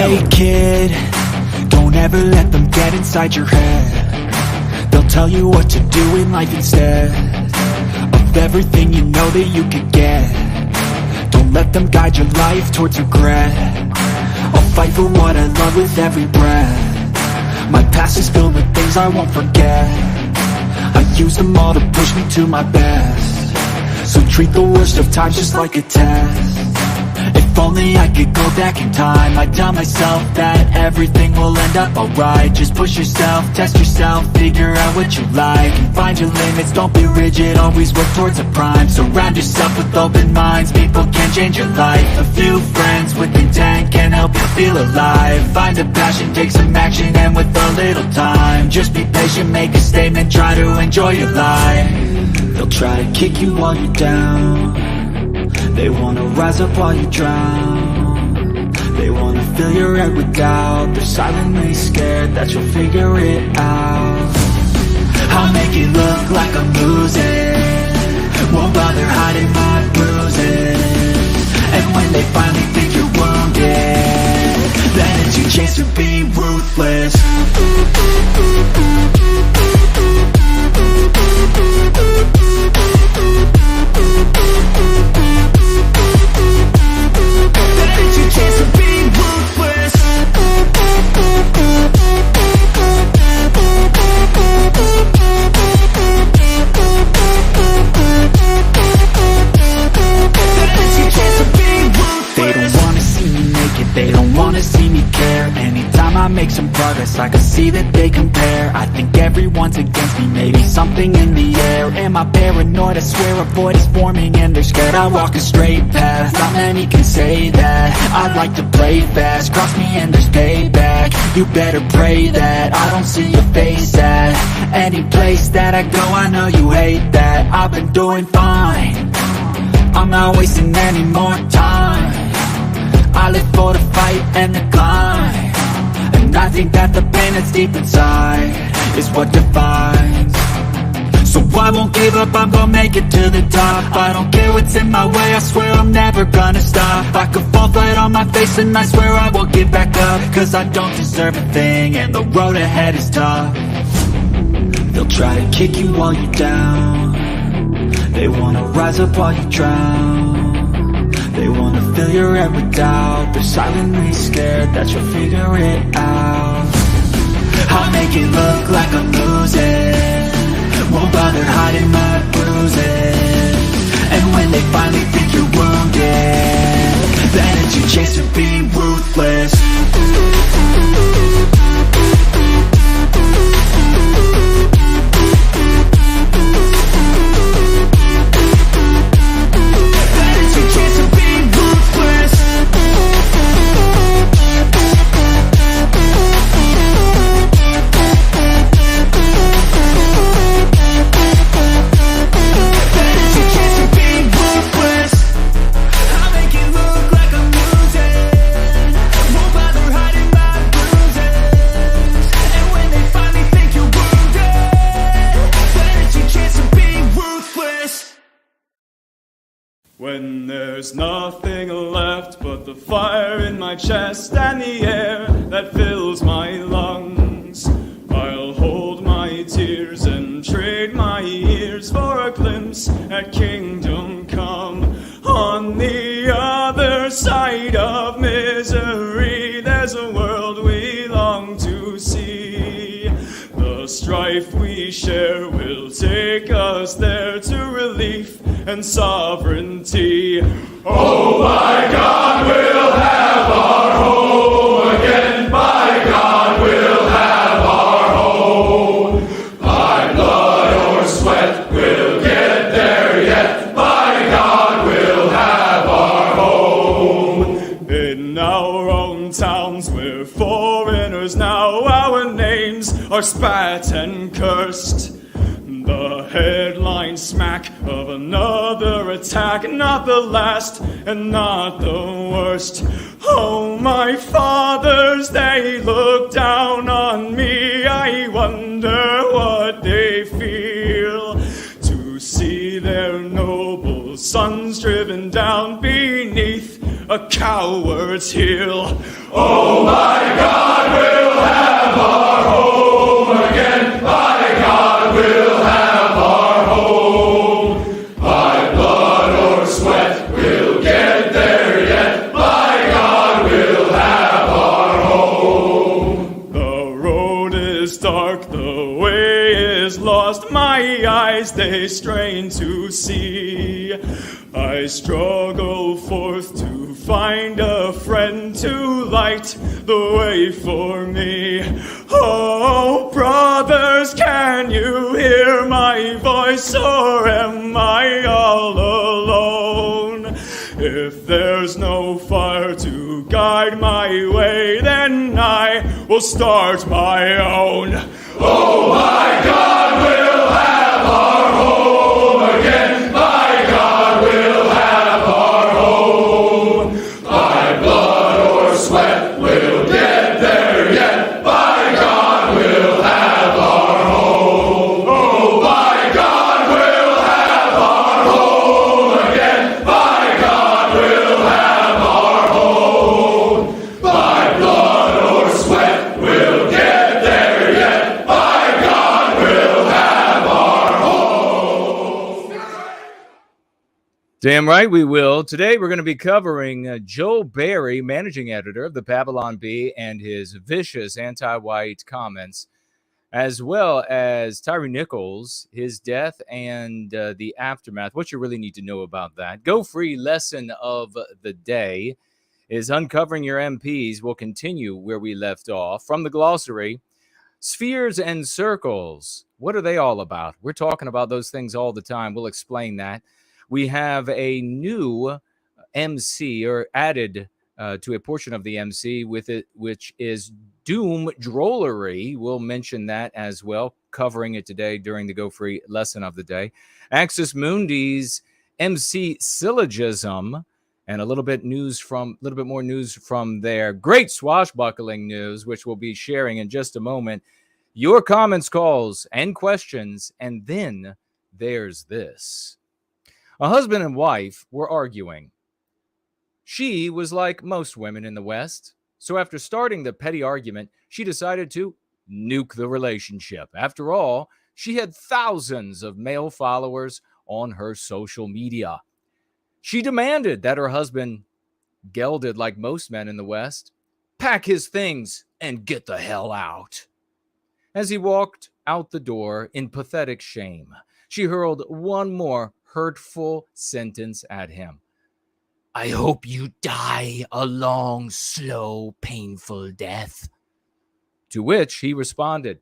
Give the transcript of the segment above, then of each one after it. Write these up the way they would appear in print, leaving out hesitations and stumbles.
Hey kid, don't ever let them get inside your head. They'll tell you what to do in life instead of everything you know that you could get. Don't let them guide your life towards regret. I'll fight for what I love with every breath. My past is filled with things I won't forget. I use them all to push me to my best. So treat the worst of times just like a test. If only I could go back in time, I'd tell myself that everything will end up alright. Just push yourself, test yourself, figure out what you like, and find your limits, don't be rigid, always work towards a prime. Surround yourself with open minds, people can change your life. A few friends with intent can help you feel alive. Find a passion, take some action, and with a little time, just be patient, make a statement, try to enjoy your life. They'll try to kick you while you're down. They wanna rise up while you drown. They wanna fill your head with doubt. They're silently scared that you'll figure it out. I'll make it look like I'm losing, won't bother hiding my bruises. And when they finally think you're wounded, then it's your chance to be ruthless. They don't wanna see me care. Anytime I make some progress, I can see that they compare. I think everyone's against me, maybe something in the air. Am I paranoid? I swear a void is forming and they're scared. I walk a straight path, not many can say that. I like to play fast, cross me and there's payback. You better pray that I don't see your face at any place that I go. I know you hate that. I've been doing fine, I'm not wasting any more time. I live for the fight and the climb, and I think that the pain that's deep inside is what defines. So I won't give up, I'm gonna make it to the top. I don't care what's in my way, I swear I'm never gonna stop. I could fall flat on my face and I swear I won't give back up, cause I don't deserve a thing and the road ahead is tough. They'll try to kick you while you're down. They wanna rise up while you drown. They wanna fill your head with doubt. They're silently scared that you'll figure it out. I'll make it look like I'm losing, won't bother hiding my bruises. And when they finally think you're wounded, then it's your chance to be ruthless. When there's nothing left but the fire in my chest and the air that fills my lungs, I'll hold my tears and trade my ears for a glimpse at kingdom come. On the other side of misery, there's a world we long to see. The strife we share will take us there to relief and sovereignty. Oh, by God, we'll have our home again. By God, we'll have our home. By blood or sweat, we'll get there yet. By God, we'll have our home. In our own towns, we're foreigners now. Our names are spat and cursed. The headline smack of another attack, not the last and not the worst. Oh, my fathers, they look down on me. I wonder what they feel to see their noble sons driven down beneath a coward's heel. Oh my God, we'll have our home again. By God, we'll have our home. By blood or sweat, we'll get there yet. By God, we'll have our home. The road is dark, the way is lost. My eyes, they strain to see. I struggle forth to find a friend to light the way for me. Oh, brothers, can you hear my voice, or am I all alone? If there's no fire to guide my way, then I will start my own. Oh my God, we'll have our home again. By God, we'll have our home. By blood or sweat, we'll get there yet. By God, we'll have our home. Oh, by God, we'll have our home again. By God, we'll have our home. By blood or sweat, we'll get there yet. By God, we'll have our home. Damn right we will. Today we're going to be covering Joe Barry, managing editor of the Babylon Bee, and his vicious anti-white comments, as well as Tyre Nichols, his death, and the aftermath. What you really need to know about that. Go Free lesson of the day is uncovering your MPs. We'll continue where we left off. From the glossary, spheres and circles. What are they all about? We're talking about those things all the time. We'll explain that. We have a new MC, or added to a portion of the MC with it, which is doom drollery. We'll mention that as well, covering it today during the Go Free lesson of the day. Axis Mundi's MC syllogism, and a little bit more news from their great swashbuckling news, which we'll be sharing in just a moment. Your comments, calls, and questions, and then there's this. A husband and wife were arguing. She was like most women in the West, so after starting the petty argument, she decided to nuke the relationship. After all, she had thousands of male followers on her social media. She demanded that her husband, gelded like most men in the West, pack his things and get the hell out. As he walked out the door in pathetic shame, she hurled one more hurtful sentence at him. I hope you die a long, slow, painful death. To which he responded,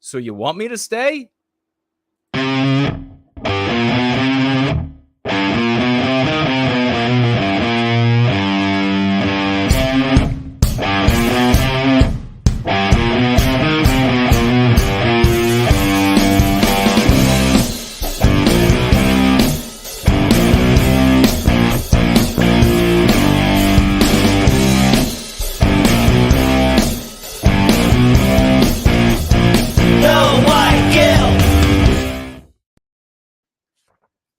so you want me to stay?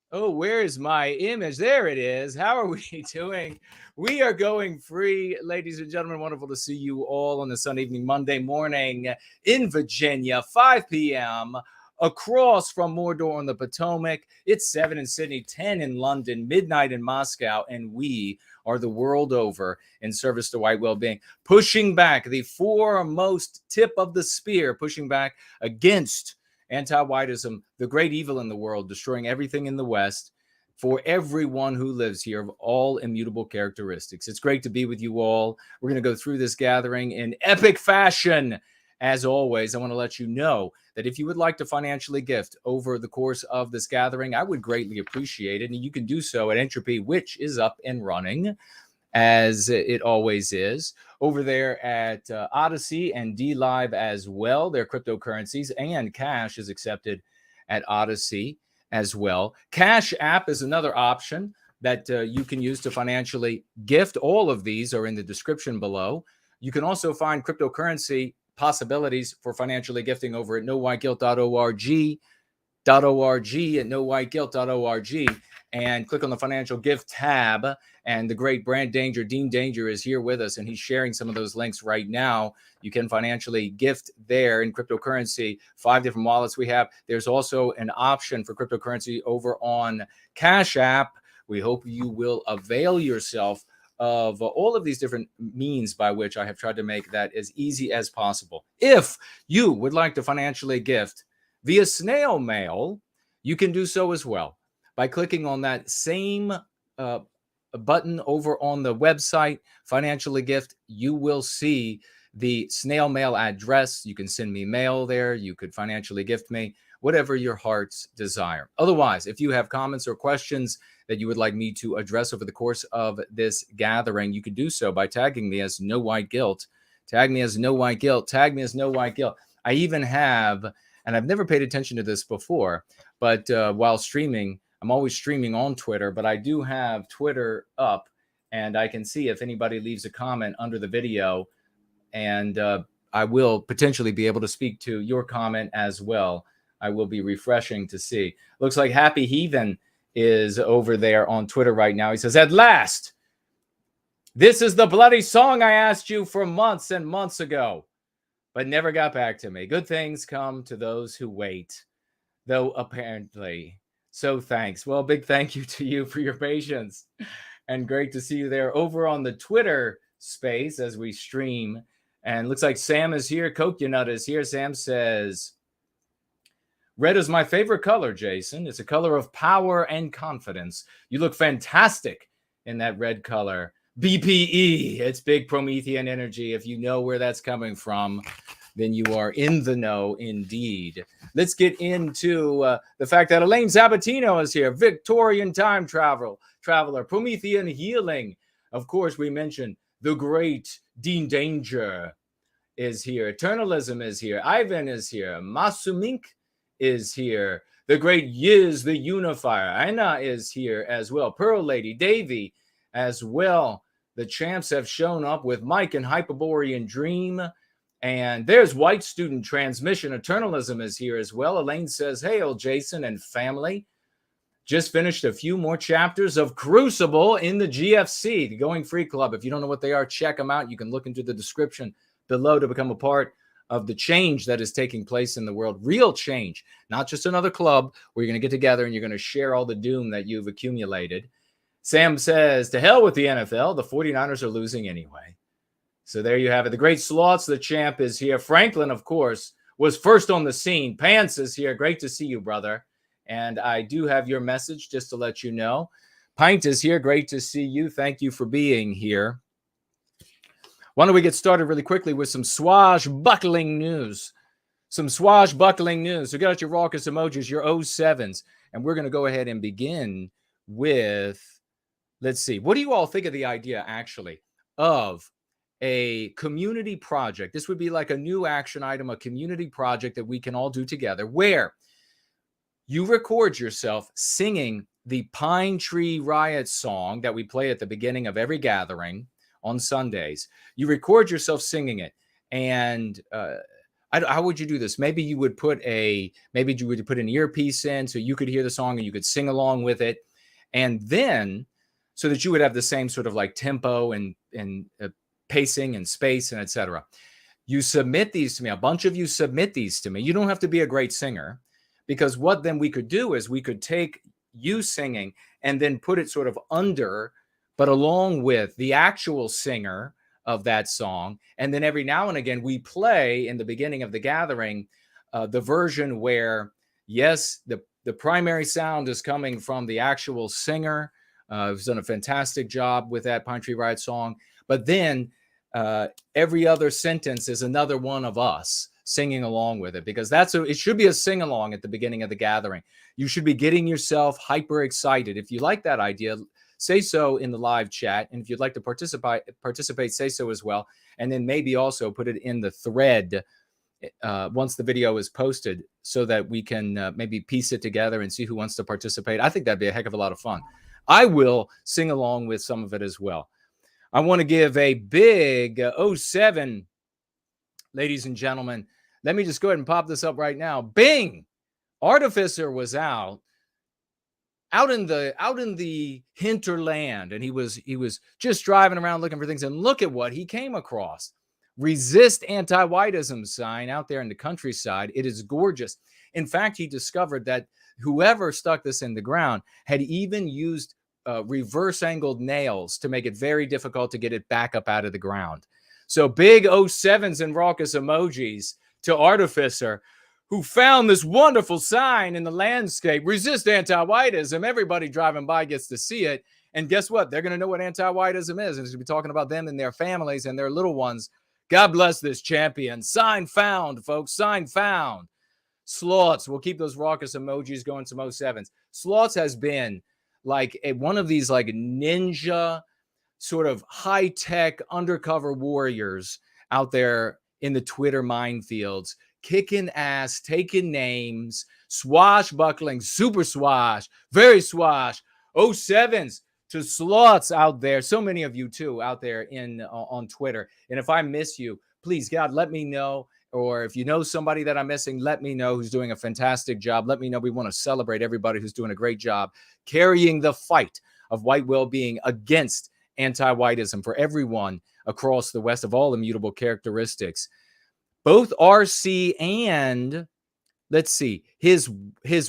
Oh, where's my image? There it is. How are we doing? We are going free, ladies and gentlemen. Wonderful to see you all on the Sunday evening, Monday morning in Virginia, 5 p.m. across from Mordor on the Potomac. It's 7 in Sydney, 10 in London, midnight in Moscow, and we are the world over in service to white well-being, pushing back the foremost tip of the spear, pushing back against anti-whiteism, the great evil in the world, destroying everything in the West for everyone who lives here of all immutable characteristics. It's great to be with you all. We're going to go through this gathering in epic fashion. As always, I want to let you know that if you would like to financially gift over the course of this gathering, I would greatly appreciate it. And you can do so at Entropy, which is up and running, as it always is, over there at Odyssey and DLive as well. Their cryptocurrencies and cash is accepted at Odyssey as well. Cash App is another option that you can use to financially gift. All of these are in the description below. You can also find cryptocurrency possibilities for financially gifting over at nowhiteguilt.org. at nowhiteguilt.org and click on the financial gift tab. And the great Brand Danger, Dean Danger, is here with us, and he's sharing some of those links right now. You can financially gift there in cryptocurrency. 5 different wallets we have. There's also an option for cryptocurrency over on Cash App. We hope you will avail yourself of all of these different means by which I have tried to make that as easy as possible. If you would like to financially gift via snail mail, you can do so as well by clicking on that same button over on the website, Financially Gift. You will see the snail mail address. You can send me mail there. You could financially gift me, whatever your heart's desire. Otherwise, if you have comments or questions that you would like me to address over the course of this gathering, you can do so by tagging me as No White Guilt. Tag me as No White Guilt. Tag me as No White Guilt. I even have, and I've never paid attention to this before, but while streaming, I'm always streaming on Twitter, but I do have Twitter up, and I can see if anybody leaves a comment under the video, and I will potentially be able to speak to your comment as well. I will be refreshing to see. Looks like Happy Heathen is over there on Twitter right now. He says, "At last, this is the bloody song I asked you for months and months ago, but never got back to me. Good things come to those who wait, though apparently. So thanks." Well, big thank you to you for your patience, and great to see you there over on the Twitter space as we stream. And looks like Sam is here. Coconut is here. Sam says, "Red is my favorite color, Jason. It's a color of power and confidence. You look fantastic in that red color. BPE, it's big Promethean energy. If you know where that's coming from, then you are in the know indeed." Let's get into the fact that Elaine Sabatino is here. Victorian time traveler, Promethean healing. Of course, we mentioned the great Dean Danger is here. Eternalism is here. Ivan is here. Masumink is here. The great Yiz, the unifier. Aina is here as well. Pearl Lady, Davy as well. The champs have shown up with Mike and Hyperborean Dream. And there's White Student Transmission. Eternalism is here as well. Elaine says, "Hail, Jason and family. Just finished a few more chapters of Crucible in the GFC, the Going Free Club. If you don't know what they are, check them out. You can look into the description below to become a part of the change that is taking place in the world. Real change, not just another club where you're going to get together and you're going to share all the doom that you've accumulated." Sam says, "To hell with the NFL. The 49ers are losing anyway." So there you have it. The great Sloths, the champ, is here. Franklin, of course, was first on the scene. Pants is here. Great to see you, brother. And I do have your message just to let you know. Pint is here. Great to see you. Thank you for being here. Why don't we get started really quickly with some swashbuckling news? So get out your raucous emojis, your 07s. And we're going to go ahead and begin with, let's see. What do you all think of the idea, actually, of a community project? This would be like a new action item, a community project that we can all do together, where you record yourself singing the Pine Tree Riot song that we play at the beginning of every gathering on Sundays. You record yourself singing it. And how would you do this? Maybe you would put an earpiece in so you could hear the song and you could sing along with it. And then so that you would have the same sort of like tempo and pacing and space and etc. You submit these to me. A bunch of you submit these to me. You don't have to be a great singer, because what then we could do is we could take you singing and then put it sort of under, but along with the actual singer of that song. And then every now and again, we play in the beginning of the gathering the version where, yes, the primary sound is coming from the actual singer, who's done a fantastic job with that Pine Tree Riot song. But then every other sentence is another one of us singing along with it, because it should be a sing-along at the beginning of the gathering. You should be getting yourself hyper excited. If you like that idea, say so in the live chat. And if you'd like to participate, say so as well. And then maybe also put it in the thread once the video is posted, so that we can maybe piece it together and see who wants to participate. I think that'd be a heck of a lot of fun. I will sing along with some of it as well. I want to give a big 07, ladies and gentlemen. Let me just go ahead and pop this up right now. Bing! Artificer was out in the hinterland, and he was just driving around looking for things, and look at what he came across. Resist anti-whiteism sign out there in the countryside. It is gorgeous. In fact, he discovered that whoever stuck this in the ground had even used reverse angled nails to make it very difficult to get it back up out of the ground. So big 07s and raucous emojis to Artificer, who found this wonderful sign in the landscape. Resist anti-whiteism. Everybody driving by gets to see it. And guess what? They're going to know what anti-whiteism is. And it's going to be talking about them and their families and their little ones. God bless this champion. Sign found, folks. Sign found. Slots. We'll keep those raucous emojis going, some 07s. Slots has been like one of these like ninja sort of high-tech undercover warriors out there in the Twitter minefields, kicking ass, taking names, swashbuckling, super swash, very swash, 07s to slots out there. So many of you too out there on Twitter. And if I miss you, please, God, let me know. Or if you know somebody that I'm missing, let me know, who's doing a fantastic job. Let me know. We want to celebrate everybody who's doing a great job carrying the fight of white well-being against anti-whiteism for everyone across the West of all immutable characteristics. Both RC and, let's see, his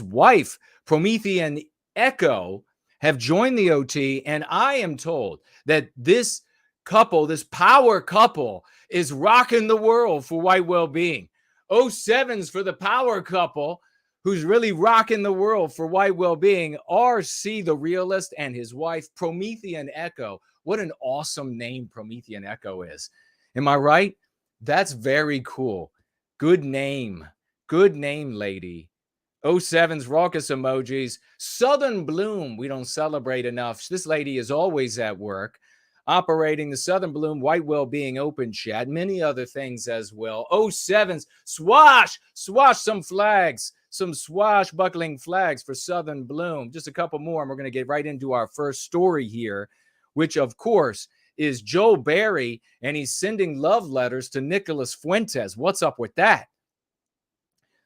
wife, Promethean Echo, have joined the OT, and I am told that this couple, this power couple, is rocking the world for white well-being. 07s for the power couple, who's really rocking the world for white well-being. RC, the realist, and his wife, Promethean Echo. What an awesome name Promethean Echo is. Am I right? That's very cool. Good name. Good name, lady. 07's raucous emojis. Southern Bloom, we don't celebrate enough. This lady is always at work, operating the Southern Bloom White Wellbeing Open Chat, many other things as well. 07's swash some flags, some swashbuckling flags for Southern Bloom. Just a couple more, and we're going to get right into our first story here, which, of course, is Joel Berry, and he's sending love letters to Nicholas Fuentes. What's up with that?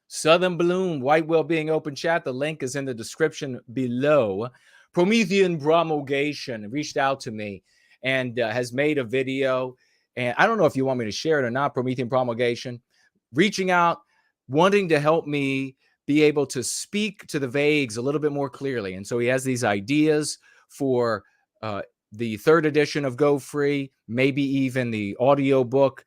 Southern Bloom, White Wellbeing Open Chat. The link is in the description below. Promethean Promulgation reached out to me and has made a video. And I don't know if you want me to share it or not, Promethean Promulgation. Reaching out, wanting to help me be able to speak to the vagues a little bit more clearly. And so he has these ideas for the third edition of Go Free, maybe even the audiobook,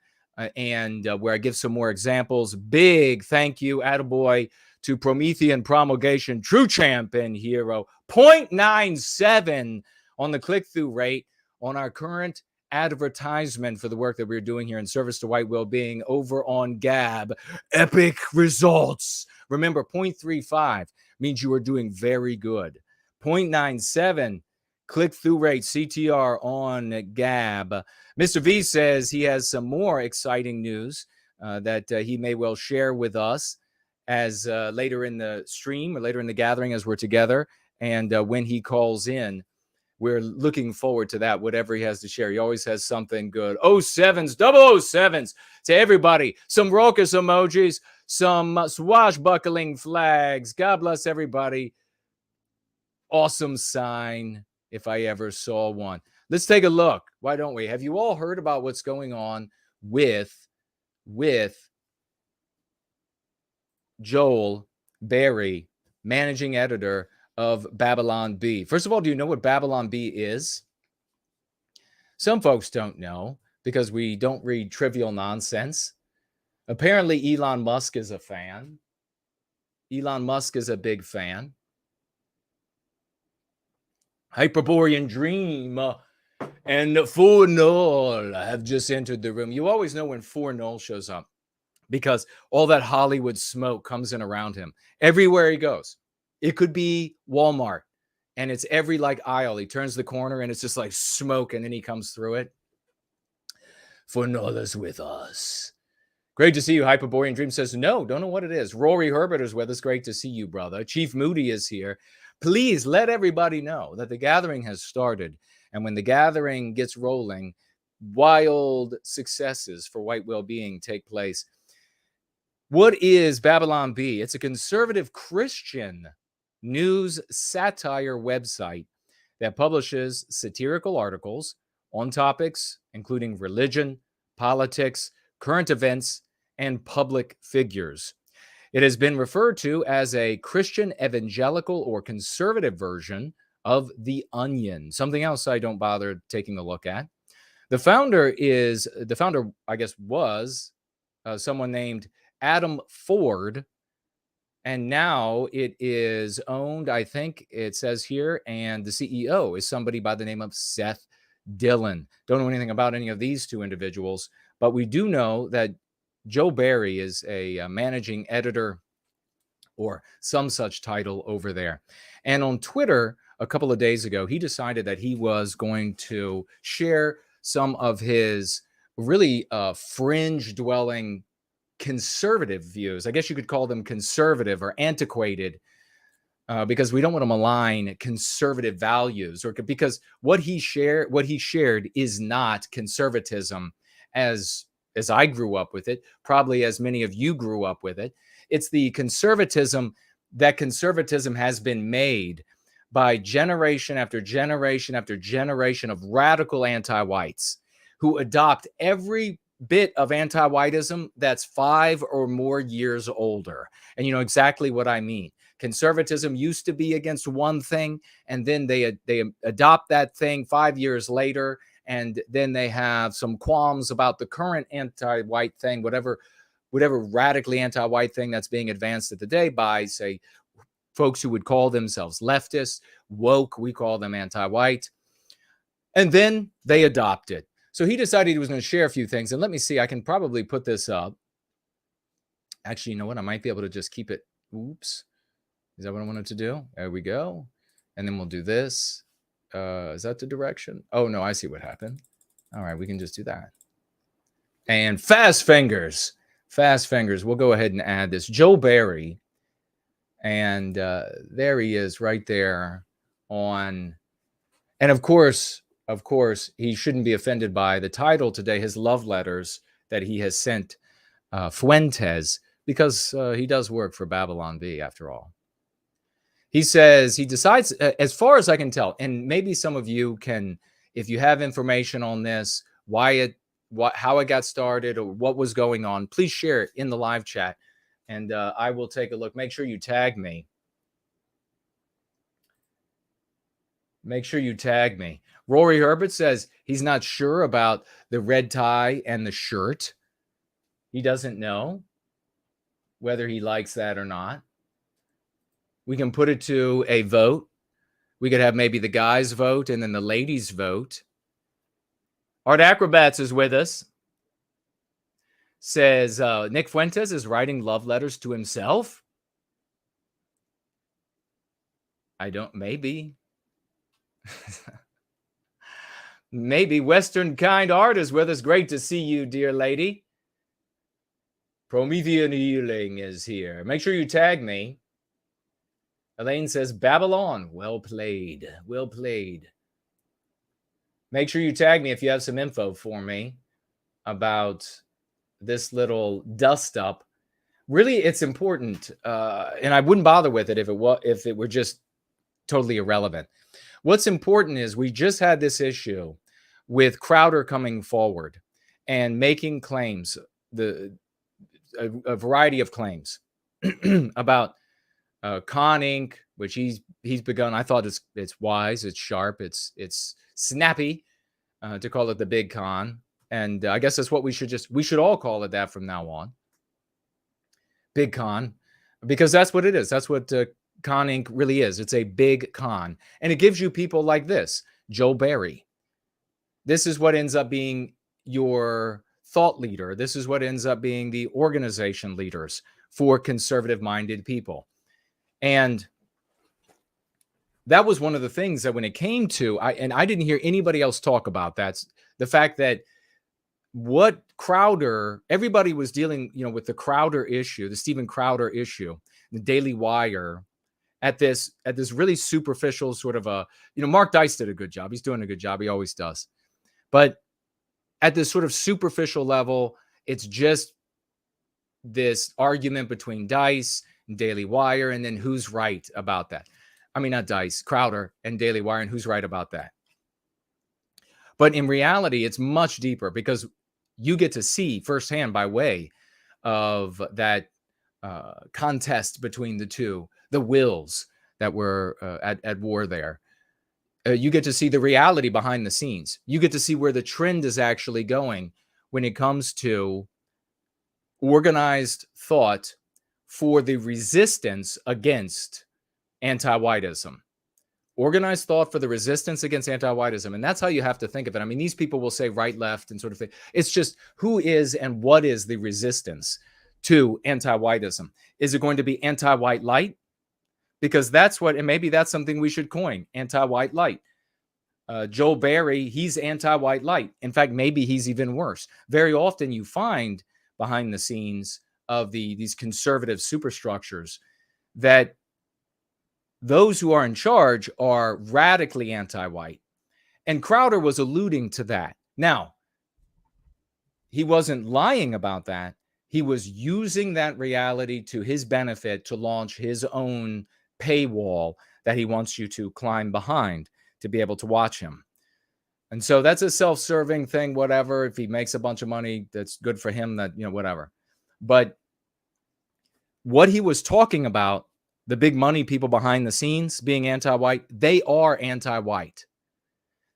and where I give some more examples. Big thank you, attaboy, to Promethean Promulgation, true champ and hero. 0.97 on the click-through rate on our current advertisement for the work that we're doing here in service to white well-being over on Gab. Epic results. Remember, 0.35 means you are doing very good. 0.97 click-through rate, CTR on Gab. Mr.V says he has some more exciting news that he may well share with us as later in the stream or later in the gathering as we're together. And when he calls in, we're looking forward to that, whatever he has to share. He always has something good. 07s, 007s to everybody. Some raucous emojis, some swashbuckling flags. God bless everybody. Awesome sign, if I ever saw one. Let's take a look. Why don't we? Have you all heard about what's going on with Joel Berry, managing editor of Babylon Bee? First of all, do you know what Babylon Bee is? Some folks don't know because we don't read trivial nonsense. Apparently, Elon Musk is a fan. Elon Musk is a big fan. Hyperborean Dream and Fornol have just entered the room. You always know when Fornol shows up because all that Hollywood smoke comes in around him everywhere he goes. It could be Walmart, and it's every like aisle. He turns the corner, and it's just like smoke, and then he comes through it. Fornol is with us. Great to see you. Hyperborean Dream says, no, don't know what it is. Rory Herbert is with us. Great to see you, brother. Chief Moody is here. Please let everybody know that the gathering has started. And when the gathering gets rolling, wild successes for white well-being take place. What is Babylon Bee? It's a conservative Christian news satire website that publishes satirical articles on topics including religion, politics, current events, and public figures. It has been referred to as a Christian evangelical or conservative version of The Onion, something else I don't bother taking a look at. The founder, I guess, was someone named Adam Ford, and now it is owned, I think it says here, and the CEO is somebody by the name of Seth Dillon. Don't know anything about any of these two individuals, but we do know that Joe Barry is a managing editor or some such title over there. And on Twitter, a couple of days ago, he decided that he was going to share some of his really fringe-dwelling conservative views. I guess you could call them conservative or antiquated, because we don't want to malign conservative values, or because what he shared is not conservatism as I grew up with it, probably as many of you grew up with it. It's the conservatism has been made by generation after generation after generation of radical anti-whites who adopt every bit of anti-whiteism that's 5 or more years older. And you know exactly what I mean. Conservatism used to be against one thing, and then they adopt that thing 5 years later, and then they have some qualms about the current anti-white thing, whatever radically anti-white thing that's being advanced at the day by, say, folks who would call themselves leftists, woke, we call them anti-white, and then they adopt it. So he decided he was going to share a few things, and let me see, I can probably put this up. Actually, you know what? I might be able to just keep it. Oops. Is that what I wanted to do? There we go. And then we'll do this. Is that the direction? Oh, no, I see what happened. All right, we can just do that. And fast fingers. We'll go ahead and add this. Joe Barry. And there he is right there on. And of course, he shouldn't be offended by the title today, his love letters that he has sent Fuentes, because he does work for Babylon Bee after all. He says he decides, as far as I can tell, and maybe some of you can, if you have information on this, how it got started or what was going on, please share it in the live chat, and I will take a look. Make sure you tag me. Rory Herbert says he's not sure about the red tie and the shirt. He doesn't know whether he likes that or not. We can put it to a vote. We could have maybe the guys vote and then the ladies vote. Art Acrobats is with us. Says Nick Fuentes is writing love letters to himself. Maybe. Maybe. Western Kind Art is with us. Great to see you, dear lady. Promethean Healing is here. Make sure you tag me. Elaine says, Babylon. Well played. Make sure you tag me if you have some info for me about this little dust up. Really, it's important, and I wouldn't bother with it if it were just totally irrelevant. What's important is we just had this issue with Crowder coming forward and making claims, a variety of claims about Con Inc., which he's begun. I thought it's wise, it's sharp, it's snappy to call it the big con, and I guess that's what we should all call it that from now on. Big con, because that's what it is. That's what Con Inc. really is. It's a big con, and it gives you people like this, Joe Barry. This is what ends up being your thought leader. This is what ends up being the organization leaders for conservative-minded people. And that was one of the things that when it came to, I didn't hear anybody else talk about that, the fact that what Crowder, everybody was dealing, with the Crowder issue, the Steven Crowder issue, the Daily Wire, at this really superficial sort of Mark Dice did a good job. He's doing a good job. He always does. But at this sort of superficial level, it's just this argument between Dice and Daily Wire, and then who's right about that. I mean, not Dice, Crowder and Daily Wire, and who's right about that. But in reality, it's much deeper because you get to see firsthand by way of that contest between the two, the wills that were at war there. You get to see the reality behind the scenes. You get to see where the trend is actually going when it comes to organized thought for the resistance against anti-whiteism. Organized thought for the resistance against anti-whiteism. And that's how you have to think of it. I mean, these people will say right, left, and sort of thing. It's just who is and what is the resistance to anti-whiteism? Is it going to be anti-white light? Because that's what, and maybe that's something we should coin, anti-white light. Joel Berry, he's anti-white light. In fact, maybe he's even worse. Very often you find behind the scenes of these conservative superstructures that those who are in charge are radically anti-white. And Crowder was alluding to that. Now, he wasn't lying about that. He was using that reality to his benefit to launch his own paywall that he wants you to climb behind to be able to watch him. And so that's a self-serving thing, whatever. If he makes a bunch of money, that's good for him, that, whatever. But what he was talking about, the big money people behind the scenes being anti-white, they are anti-white.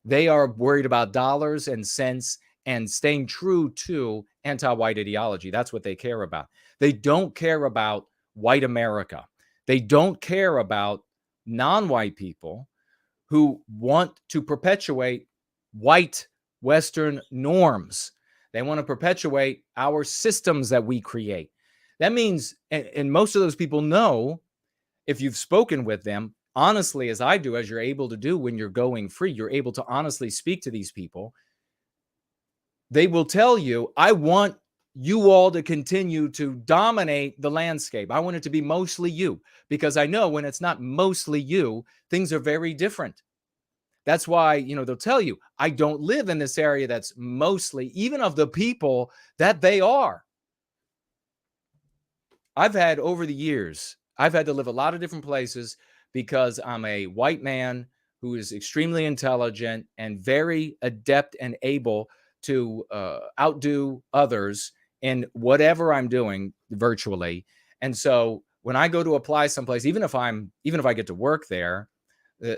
They are worried about dollars and cents and staying true to anti-white ideology. That's what they care about. They don't care about white America. They don't care about non-white people who want to perpetuate white Western norms. They want to perpetuate our systems that we create. That means, and most of those people know, if you've spoken with them, honestly, as I do, as you're able to do when you're going free, you're able to honestly speak to these people. They will tell you, I want you all to continue to dominate the landscape. I want it to be mostly you, because I know when it's not mostly you, things are very different. That's why, they'll tell you, I don't live in this area that's mostly, even of the people that they are. I've had over the years, I've had to live a lot of different places because I'm a white man who is extremely intelligent and very adept and able to outdo others in whatever I'm doing virtually. And so when I go to apply someplace, even if I get to work there,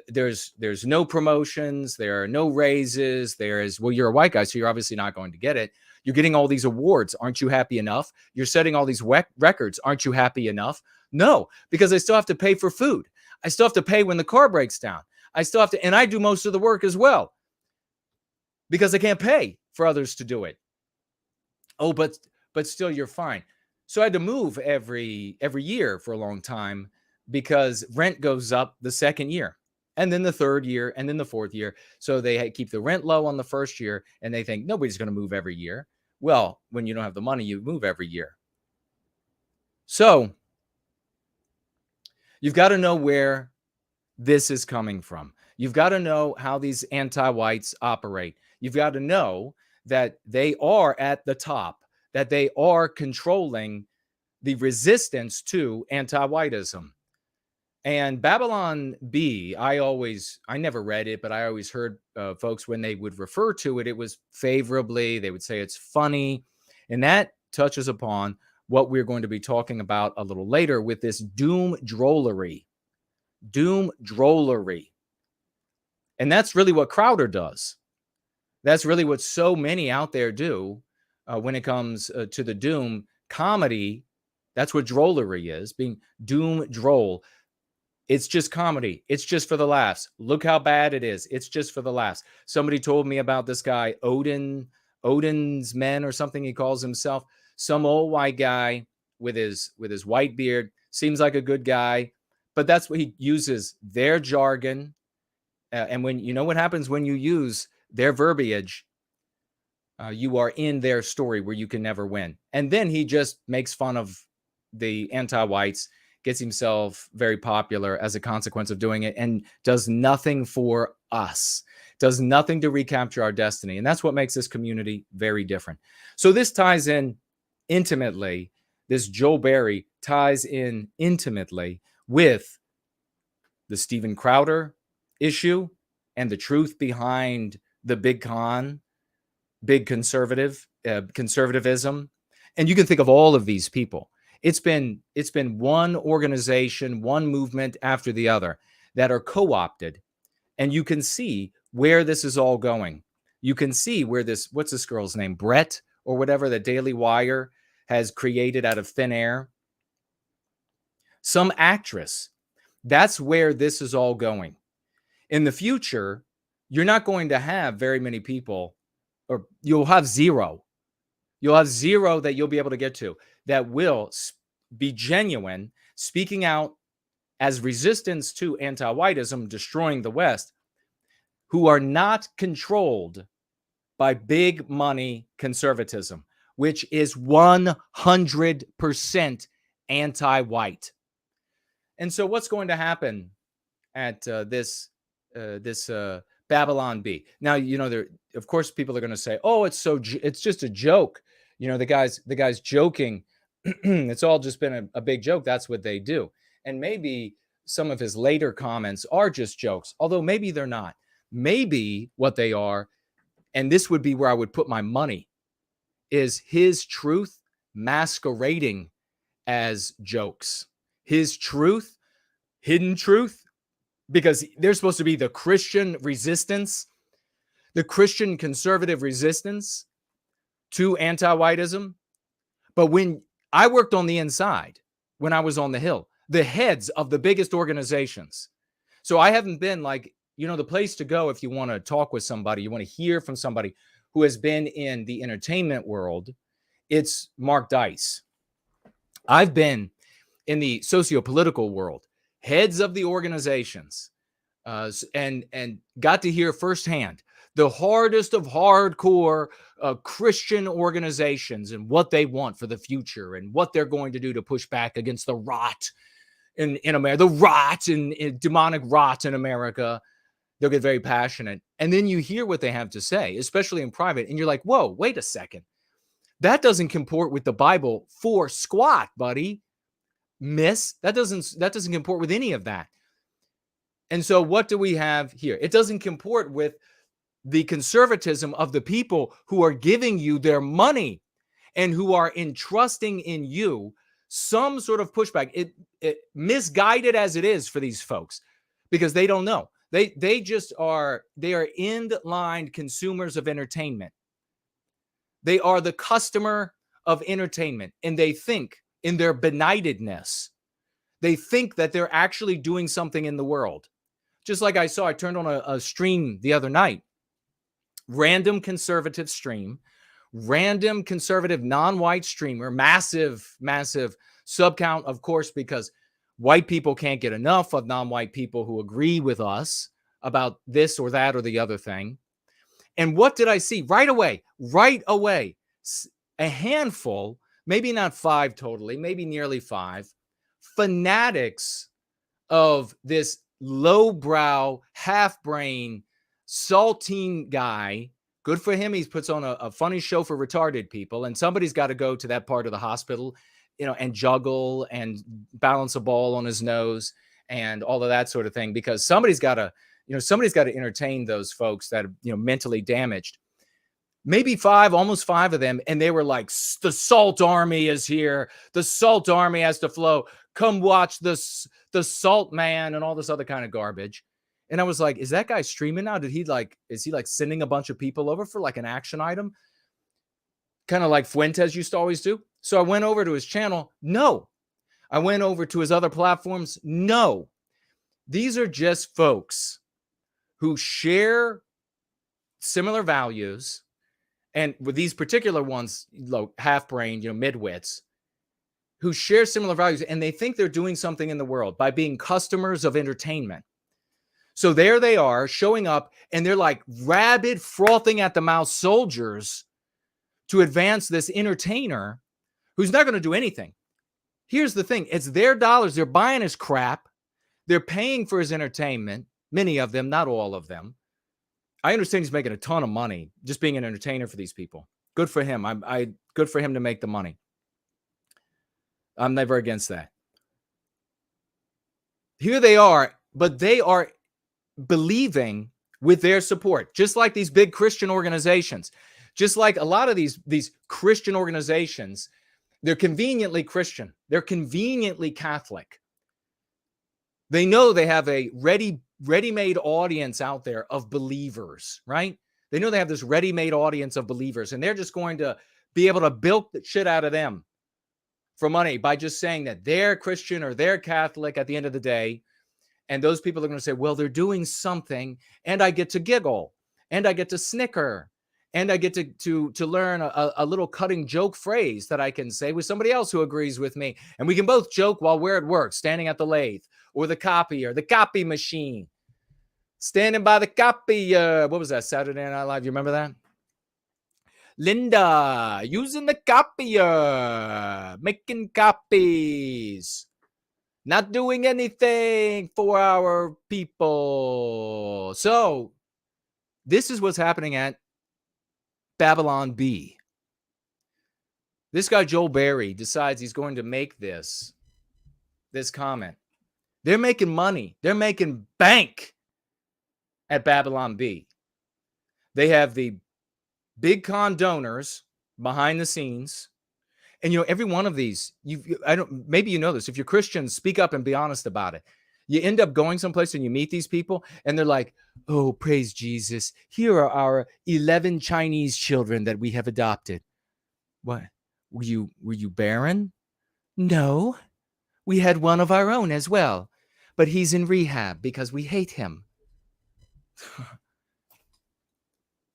there's no promotions, there are no raises. Well, you're a white guy, so you're obviously not going to get it. You're getting all these awards. Aren't you happy enough? You're setting all these records. Aren't you happy enough? No, because I still have to pay for food. I still have to pay when the car breaks down. I still have to, and I do most of the work as well because I can't pay for others to do it. Oh, but still you're fine. So I had to move every year for a long time because rent goes up the second year and then the third year and then the fourth year. So they keep the rent low on the first year and they think nobody's going to move every year. Well, when you don't have the money, you move every year. So you've got to know where this is coming from. You've got to know how these anti-whites operate. You've got to know that they are at the top, that they are controlling the resistance to anti-whiteism. And Babylon B, I never read it, but I always heard folks when they would refer to it, it was favorably. They would say it's funny. And that touches upon what we're going to be talking about a little later with this doom drollery. Doom drollery. And that's really what Crowder does. That's really what so many out there do when it comes to the doom comedy. That's what drollery is, being doom droll. It's just comedy. It's just for the laughs. Look how bad it is. It's just for the laughs. Somebody told me about this guy, Odin's Men or something he calls himself. Some old white guy with his white beard. Seems like a good guy, but that's what he uses, their jargon. And when you know what happens when you use their verbiage, you are in their story where you can never win. And then he just makes fun of the anti-whites, gets himself very popular as a consequence of doing it, and does nothing for us, does nothing to recapture our destiny. And that's what makes this community very different. So this ties in intimately this Joel Berry ties in intimately with the Steven Crowder issue and the truth behind the big con, big conservatism. And you can think of all of these people. It's been one organization, one movement after the other that are co-opted. And you can see where this is all going. You can see where this, what's this girl's name? Brett or whatever, the Daily Wire has created out of thin air. Some actress. That's where this is all going. In the future, you're not going to have very many people, or you'll have zero. You'll have zero that you'll be able to get to that will be genuine, speaking out as resistance to anti-whiteism, destroying the West, who are not controlled by big money conservatism, which is 100% anti-white. And so what's going to happen at this Babylon Bee? Now, you know, there, of course, people are going to say, oh, it's just a joke. You know, the guy's joking. It's all just been a big joke. That's what they do. And maybe some of his later comments are just jokes, although maybe they're not. Maybe what they are, and this would be where I would put my money, is his truth masquerading as jokes. His truth, hidden truth, because they're supposed to be the Christian resistance, the Christian conservative resistance to anti-whiteism. But when I worked on the inside, when I was on the Hill, the heads of the biggest organizations. So I haven't been like, you know, the place to go if you want to talk with somebody, you want to hear from somebody who has been in the entertainment world, it's Mark Dice. I've been in the socio-political world, heads of the organizations, and got to hear firsthand the hardest of hardcore Christian organizations and what they want for the future and what they're going to do to push back against the rot in America, the rot and demonic rot in America. They'll get very passionate. And then you hear what they have to say, especially in private. And you're like, whoa, wait a second. That doesn't comport with the Bible for squat, buddy. Miss, that doesn't comport with any of that. And so what do we have here? It doesn't comport with the conservatism of the people who are giving you their money and who are entrusting in you some sort of pushback. It misguided as it is for these folks, because they don't know. They just are, they are end-line consumers of entertainment. They are the customer of entertainment, and they think in their benightedness, they think that they're actually doing something in the world. Just like I turned on a stream the other night, random conservative stream, random conservative non-white streamer, massive sub count, of course, because white people can't get enough of non-white people who agree with us about this or that or the other thing. And what did I see right away? A handful, maybe not 5 totally, maybe nearly 5 fanatics of this lowbrow, half-brain, saltine guy. Good for him. He puts on a funny show for retarded people, and somebody's got to go to that part of the hospital, you know, and juggle and balance a ball on his nose and all of that sort of thing, because somebody's got to entertain those folks that are, you know, mentally damaged. Maybe 5, almost 5 of them, and they were like, the Salt Army is here. The Salt Army has to flow. Come watch the Salt Man and all this other kind of garbage. And I was like, is that guy streaming now? Is he like sending a bunch of people over for like an action item? Kind of like Fuentes used to always do. So I went over to his channel. No. I went over to his other platforms. No. These are just folks who share similar values. And with these particular ones, half-brained, midwits, who share similar values, and they think they're doing something in the world by being customers of entertainment. So there they are showing up, and they're like rabid, frothing at the mouth soldiers to advance this entertainer who's not going to do anything. Here's the thing. It's their dollars. They're buying his crap. They're paying for his entertainment. Many of them, not all of them. I understand he's making a ton of money just being an entertainer for these people. Good for him. Good for him to make the money. I'm never against that. Here they are, but they are believing with their support, just like these big Christian organizations, just like a lot of these Christian organizations. They're conveniently Christian. They're conveniently Catholic. They know they have a ready-made audience out there of believers, right? They know they have this ready-made audience of believers, and they're just going to be able to bilk the shit out of them for money by just saying that they're Christian or they're Catholic at the end of the day. And those people are going to say, well, they're doing something, and I get to giggle, and I get to snicker, and I get to learn a little cutting joke phrase that I can say with somebody else who agrees with me. And we can both joke while we're at work, standing at the lathe or the copier, the copy machine, standing by the copier. What was that, Saturday Night Live? You remember that? Linda, using the copier, making copies, not doing anything for our people. So this is what's happening at Babylon B. This guy, Joel Berry, decides he's going to make this comment. They're making money. They're making bank at Babylon B. They have the big con donors behind the scenes. And, every one of these, maybe you know this. If you're Christian, speak up and be honest about it. You end up going someplace and you meet these people and they're like, oh, praise Jesus. Here are our 11 Chinese children that we have adopted. What? Were you barren? No. We had one of our own as well, but he's in rehab because we hate him.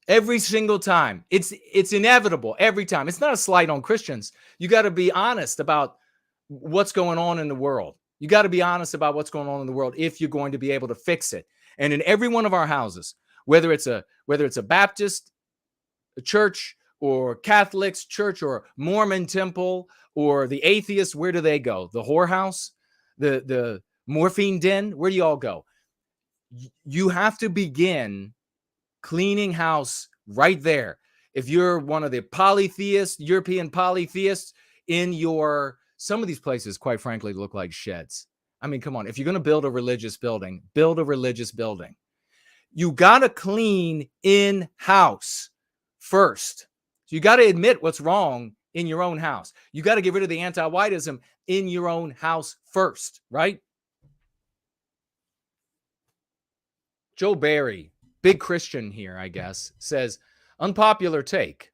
Every single time. It's inevitable every time. It's not a slight on Christians. You got to be honest about what's going on in the world. You got to be honest about what's going on in the world if you're going to be able to fix it. And in every one of our houses, whether it's a Baptist church or Catholics church or Mormon temple or the atheists, where do they go? The whorehouse, the morphine den, where do you all go? You have to begin cleaning house right there. If you're one of the polytheists, European polytheists some of these places, quite frankly, look like sheds. I mean, come on. If you're going to build a religious building, build a religious building. You got to clean in-house first. So you got to admit what's wrong in your own house. You got to get rid of the anti-whiteism in your own house first, right? Joe Barry, big Christian here, I guess, says, unpopular take.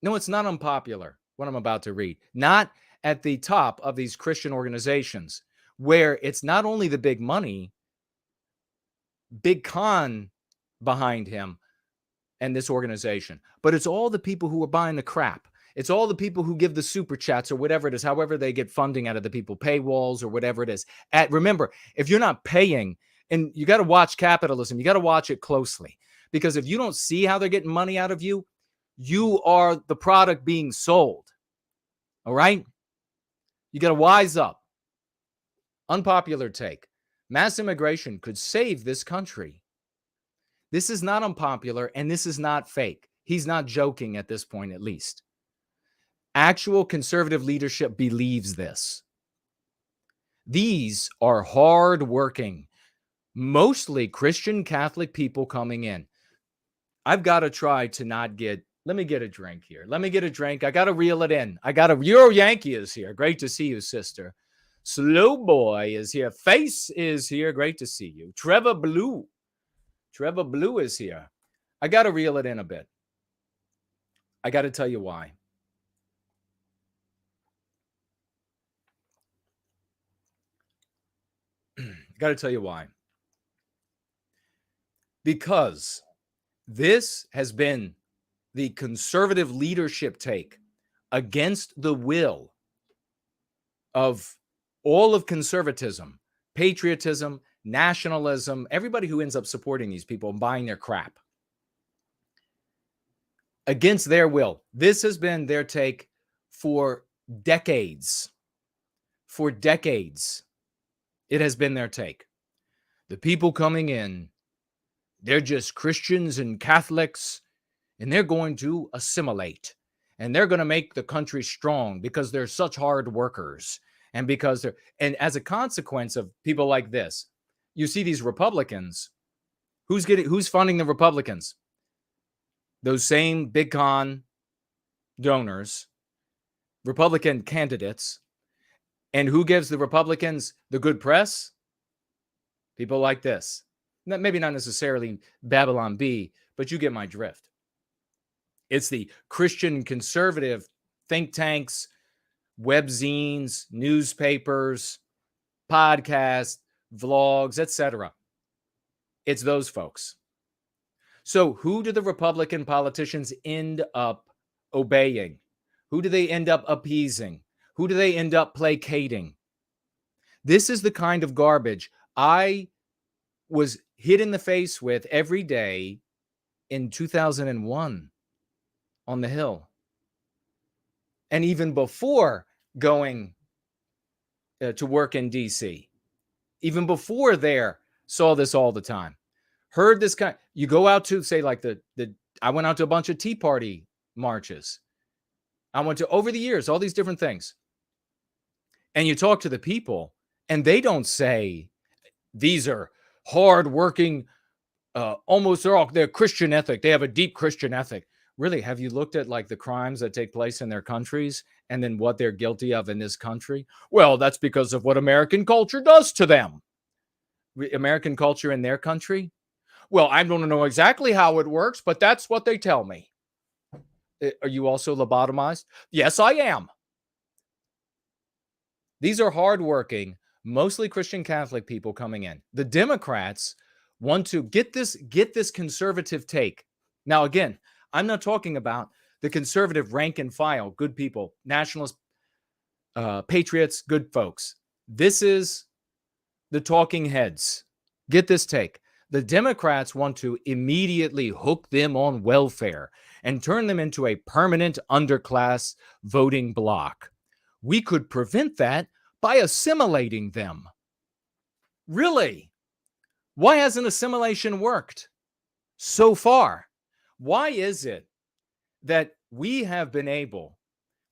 No, it's not unpopular, what I'm about to read. Not at the top of these Christian organizations, where it's not only the big money, big con behind him and this organization, but it's all the people who are buying the crap. It's all the people who give the super chats or whatever it is, however they get funding out of the people, paywalls or whatever it is. Remember, if you're not paying, and you got to watch capitalism, you got to watch it closely, because if you don't see how they're getting money out of you, you are the product being sold. All right? You got to wise up. Unpopular take. Mass immigration could save this country. This is not unpopular, and this is not fake. He's not joking at this point, at least. Actual conservative leadership believes this. These are hardworking, mostly Christian Catholic people coming in. I've got to try to not get, let me get a drink here. Let me get a drink. I got to reel it in. Euro Yankee is here. Great to see you, sister. Slow Boy is here. Face is here. Great to see you. Trevor Blue is here. I got to reel it in a bit. I got to tell you why. Got to tell you why. Because this has been the conservative leadership take against the will of all of conservatism, patriotism, nationalism, everybody who ends up supporting these people and buying their crap. Against their will. This has been their take for decades. For decades. It has been their take. The people coming in, they're just Christians and Catholics, and they're going to assimilate. And they're going to make the country strong because they're such hard workers. And because they're, and as a consequence of people like this, you see these Republicans. Who's funding the Republicans? Those same big con donors, Republican candidates. And who gives the Republicans the good press? People like this. Maybe not necessarily Babylon Bee, but you get my drift. It's the Christian conservative think tanks, webzines, newspapers, podcasts, vlogs, etc. It's those folks. So who do the Republican politicians end up obeying? Who do they end up appeasing? Who do they end up placating? This is the kind of garbage I was hit in the face with every day in 2001 on the Hill. And even before going to work in DC, even before there, saw this all the time. Heard this kind. You go out to, say, like I went out to a bunch of Tea Party marches. I went to, over the years, all these different things. And you talk to the people, and they don't say, these are hardworking, they're Christian ethic. They have a deep Christian ethic. Really, have you looked at like the crimes that take place in their countries and then what they're guilty of in this country? Well, that's because of what American culture does to them. American culture in their country? Well, I don't know exactly how it works, but that's what they tell me. Are you also lobotomized? Yes, I am. These are hardworking, mostly Christian Catholic people coming in. The Democrats want to get this conservative take. Now, again, I'm not talking about the conservative rank and file, good people, nationalists, patriots, good folks. This is the talking heads. Get this take. The Democrats want to immediately hook them on welfare and turn them into a permanent underclass voting bloc. We could prevent that by assimilating them. Really? Why hasn't assimilation worked so far? Why is it that we have been able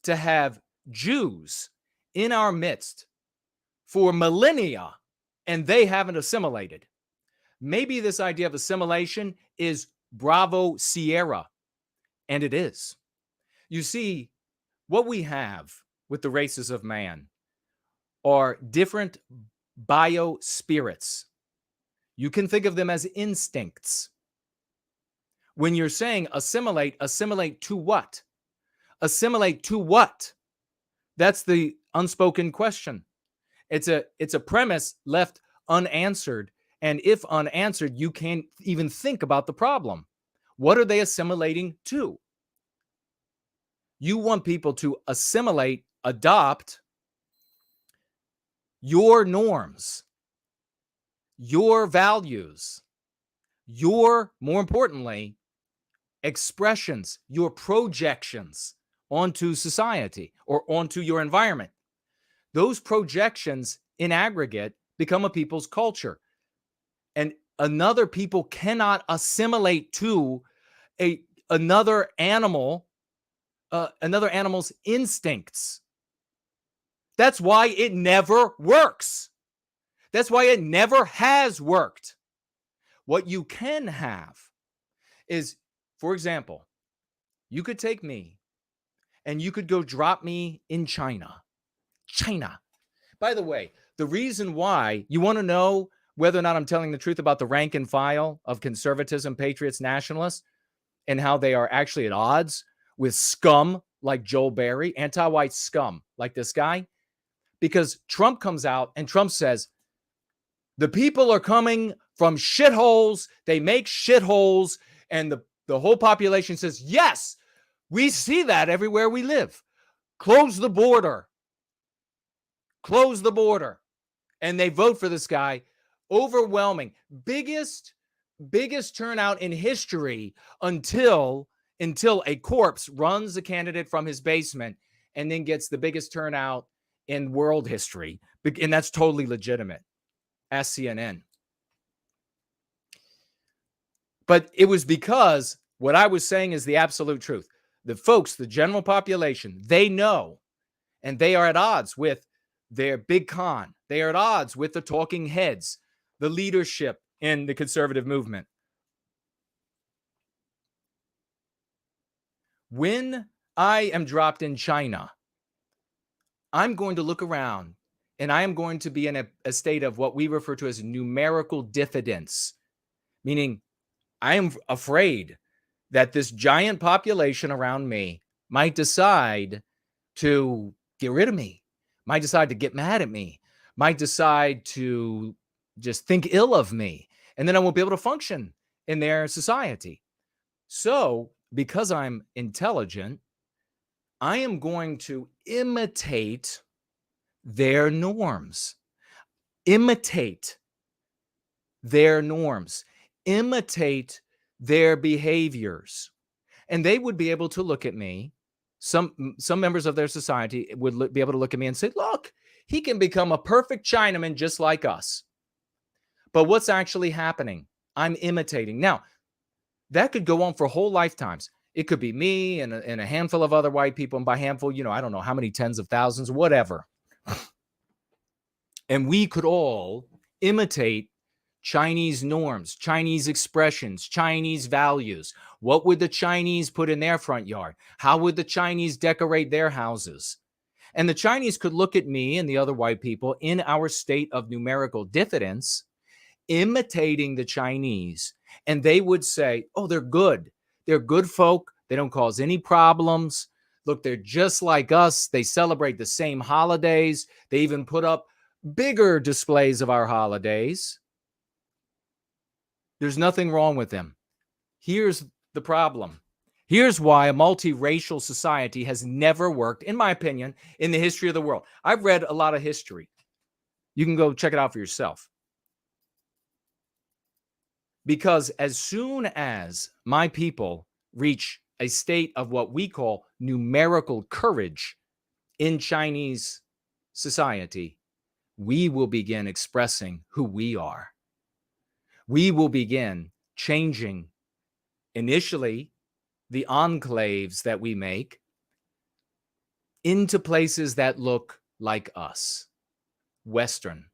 to have Jews in our midst for millennia and they haven't assimilated? Maybe this idea of assimilation is Bravo Sierra, and it is. You see, what we have with the races of man are different biospirits. You can think of them as instincts. When you're saying assimilate to what? Assimilate to what? That's the unspoken question. It's a premise left unanswered. And if unanswered, you can't even think about the problem. What are they assimilating to? You want people to assimilate, adopt your norms, your values, your, more importantly, expressions, your projections onto society or onto your environment. Those projections in aggregate become a people's culture. And another people cannot assimilate to another animal's instincts. That's why it never works. That's why it never has worked. What you can have is, for example, you could take me and you could go drop me in China. China. By the way, the reason why you want to know whether or not I'm telling the truth about the rank and file of conservatism, patriots, nationalists, and how they are actually at odds with scum like Joel Berry, anti-white scum like this guy, because Trump comes out and Trump says, the people are coming from shitholes, they make shitholes, and the whole population says, yes, we see that everywhere we live. Close the border. Close the border. And they vote for this guy. Overwhelming. Biggest turnout in history until a corpse runs a candidate from his basement and then gets the biggest turnout in world history. And that's totally legitimate. Ask CNN. But it was because what I was saying is the absolute truth. The folks, the general population, they know, and they are at odds with They're big con. They are at odds with the talking heads, the leadership in the conservative movement. When I am dropped in China, I'm going to look around and I am going to be in a state of what we refer to as numerical diffidence, meaning I am afraid that this giant population around me might decide to get rid of me, might decide to get mad at me, might decide to just think ill of me, and then I won't be able to function in their society. So, because I'm intelligent, I am going to imitate their norms, imitate their norms, imitate their behaviors. And they would be able to look at me. Some members of their society would be able to look at me and say, look, he can become a perfect Chinaman just like us. But what's actually happening? I'm imitating. Now, that could go on for whole lifetimes. It could be me and a handful of other white people. And by handful, I don't know how many tens of thousands, whatever. And we could all imitate Chinese norms, Chinese expressions, Chinese values. What would the Chinese put in their front yard? How would the Chinese decorate their houses? And the Chinese could look at me and the other white people in our state of numerical diffidence, imitating the Chinese, and they would say, oh, they're good. They're good folk. They don't cause any problems. Look, they're just like us. They celebrate the same holidays. They even put up bigger displays of our holidays. There's nothing wrong with them. Here's the problem. Here's why a multiracial society has never worked, in my opinion, in the history of the world. I've read a lot of history. You can go check it out for yourself. Because as soon as my people reach a state of what we call numerical courage in Chinese society, we will begin expressing who we are. We will begin changing initially the enclaves that we make into places that look like us, Western.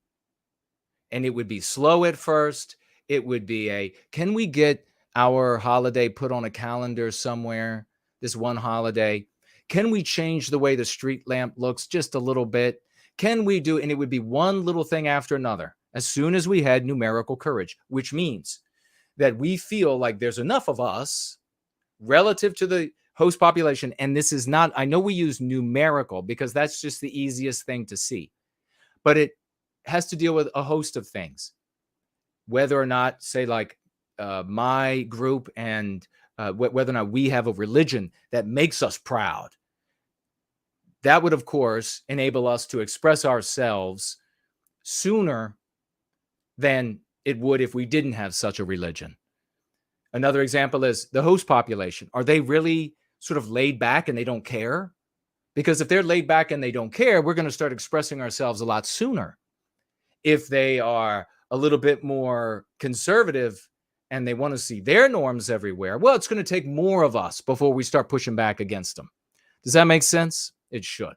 And it would be slow at first. It would be can we get our holiday put on a calendar somewhere, this one holiday? Can we change the way the street lamp looks just a little bit? Can we do, and it would be one little thing after another, as soon as we had numerical courage, which means that we feel like there's enough of us relative to the host population. And this is not, I know we use numerical because that's just the easiest thing to see, but it has to deal with a host of things. Whether or not, say, like my group and whether or not we have a religion that makes us proud, that would, of course, enable us to express ourselves sooner than it would if we didn't have such a religion. Another example is the host population. Are they really sort of laid back and they don't care? Because if they're laid back and they don't care, we're going to start expressing ourselves a lot sooner. If they are a little bit more conservative and they want to see their norms everywhere, well, it's going to take more of us before we start pushing back against them. Does that make sense? It should.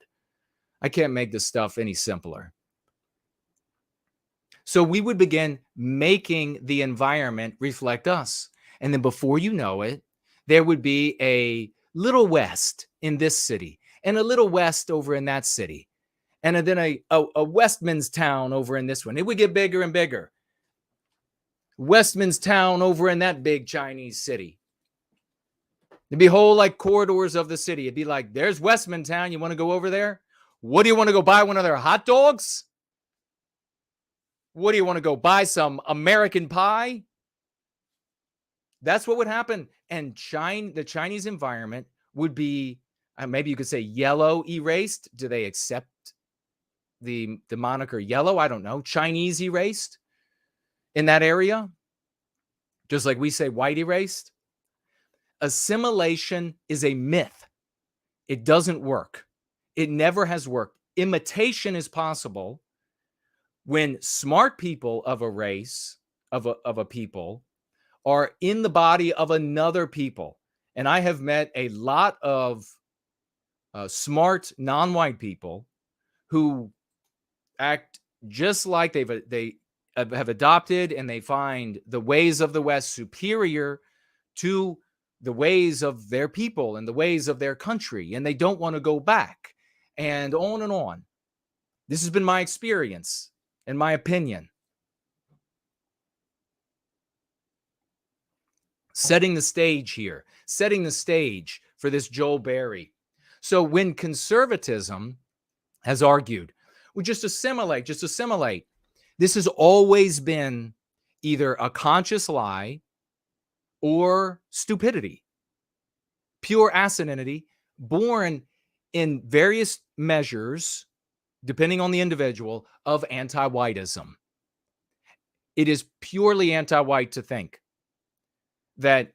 I can't make this stuff any simpler. So we would begin making the environment reflect us. And then before you know it, there would be a little west in this city and a little west over in that city. And then a Westman's town over in this one. It would get bigger and bigger. Westman's town over in that big Chinese city. There'd be whole like corridors of the city. It'd be like, there's Westman town. You want to go over there? What do you want to go buy? One of their hot dogs? What do you want to go buy? Some American pie? That's what would happen. And the Chinese environment would be, maybe you could say yellow erased. Do they accept the moniker yellow? I don't know. Chinese erased in that area? Just like we say white erased? Assimilation is a myth. It doesn't work. It never has worked. Imitation is possible when smart people of a race, of a people, are in the body of another people. And I have met a lot of smart non-white people who act just like they have adopted, and they find the ways of the West superior to the ways of their people and the ways of their country, and they don't want to go back, and on and on. This has been my experience and my opinion. Setting the stage here, setting the stage for this Joel Berry. So when conservatism has argued, well, just assimilate. This has always been either a conscious lie or stupidity, pure asininity, born in various measures, depending on the individual, of anti-whiteism. It is purely anti-white to think that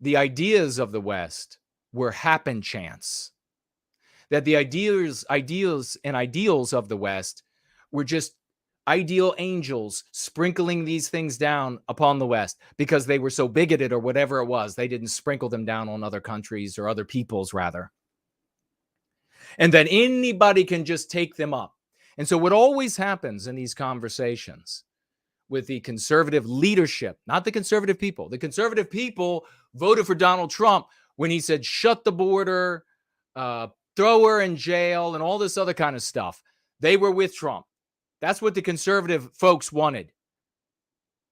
the ideas of the West were happen chance, that the ideals of the West were just ideal angels sprinkling these things down upon the West because they were so bigoted or whatever it was. They didn't sprinkle them down on other countries or other peoples, rather. And then anybody can just take them up. And so what always happens in these conversations with the conservative leadership, not the conservative people. The conservative people voted for Donald Trump when he said, shut the border, throw her in jail, and all this other kind of stuff. They were with Trump. That's what the conservative folks wanted.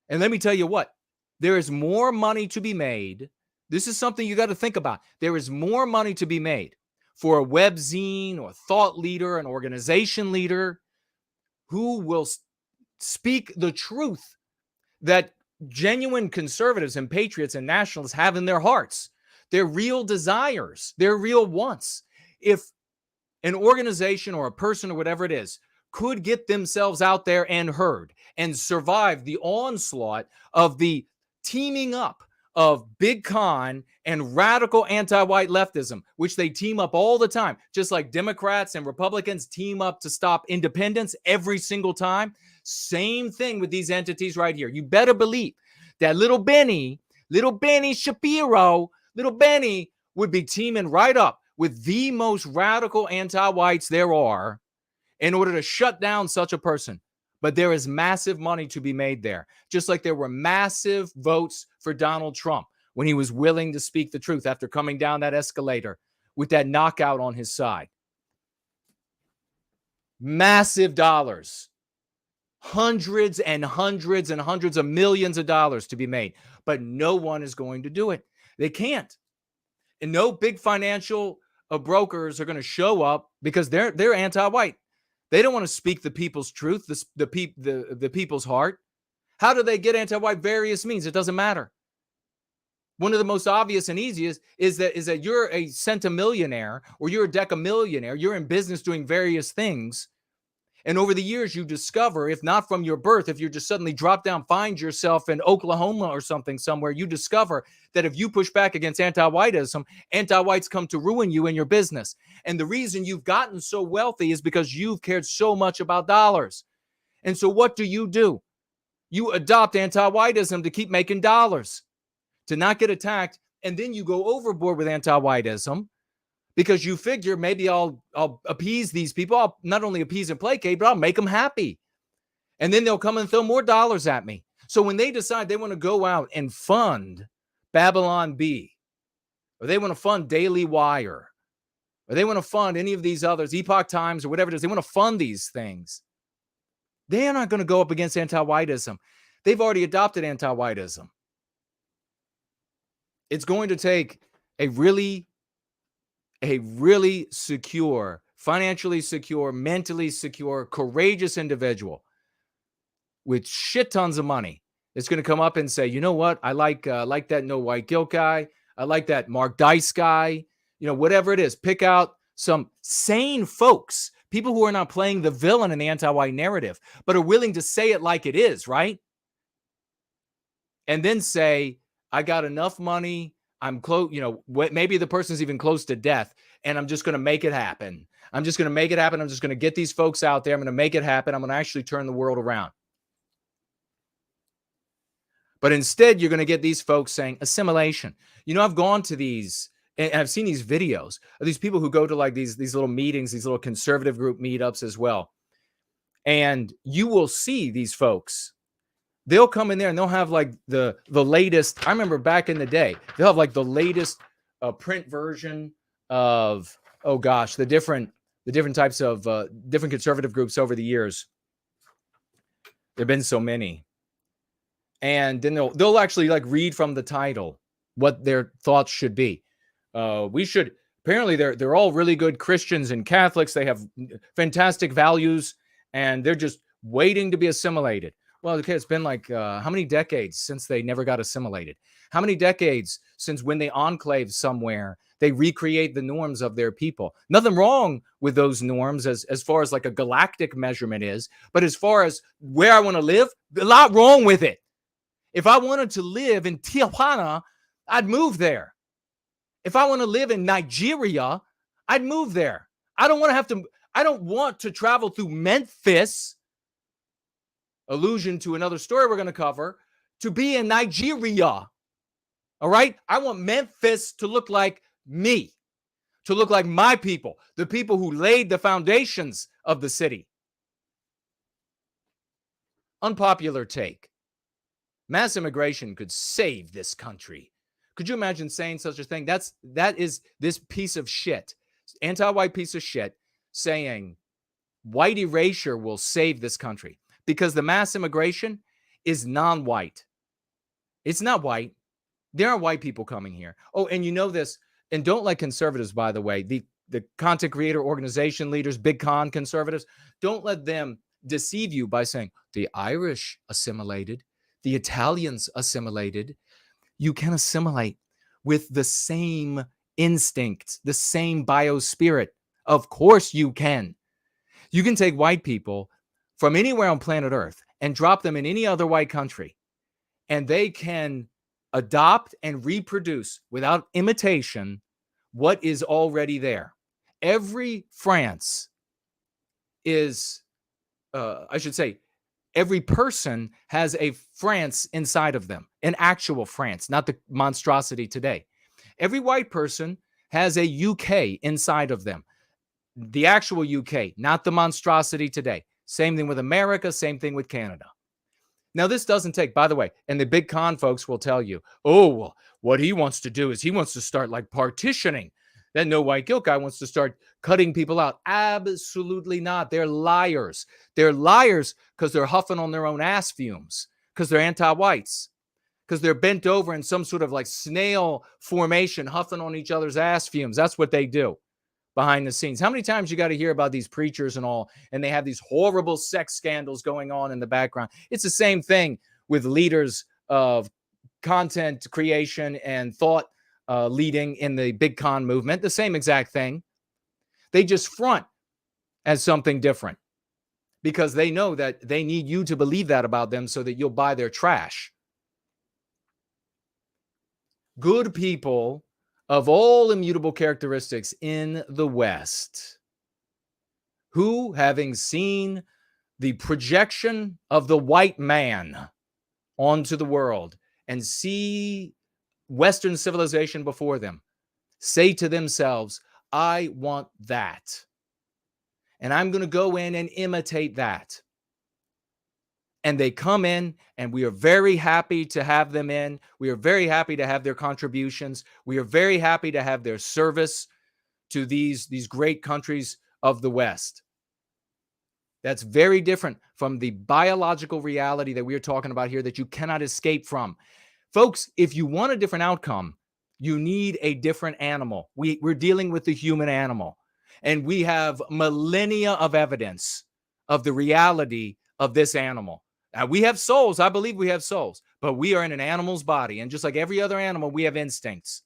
And let me tell you what, there is more money to be made. This is something you got to think about. There is more money to be made for a webzine or thought leader, an organization leader who will speak the truth that genuine conservatives and patriots and nationalists have in their hearts, their real desires, their real wants. If an organization or a person or whatever it is could get themselves out there and heard and survive the onslaught of the teaming up of big con and radical anti-white leftism, which they team up all the time, just like Democrats and Republicans team up to stop independence every single time. Same thing with these entities right here. You better believe that little Benny Shapiro, little Benny would be teaming right up with the most radical anti-whites there are in order to shut down such a person. But there is massive money to be made there, just like there were massive votes for Donald Trump when he was willing to speak the truth after coming down that escalator with that knockout on his side. Massive dollars, hundreds and hundreds and hundreds of millions of dollars to be made, but no one is going to do it. They can't. And no big financial brokers are going to show up because they're anti-white. They don't want to speak the people's truth, the people's heart. How do they get anti-white? Various means. It doesn't matter. One of the most obvious and easiest is that you're a centimillionaire or you're a decamillionaire. You're in business doing various things. And over the years, you discover, if not from your birth, if you just suddenly drop down, find yourself in Oklahoma or something somewhere, you discover that if you push back against anti-whiteism, anti-whites come to ruin you and your business. And the reason you've gotten so wealthy is because you've cared so much about dollars. And so what do? You adopt anti-whiteism to keep making dollars, to not get attacked. And then you go overboard with anti-whiteism because you figure maybe I'll appease these people. I'll not only appease and placate, but I'll make them happy. And then they'll come and throw more dollars at me. So when they decide they want to go out and fund Babylon Bee, or they want to fund Daily Wire, or they want to fund any of these others, Epoch Times or whatever it is, they want to fund these things. They are not going to go up against anti-whiteism. They've already adopted anti-whiteism. It's going to take a really secure, financially secure, mentally secure, courageous individual with shit tons of money. It's going to come up and say, you know what? I like that no white guilt guy. I like that Mark Dice guy. You know, whatever it is, pick out some sane folks, people who are not playing the villain in the anti-white narrative, but are willing to say it like it is, right? And then say, I got enough money. I'm close, maybe the person's even close to death, and I'm just going to make it happen. I'm just going to get these folks out there. I'm going to make it happen. I'm going to actually turn the world around. But instead, you're going to get these folks saying assimilation. I've gone to these, and I've seen these videos of these people who go to like these little meetings, these little conservative group meetups as well. And you will see these folks. They'll come in there and they'll have like the latest. I remember back in the day, they'll have like the latest print version of, oh gosh, the different types of different conservative groups over the years. There've been so many. And then they'll actually like read from the title what their thoughts should be. We should, apparently they're all really good Christians and Catholics. They have fantastic values and they're just waiting to be assimilated. Well, okay, it's been like how many decades since they never got assimilated? How many decades since when they enclave somewhere, they recreate the norms of their people? Nothing wrong with those norms as far as like a galactic measurement is, but as far as where I want to live, a lot wrong with it. If I wanted to live in Tijuana, I'd move there. If I want to live in Nigeria, I'd move there. I don't want to travel through Memphis, allusion to another story we're going to cover, to be in Nigeria. All right? I want Memphis to look like me, to look like my people, the people who laid the foundations of the city. Unpopular take. Mass immigration could save this country. Could you imagine saying such a thing? That is this piece of shit, anti-white piece of shit, saying white erasure will save this country because the mass immigration is non-white. It's not white. There are white people coming here. Oh, and you know this, and don't let conservatives, by the way, the content creator organization leaders, big con conservatives, don't let them deceive you by saying the Irish assimilated, the Italians assimilated. You can assimilate with the same instincts, the same biospirit. Of course you can. You can take white people from anywhere on planet Earth and drop them in any other white country, and they can adopt and reproduce without imitation what is already there. Every France is, every person has a France inside of them, an actual France, not the monstrosity today. Every white person has a UK inside of them, the actual UK, not the monstrosity today. Same thing with America, same thing with Canada. Now, this doesn't take, by the way, and the big con folks will tell you, oh, well, what he wants to do is he wants to start like partitioning. That no white guilt guy wants to start cutting people out. Absolutely not. They're liars. They're liars because they're huffing on their own ass fumes, because they're anti-whites, because they're bent over in some sort of like snail formation, huffing on each other's ass fumes. That's what they do behind the scenes. How many times you got to hear about these preachers and all, and they have these horrible sex scandals going on in the background? It's the same thing with leaders of content creation and thought leading in the big con movement. The same exact thing. They just front as something different because they know that they need you to believe that about them so that you'll buy their trash. Good people of all immutable characteristics in the West, who, having seen the projection of the white man onto the world and see Western civilization before them, say to themselves, I want that. And I'm going to go in and imitate that. And they come in, and we are very happy to have them in. We are very happy to have their contributions. We are very happy to have their service to these great countries of the West. That's very different from the biological reality that we are talking about here that you cannot escape from. Folks, if you want a different outcome, you need a different animal. We're dealing with the human animal, and we have millennia of evidence of the reality of this animal. Now, we have souls. I believe we have souls, but we are in an animal's body, and just like every other animal, we have instincts.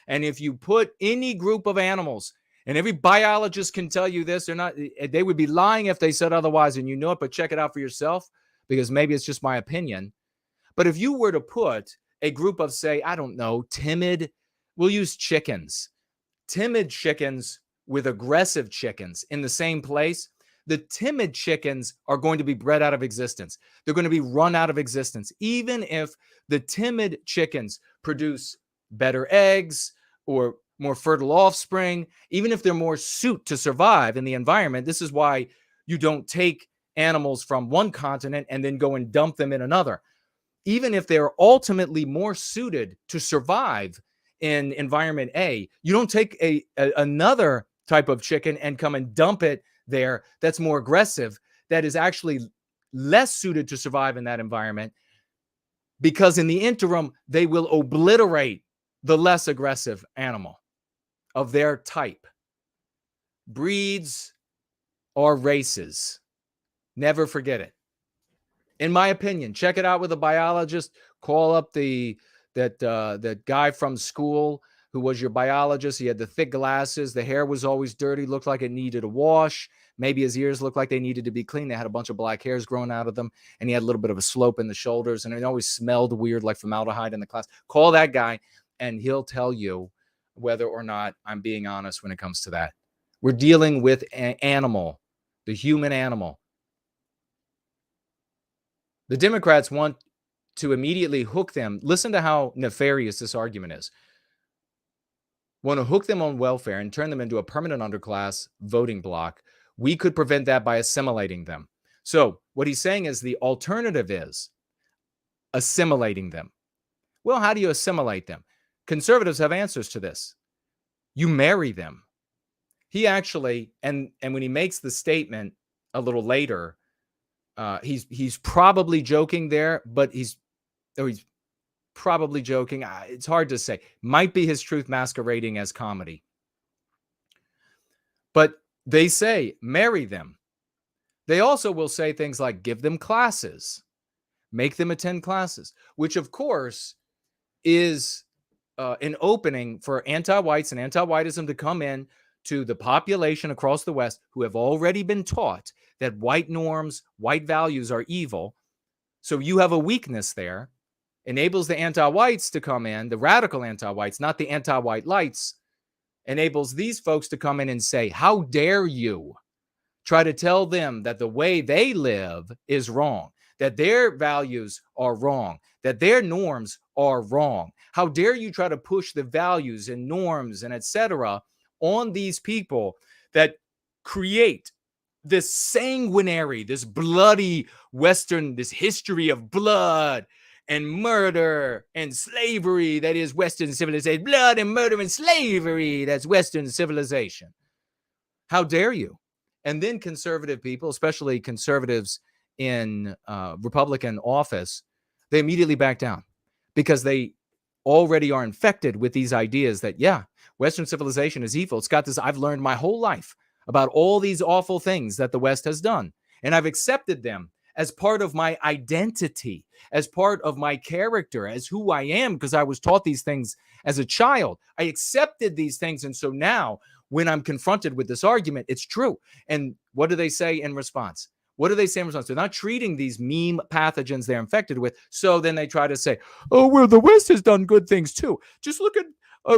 And if you put any group of animals, and every biologist can tell you this, they would be lying if they said otherwise, and you know it, but check it out for yourself, because maybe it's just my opinion. But if you were to put a group of, say, I don't know, we'll use chickens, timid chickens with aggressive chickens in the same place, the timid chickens are going to be bred out of existence. They're going to be run out of existence. Even if the timid chickens produce better eggs or more fertile offspring, even if they're more suited to survive in the environment, this is why you don't take animals from one continent and then go and dump them in another. Even if they're ultimately more suited to survive in environment A, you don't take another type of chicken and come and dump it there that's more aggressive, that is actually less suited to survive in that environment, because in the interim, they will obliterate the less aggressive animal of their type. Breeds or races. Never forget it. In my opinion, check it out with a biologist. Call up that guy from school who was your biologist. He had the thick glasses. The hair was always dirty, looked like it needed a wash. Maybe his ears looked like they needed to be cleaned. They had a bunch of black hairs growing out of them, and he had a little bit of a slope in the shoulders, and it always smelled weird, like formaldehyde in the class. Call that guy, and he'll tell you whether or not I'm being honest when it comes to that. We're dealing with an animal, the human animal. The Democrats want to immediately hook them. Listen to how nefarious this argument is. Want to hook them on welfare and turn them into a permanent underclass voting bloc. We could prevent that by assimilating them. So what he's saying is the alternative is assimilating them. Well, how do you assimilate them? Conservatives have answers to this. You marry them. He actually, and when he makes the statement a little later, he's probably joking there, but he's probably joking. It's hard to say. Might be his truth masquerading as comedy. But they say, marry them. They also will say things like, give them classes, make them attend classes, which of course is an opening for anti-whites and anti-whiteism to come in to the population across the West who have already been taught that white norms, white values are evil. So you have a weakness there. Enables the anti-whites to come in, the radical anti-whites, not the anti-white lights, enables these folks to come in and say, how dare you try to tell them that the way they live is wrong, that their values are wrong, that their norms are wrong. How dare you try to push the values and norms and etc. on these people that create this sanguinary, this bloody Western, this history of blood and murder and slavery that is Western civilization. Blood and murder and slavery, that's Western civilization. How dare you? And then conservative people, especially conservatives in Republican office, they immediately back down because they already are infected with these ideas that, yeah, Western civilization is evil. It's got this, I've learned my whole life about all these awful things that the West has done, and I've accepted them as part of my identity, as part of my character, as who I am, because I was taught these things as a child. I accepted these things, and so now when I'm confronted with this argument, it's true. And what do they say in response? What do they say in response? They're not treating these meme pathogens they're infected with. So then they try to say, oh, well, the West has done good things too. Just look at,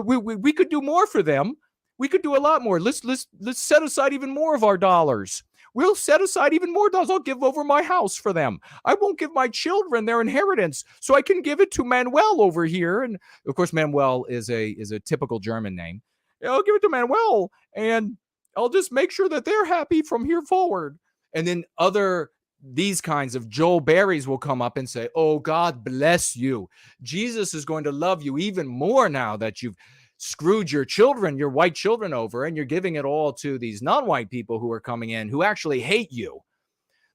we could do more for them. We could do a lot more. Let's set aside even more of our dollars. We'll set aside even more dollars. I'll give over my house for them. I won't give my children their inheritance, so I can give it to Manuel over here. And of course, Manuel is a typical German name. I'll give it to Manuel, and I'll just make sure that they're happy from here forward. And then these kinds of Joel Berries will come up and say, oh, God bless you. Jesus is going to love you even more now that you've screwed your children, your white children over, and you're giving it all to these non-white people who are coming in who actually hate you.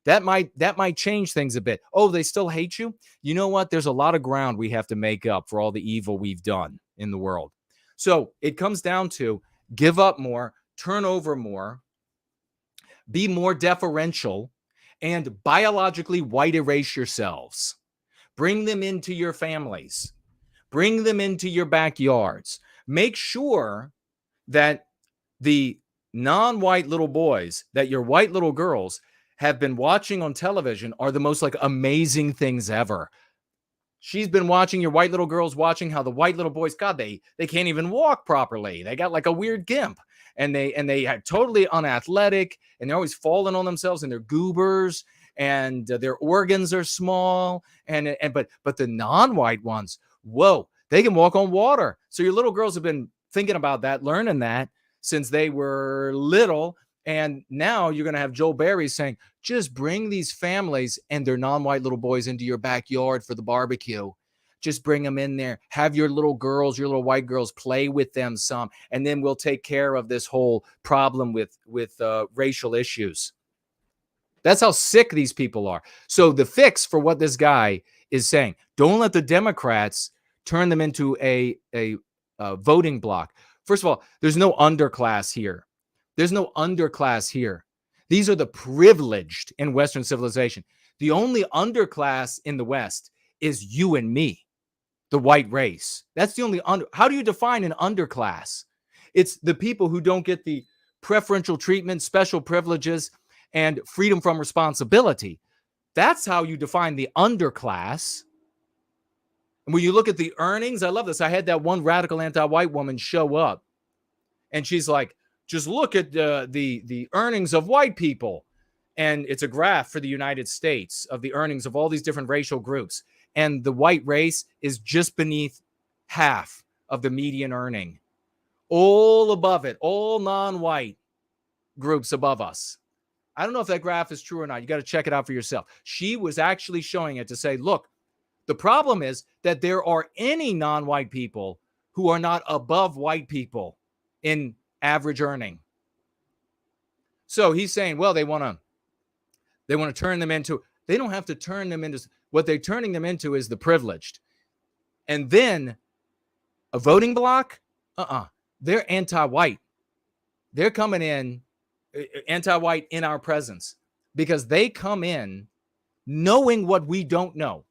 That might change things a bit. Oh, they still hate you? You know what? There's a lot of ground we have to make up for all the evil we've done in the world. So it comes down to give up more, turn over more, be more deferential, and biologically white erase yourselves. Bring them into your families. Bring them into your backyards. Make sure that the non-white little boys, that your white little girls have been watching on television are the most like amazing things ever. She's been watching, your white little girls watching how the white little boys, God, they can't even walk properly. They got like a weird gimp, and they are totally unathletic, and they're always falling on themselves, and they're goobers, and their organs are small, but the non-white ones, whoa, they can walk on water. So your little girls have been thinking about that, learning that since they were little, And now you're going to have Joel Berry saying, just bring these families and their non-white little boys into your backyard for the barbecue. Just bring them in there. Have your little girls, your little white girls, play with them some, and then we'll take care of this whole problem with racial issues. That's how sick these people are. So the fix for what this guy is saying, don't let the Democrats turn them into a voting bloc. First of all, there's no underclass here. There's no underclass here. These are the privileged in Western civilization. The only underclass in the West is you and me, the white race. That's the only How do you define an underclass? It's the people who don't get the preferential treatment, special privileges, and freedom from responsibility. That's how you define the underclass. And when you look at the earnings, I love this. I had that one radical anti-white woman show up, and she's like, just look at the earnings of white people. And it's a graph for the United States of the earnings of all these different racial groups. And the white race is just beneath half of the median earning. All above it, all non-white groups above us. I don't know if that graph is true or not. You got to check it out for yourself. She was actually showing it to say, look, the problem is that there are any non-white people who are not above white people in average earning. So he's saying, well, they want to turn them into, they don't have to turn them into, what they're turning them into is the privileged. And then a voting bloc, they're anti-white. They're coming in anti-white in our presence because they come in knowing what we don't know,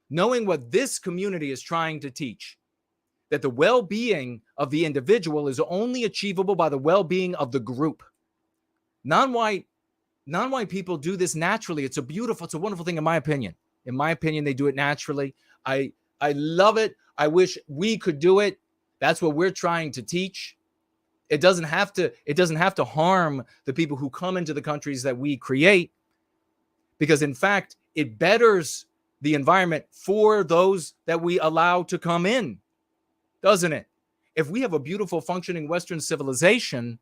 knowing what this community is trying to teach, that the well-being of the individual is only achievable by the well-being of the group. Non-white people do this naturally. It's a wonderful thing in my opinion. In my opinion, they do it naturally. I love it. I wish we could do it. That's what we're trying to teach. It doesn't have to harm the people who come into the countries that we create, because in fact, it betters the environment for those that we allow to come in, doesn't it? If we have a beautiful functioning Western civilization,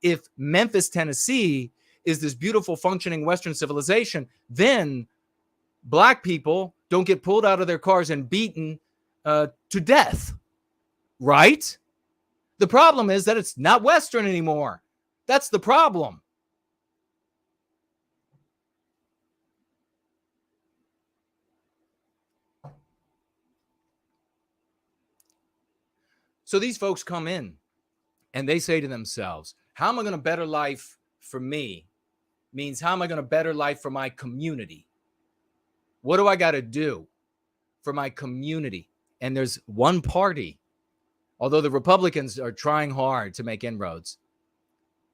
if Memphis, Tennessee is this beautiful functioning Western civilization, then Black people don't get pulled out of their cars and beaten to death, right? The problem is that it's not Western anymore. That's the problem. So these folks come in and they say to themselves, how am I going to better life for me? Means how am I going to better life for my community? What do I got to do for my community? And there's one party, although the Republicans are trying hard to make inroads,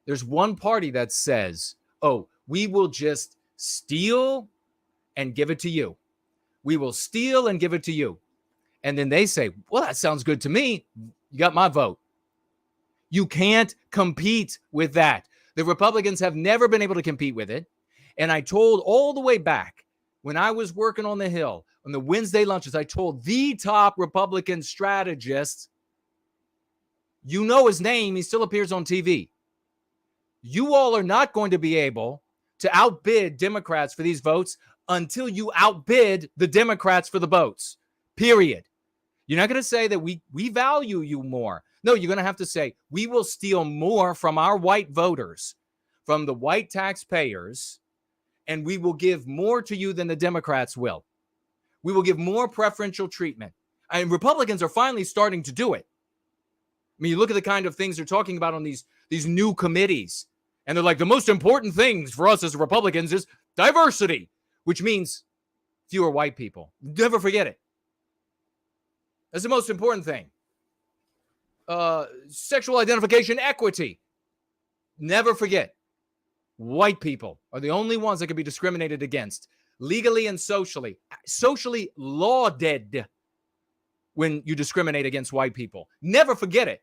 there's one party that says, oh, we will just steal and give it to you. We will steal and give it to you. And then they say, well, that sounds good to me. You got my vote. You can't compete with that. The Republicans have never been able to compete with it. And I told all the way back when I was working on the Hill, on the Wednesday lunches, I told the top Republican strategist, you know his name, he still appears on TV. You all are not going to be able to outbid Democrats for these votes until you outbid the Democrats for the votes, period. You're not going to say that we value you more. No, you're going to have to say, we will steal more from our white voters, from the white taxpayers, and we will give more to you than the Democrats will. We will give more preferential treatment. And Republicans are finally starting to do it. I mean, you look at the kind of things they're talking about on these new committees, and they're like, the most important things for us as Republicans is diversity, which means fewer white people. Never forget it. That's the most important thing. Sexual identification equity. Never forget. White people are the only ones that can be discriminated against legally and socially. Socially lauded when you discriminate against white people. Never forget it.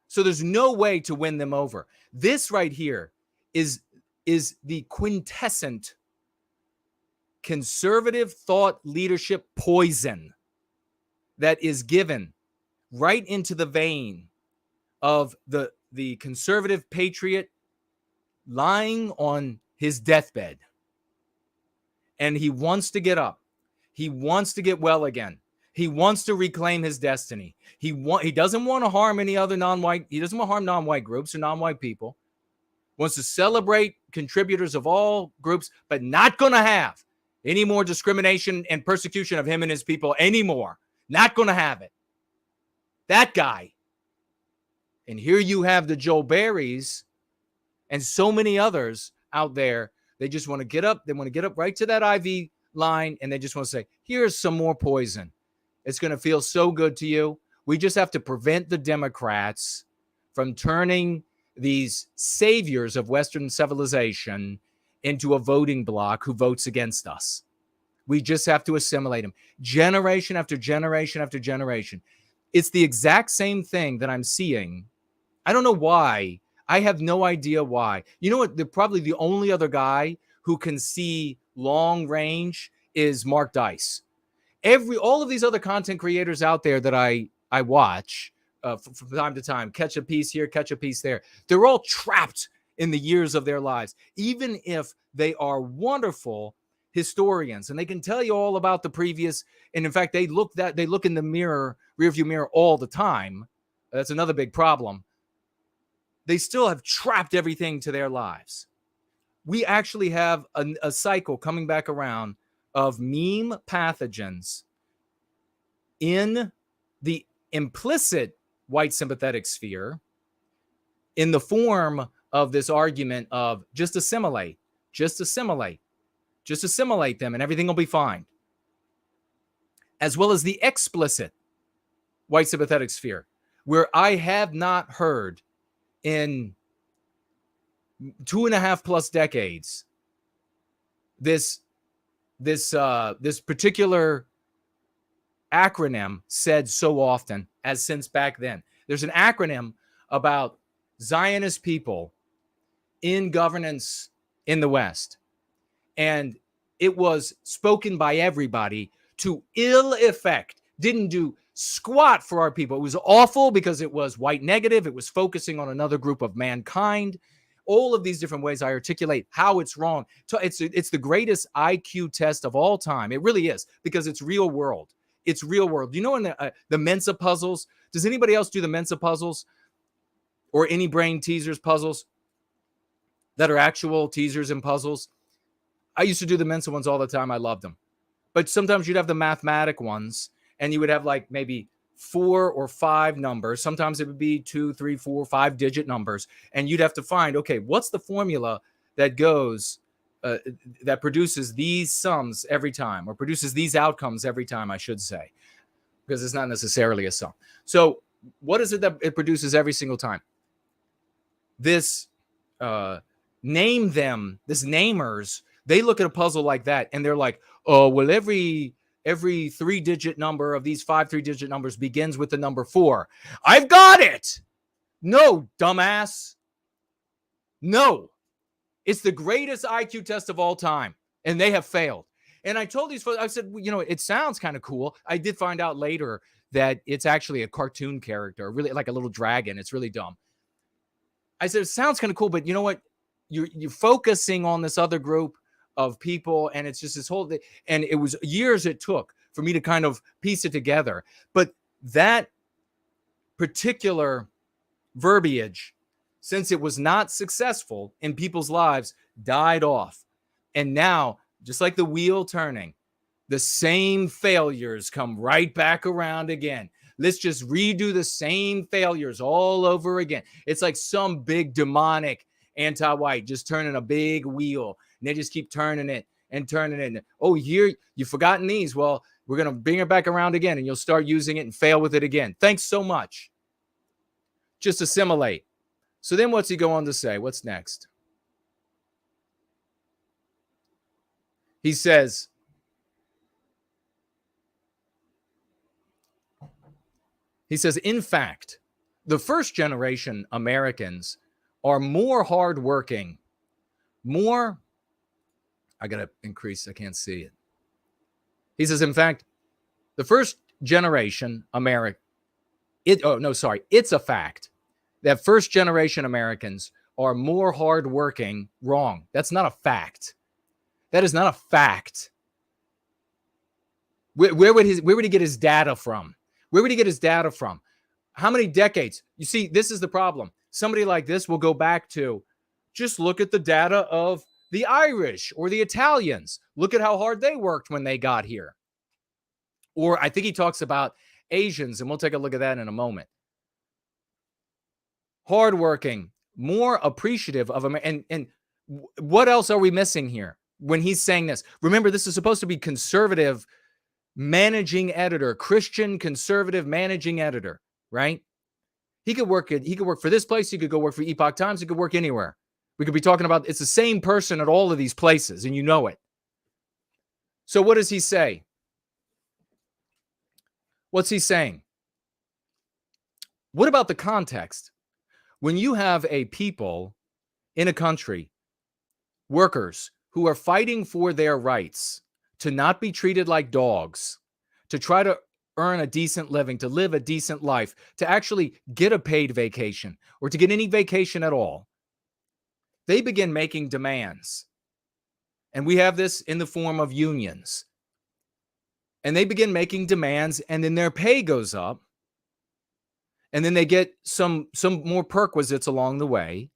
So there's no way to win them over. This right here is the quintessent conservative thought leadership poison that is given right into the vein of the conservative patriot lying on his deathbed. And he wants to get up. He wants to get well again. He wants to reclaim his destiny. He doesn't want to harm any other non-white. He doesn't want to harm non-white groups or non-white people. Wants to celebrate contributors of all groups, but not going to have any more discrimination and persecution of him and his people anymore. Not going to have it. That guy. And here you have the Joe Barrys and so many others out there. They just want to get up. They want to get up right to that IV line, and they just want to say, here's some more poison. It's going to feel so good to you. We just have to prevent the Democrats from turning these saviors of Western civilization into a voting bloc who votes against us. We just have to assimilate them. Generation after generation after generation. It's the exact same thing that I'm seeing. I don't know why. I have no idea why. You know what? Probably the only other guy who can see long range is Mark Dice. All of these other content creators out there that I watch from time to time, catch a piece here, catch a piece there. They're all trapped in the years of their lives, even if they are wonderful historians and they can tell you all about the previous. And in fact, they look in the rearview mirror all the time. That's another big problem. They still have trapped everything to their lives. We actually have a cycle coming back around of meme pathogens in the implicit white sympathetic sphere in the form of this argument of just assimilate them and everything will be fine. As well as the explicit white sympathetic sphere, where I have not heard in 2.5+ decades this particular acronym said so often as since back then. There's an acronym about Zionist people in governance in the West, and it was spoken by everybody to ill effect. Didn't do squat for our people. It was awful because it was white negative. It was focusing on another group of mankind. All of these different ways I articulate how it's wrong. It's the greatest IQ test of all time. It really is, because it's real world. It's real world. You know, in the Mensa puzzles, does anybody else do the Mensa puzzles or any brain teasers puzzles that are actual teasers and puzzles? I used to do the Mensa ones all the time. I loved them. But sometimes you'd have the mathematic ones and you would have like maybe 4 or 5 numbers. Sometimes it would be 2, 3, 4, 5 digit numbers. And you'd have to find, okay, what's the formula that goes, that produces these sums every time, or produces these outcomes every time, I should say, because it's not necessarily a sum. So what is it that it produces every single time? This namers, they look at a puzzle like that and they're like, oh, well, every 3-digit number of these 5 3-digit numbers begins with the number 4. I've got it. No, dumbass. No. It's the greatest IQ test of all time, and they have failed. And I told these folks, I said, you know, it sounds kind of cool. I did find out later that it's actually a cartoon character, really like a little dragon. It's really dumb. I said, it sounds kind of cool, but you know what? You're focusing on this other group of people, and it's just this whole thing. And it was years it took for me to kind of piece it together. But that particular verbiage, since it was not successful in people's lives, died off. And now, just like the wheel turning, the same failures come right back around again. Let's just redo the same failures all over again. It's like some big demonic anti-white just turning a big wheel, and they just keep turning it and turning it. And, oh, here, you've forgotten these. Well, we're going to bring it back around again, and you'll start using it and fail with it again. Thanks so much. Just assimilate. So then what's he go on to say? What's next? He says, in fact, the first generation Americans are more hardworking, more, I got to increase, I can't see it. He says, in fact, the first generation American, It's a fact that first generation Americans are more hardworking. Wrong. That's not a fact. That is not a fact. Where would he get his data from? Where would he get his data from? How many decades? You see, this is the problem. Somebody like this will go back to, just look at the data of the Irish or the Italians. Look at how hard they worked when they got here. Or I think he talks about Asians, and we'll take a look at that in a moment. Hardworking, more appreciative of America. And what else are we missing here when he's saying this? Remember, this is supposed to be conservative managing editor, Christian conservative managing editor, right? He could work for this place. He could go work for Epoch Times. He could work anywhere. We could be talking about, it's the same person at all of these places, and you know it. So what does he say? What's he saying? What about the context? When you have a people in a country, workers who are fighting for their rights to not be treated like dogs, to try to earn a decent living, to live a decent life, to actually get a paid vacation or to get any vacation at all, they begin making demands. And we have this in the form of unions. And they begin making demands, and then their pay goes up. And then they get some more perquisites along the way.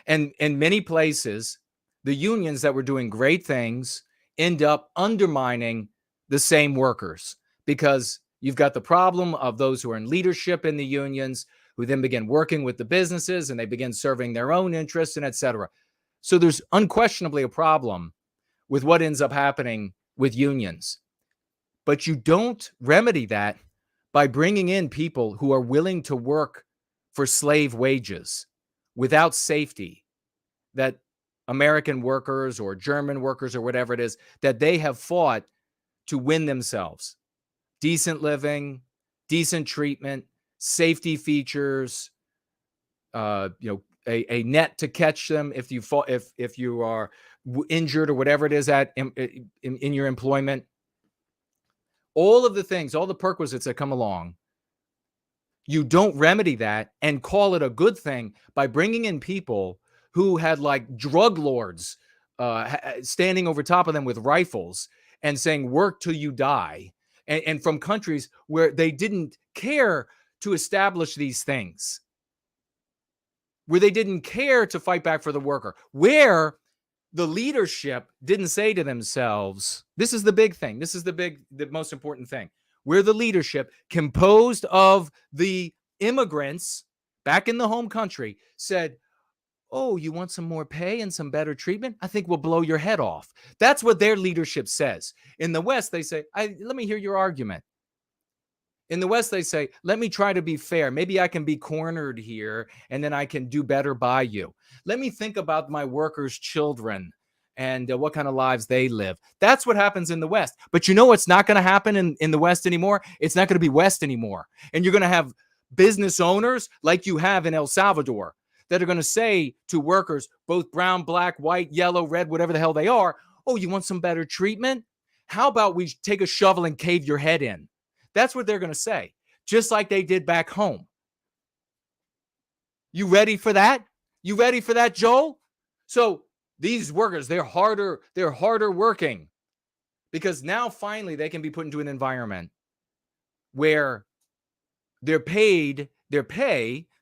And in many places, the unions that were doing great things end up undermining the same workers, because you've got the problem of those who are in leadership in the unions who then begin working with the businesses, and they begin serving their own interests, and et cetera. So there's unquestionably a problem with what ends up happening with unions. But you don't remedy that by bringing in people who are willing to work for slave wages without safety, that American workers or German workers or whatever it is, that they have fought to win themselves. Decent living, decent treatment, safety features, a net to catch them if you are injured or whatever it is in your employment. All of the things, all the perquisites that come along, you don't remedy that and call it a good thing by bringing in people who had like drug lords standing over top of them with rifles and saying, work till you die. And from countries where they didn't care to establish these things, where they didn't care to fight back for the worker, where the leadership didn't say to themselves, this is the big thing. This is the most important thing, where the leadership, composed of the immigrants back in the home country, said, oh, you want some more pay and some better treatment? I think we'll blow your head off. That's what their leadership says. In the West, they say, let me hear your argument. In the West, they say, let me try to be fair. Maybe I can be cornered here, and then I can do better by you. Let me think about my workers' children and what kind of lives they live. That's what happens in the West. But you know what's not going to happen in the West anymore? It's not going to be West anymore. And you're going to have business owners like you have in El Salvador that are going to say to workers, both brown, black, white, yellow, red, whatever the hell they are, oh, you want some better treatment? How about we take a shovel and cave your head in? That's what they're going to say, just like they did back home. You ready for that? You ready for that, Joel? So these workers, they're harder working, because now finally they can be put into an environment where their pay,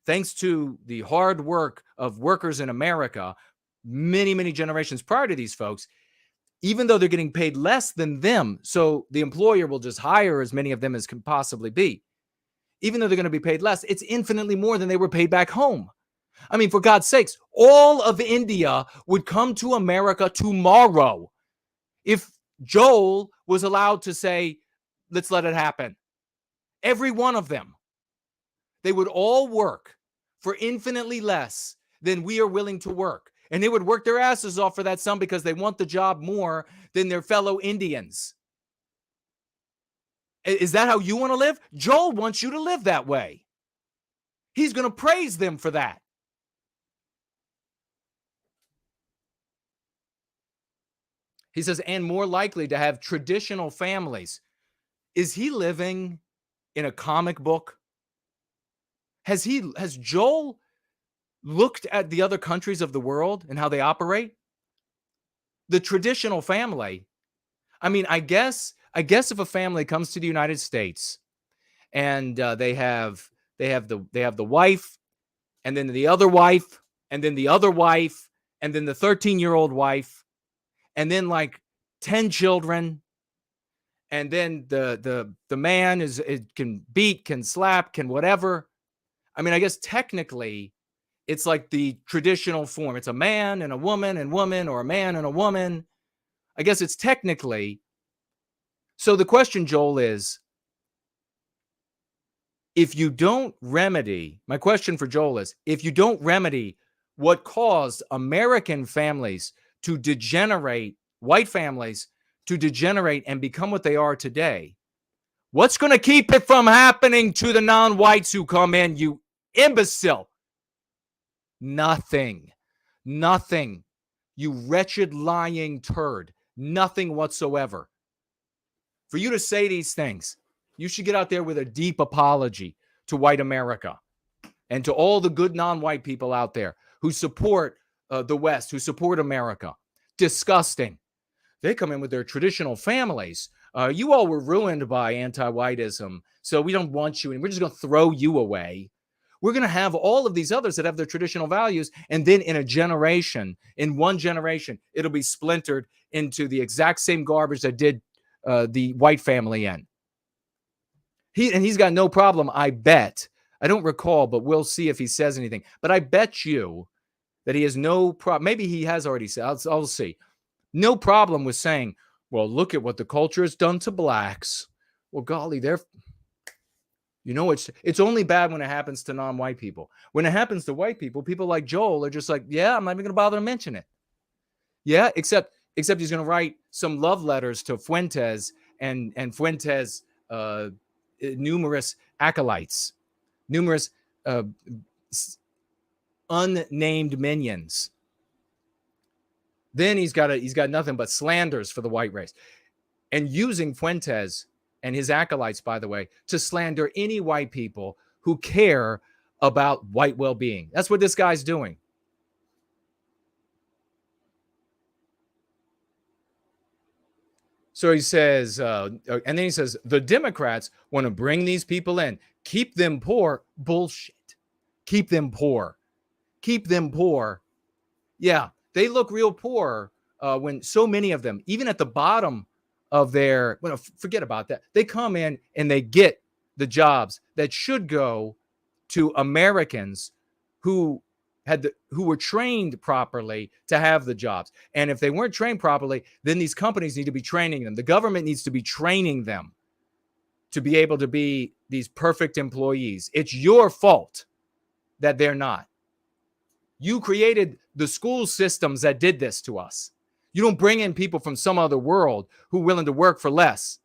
thanks to the hard work of workers in America, many, many generations prior to these folks, even though they're getting paid less than them, so the employer will just hire as many of them as can possibly be. Even though they're going to be paid less, it's infinitely more than they were paid back home. I mean, for God's sakes, all of India would come to America tomorrow if Joel was allowed to say, let's let it happen. Every one of them. They would all work for infinitely less than we are willing to work. And they would work their asses off for that sum because they want the job more than their fellow Indians. Is that how you want to live? Joel wants you to live that way. He's going to praise them for that. He says, and more likely to have traditional families. Is he living in a comic book? Has Joel looked at the other countries of the world and how they operate? The traditional family. I mean, I guess if a family comes to the United States and they have the wife, and then the other wife, and then the other wife, and then the 13-year-old wife, and then like 10 children, and then the man can beat, can slap, can whatever. I mean, I guess technically it's like the traditional form. It's a man and a woman, or a man and a woman. I guess it's technically. So the question, Joel, is if you don't remedy, my question for Joel is, if you don't remedy what caused American families to degenerate, white families to degenerate and become what they are today, what's going to keep it from happening to the non-whites who come in, you imbecile? Nothing. Nothing. You wretched, lying turd. Nothing whatsoever. For you to say these things, you should get out there with a deep apology to white America and to all the good non-white people out there who support the West, who support America. Disgusting. They come in with their traditional families. You all were ruined by anti-whiteism, so we don't want you, and we're just going to throw you away. We're going to have all of these others that have their traditional values, and then in one generation, it'll be splintered into the exact same garbage that did the white family in. He's got no problem, I bet. I don't recall, but we'll see if he says anything. But I bet you that he has no problem. Maybe he has already said, I'll see. No problem with saying, well, look at what the culture has done to blacks. Well, golly, it's only bad when it happens to non-white people. When it happens to white people, people like Joel are just like, yeah, I'm not even going to bother to mention it. Yeah, except he's going to write some love letters to Fuentes and Fuentes' numerous acolytes, numerous unnamed minions. Then he's got nothing but slanders for the white race, and using Fuentes and his acolytes, by the way, to slander any white people who care about white well-being. That's what this guy's doing. So he says, and then he says, the Democrats want to bring these people in, keep them poor. Bullshit. Keep them poor. Keep them poor. Yeah, they look real poor when so many of them, even at the bottom of their, well, forget about that. They come in and they get the jobs that should go to Americans who were trained properly to have the jobs. And if they weren't trained properly, then these companies need to be training them. The government needs to be training them to be able to be these perfect employees. It's your fault that they're not. You created the school systems that did this to us. You don't bring in people from some other world who are willing to work for less.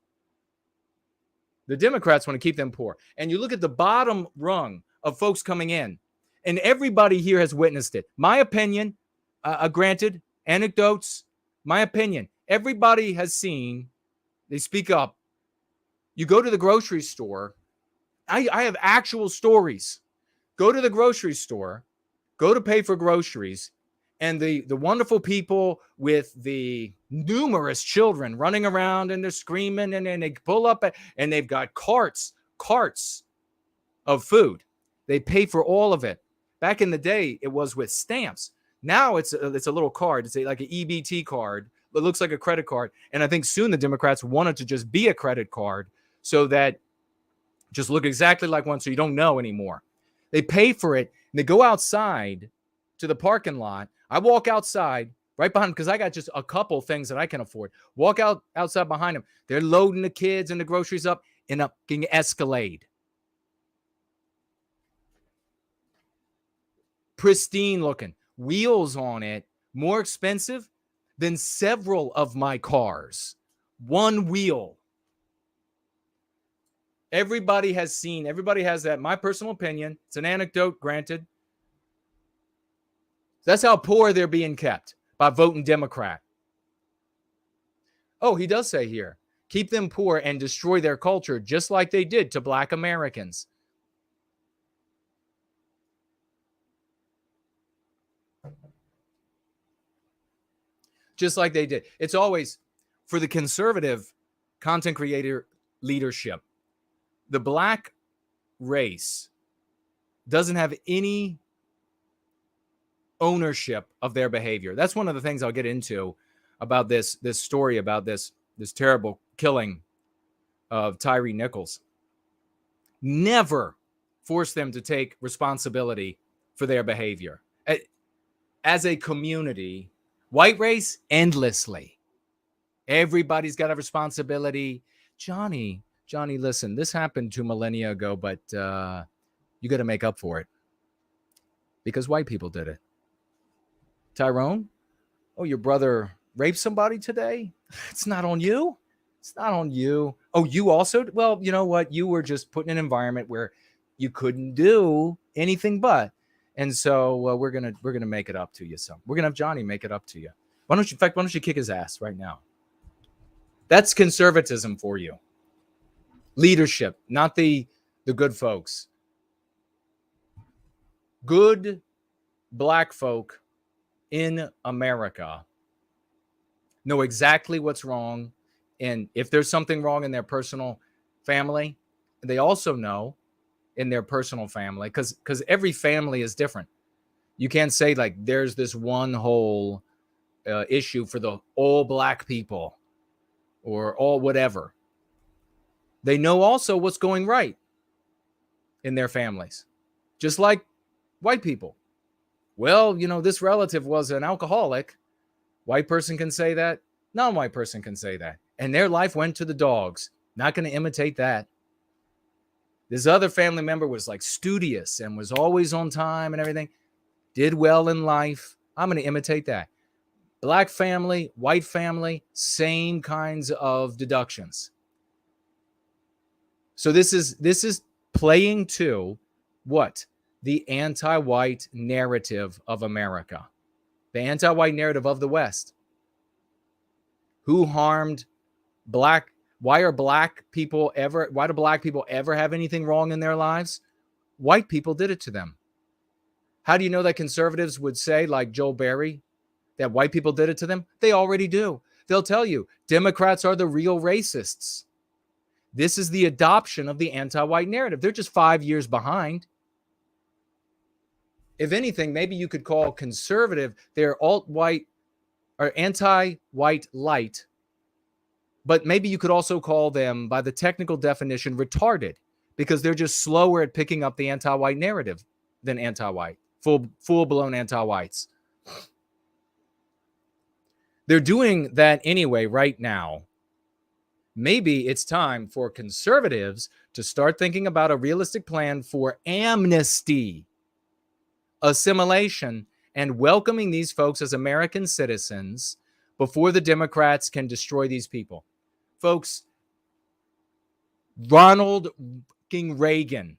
The Democrats want to keep them poor. And you look at the bottom rung of folks coming in, and everybody here has witnessed it. My opinion, granted, anecdotes, my opinion, everybody has seen, they speak up. You go to the grocery store. I have actual stories. Go to the grocery store, go to pay for groceries, and the wonderful people with the numerous children running around and they're screaming, and then they pull up and they've got carts of food. They pay for all of it. Back in the day, it was with stamps. Now it's a little card. It's like an EBT card. It looks like a credit card. And I think soon the Democrats wanted to just be a credit card so that just look exactly like one so you don't know anymore. They pay for it, and they go outside to the parking lot. I walk outside right behind them because I got just a couple things that I can afford. Walk outside behind them. They're loading the kids and the groceries up in a fucking Escalade. Pristine looking, wheels on it, more expensive than several of my cars. One wheel. Everybody has that. My personal opinion, it's an anecdote, granted. That's how poor they're being kept, by voting Democrat. Oh, he does say here, keep them poor and destroy their culture just like they did to Black Americans. just like they did. It's always for the conservative content creator leadership. The black race doesn't have any ownership of their behavior. That's one of the things I'll get into about this story about this terrible killing of Tyre Nichols. Never force them to take responsibility for their behavior. As a community, white race, endlessly. Everybody's got a responsibility. Johnny, listen, this happened 2 millennia ago, but you got to make up for it because white people did it. Tyrone, oh, your brother raped somebody today? It's not on you. It's not on you. Oh, you also? Well, you know what? You were just put in an environment where you couldn't do anything but. And so we're gonna make it up to you. So we're gonna have Johnny make it up to you. Why don't you kick his ass right now? That's conservatism for you. Leadership, not the good folks. Good black folk in America know exactly what's wrong. And if there's something wrong in their personal family, they also know in their personal family, because every family is different. You can't say like there's this one whole issue for the all black people or all whatever. They know also what's going right in their families, just like white people. Well, you know, this relative was an alcoholic. White person can say that. Non-white person can say that. And their life went to the dogs. Not going to imitate that. This other family member was like studious and was always on time and everything. Did well in life. I'm going to imitate that. Black family, white family, same kinds of deductions. So this is playing to what? The anti-white narrative of America. The anti-white narrative of the West. Who harmed black? Why do black people ever have anything wrong in their lives? White people did it to them. How do you know that conservatives would say, like Joel Berry, that white people did it to them? They already do. They'll tell you Democrats are the real racists. This is the adoption of the anti-white narrative. They're just 5 years behind. If anything, maybe you could call conservative, they're alt-white or anti-white light, but maybe you could also call them, by the technical definition, retarded, because they're just slower at picking up the anti-white narrative than anti-white, full-blown anti-whites. They're doing that anyway right now. Maybe it's time for conservatives to start thinking about a realistic plan for amnesty, assimilation, and welcoming these folks as American citizens before the Democrats can destroy these people. Folks, Ronald Reagan,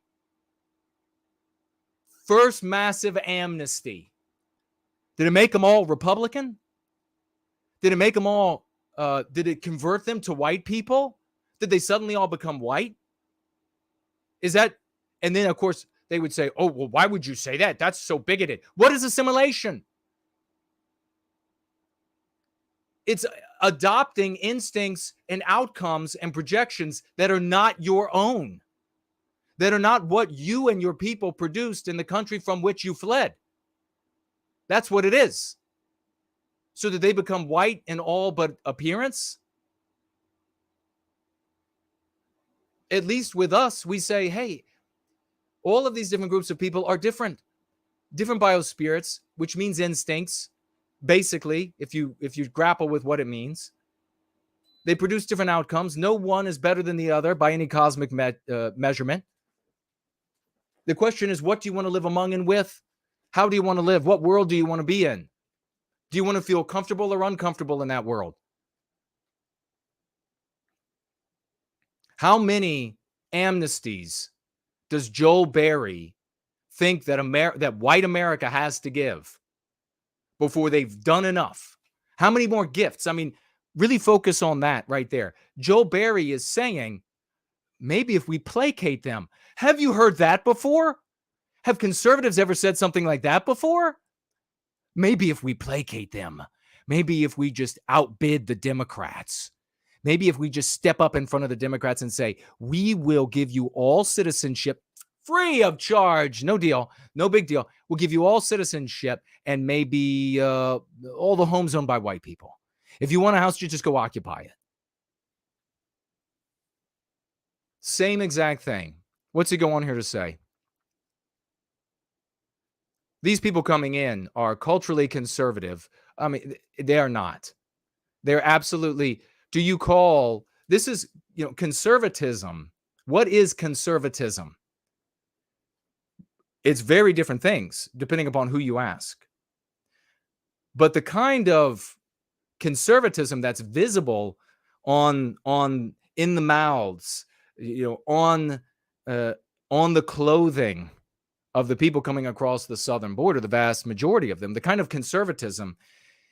first massive amnesty. Did it make them all Republican? Did it make them all, did it convert them to white people? Did they suddenly all become white? Is that, and then of course, they would say, oh, well, why would you say that? That's so bigoted. What is assimilation? It's adopting instincts and outcomes and projections that are not your own, that are not what you and your people produced in the country from which you fled. That's what it is. So that they become white in all but appearance? At least with us, we say, hey, all of these different groups of people are different biospirits, which means instincts. Basically, if you grapple with what it means, they produce different outcomes. No one is better than the other by any cosmic measurement. The question is, what do you want to live among and with? How do you want to live? What world do you want to be in? Do you want to feel comfortable or uncomfortable in that world? How many amnesties does Joel Berry think that that white America has to give before they've done enough? How many more gifts? I mean, really focus on that right there. Joel Berry is saying, maybe if we placate them. Have you heard that before? Have conservatives ever said something like that before? Maybe if we placate them, maybe if we just outbid the Democrats, maybe if we just step up in front of the Democrats and say, we will give you all citizenship free of charge, no deal, no big deal. We'll give you all citizenship and maybe all the homes owned by white people. If you want a house, you just go occupy it. Same exact thing. What's he go on here to say? These people coming in are culturally conservative. I mean, they are not. They're absolutely, do you call, this is, conservatism. What is conservatism? It's very different things depending upon who you ask. But the kind of conservatism that's visible on in the mouths, on the clothing of the people coming across the southern border, the vast majority of them, the kind of conservatism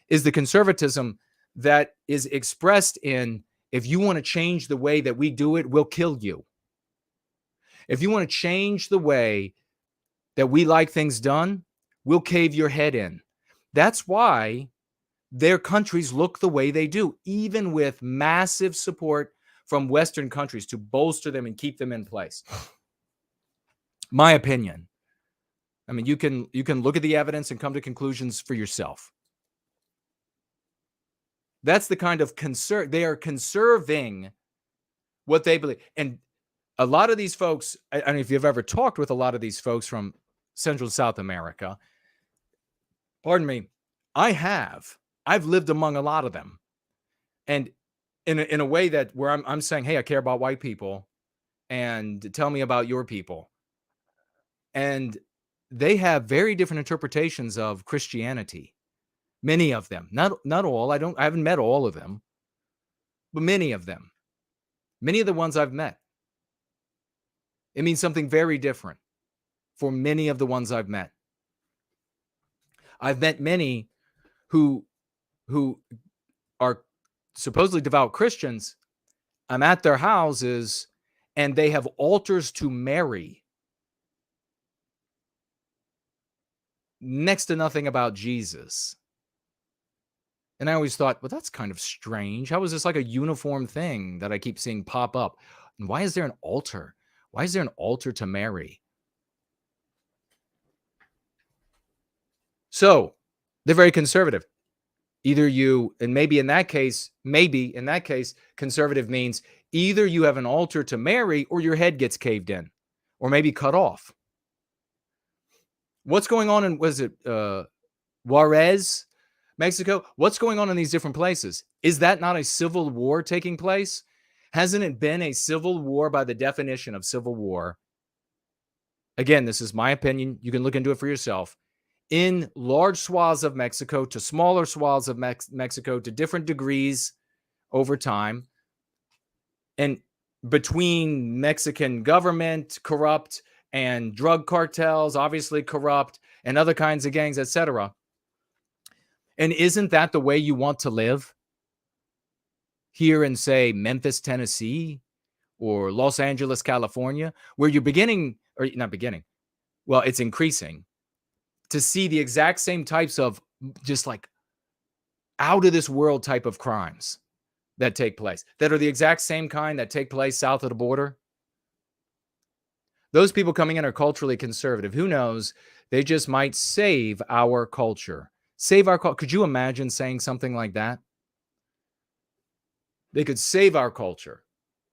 is the conservatism that is expressed in, if you want to change the way that we do it, we'll kill you. If you want to change the way that we like things done, we'll cave your head in. That's why their countries look the way they do, even with massive support from Western countries to bolster them and keep them in place. My opinion. I mean, you can look at the evidence and come to conclusions for yourself. That's the kind of they are conserving what they believe. And a lot of these folks, I don't know if you've ever talked with a lot of these folks from Central and South America. Pardon me. I have. I've lived among a lot of them. And in a way that where I'm saying, hey, I care about white people and tell me about your people. And they have very different interpretations of Christianity. Many of them, not all. I haven't met all of them, but many of them, many of the ones I've met, it means something very different for many of the ones I've met. I've met many who are supposedly devout Christians. I'm at their houses and they have altars to Mary. Next to nothing about Jesus. And I always thought, well, that's kind of strange. How is this like a uniform thing that I keep seeing pop up? And why is there an altar? Why is there an altar to Mary? So they're very conservative. Either you, and maybe in that case, conservative means either you have an altar to Mary or your head gets caved in or maybe cut off. What's going on in, Juarez, Mexico? What's going on in these different places? Is that not a civil war taking place? Hasn't it been a civil war by the definition of civil war? Again, this is my opinion. You can look into it for yourself. In large swaths of Mexico to smaller swaths of Mexico to different degrees over time. And between Mexican government, corrupt, and drug cartels, obviously corrupt, and other kinds of gangs, etc. And isn't that the way you want to live? Here in, say, Memphis, Tennessee, or Los Angeles, California, where you're it's increasing, to see the exact same types of just like out of this world type of crimes that take place, that are the exact same kind that take place south of the border. Those people coming in are culturally conservative. Who knows? They just might save our culture. Save our culture. Could you imagine saying something like that? They could save our culture.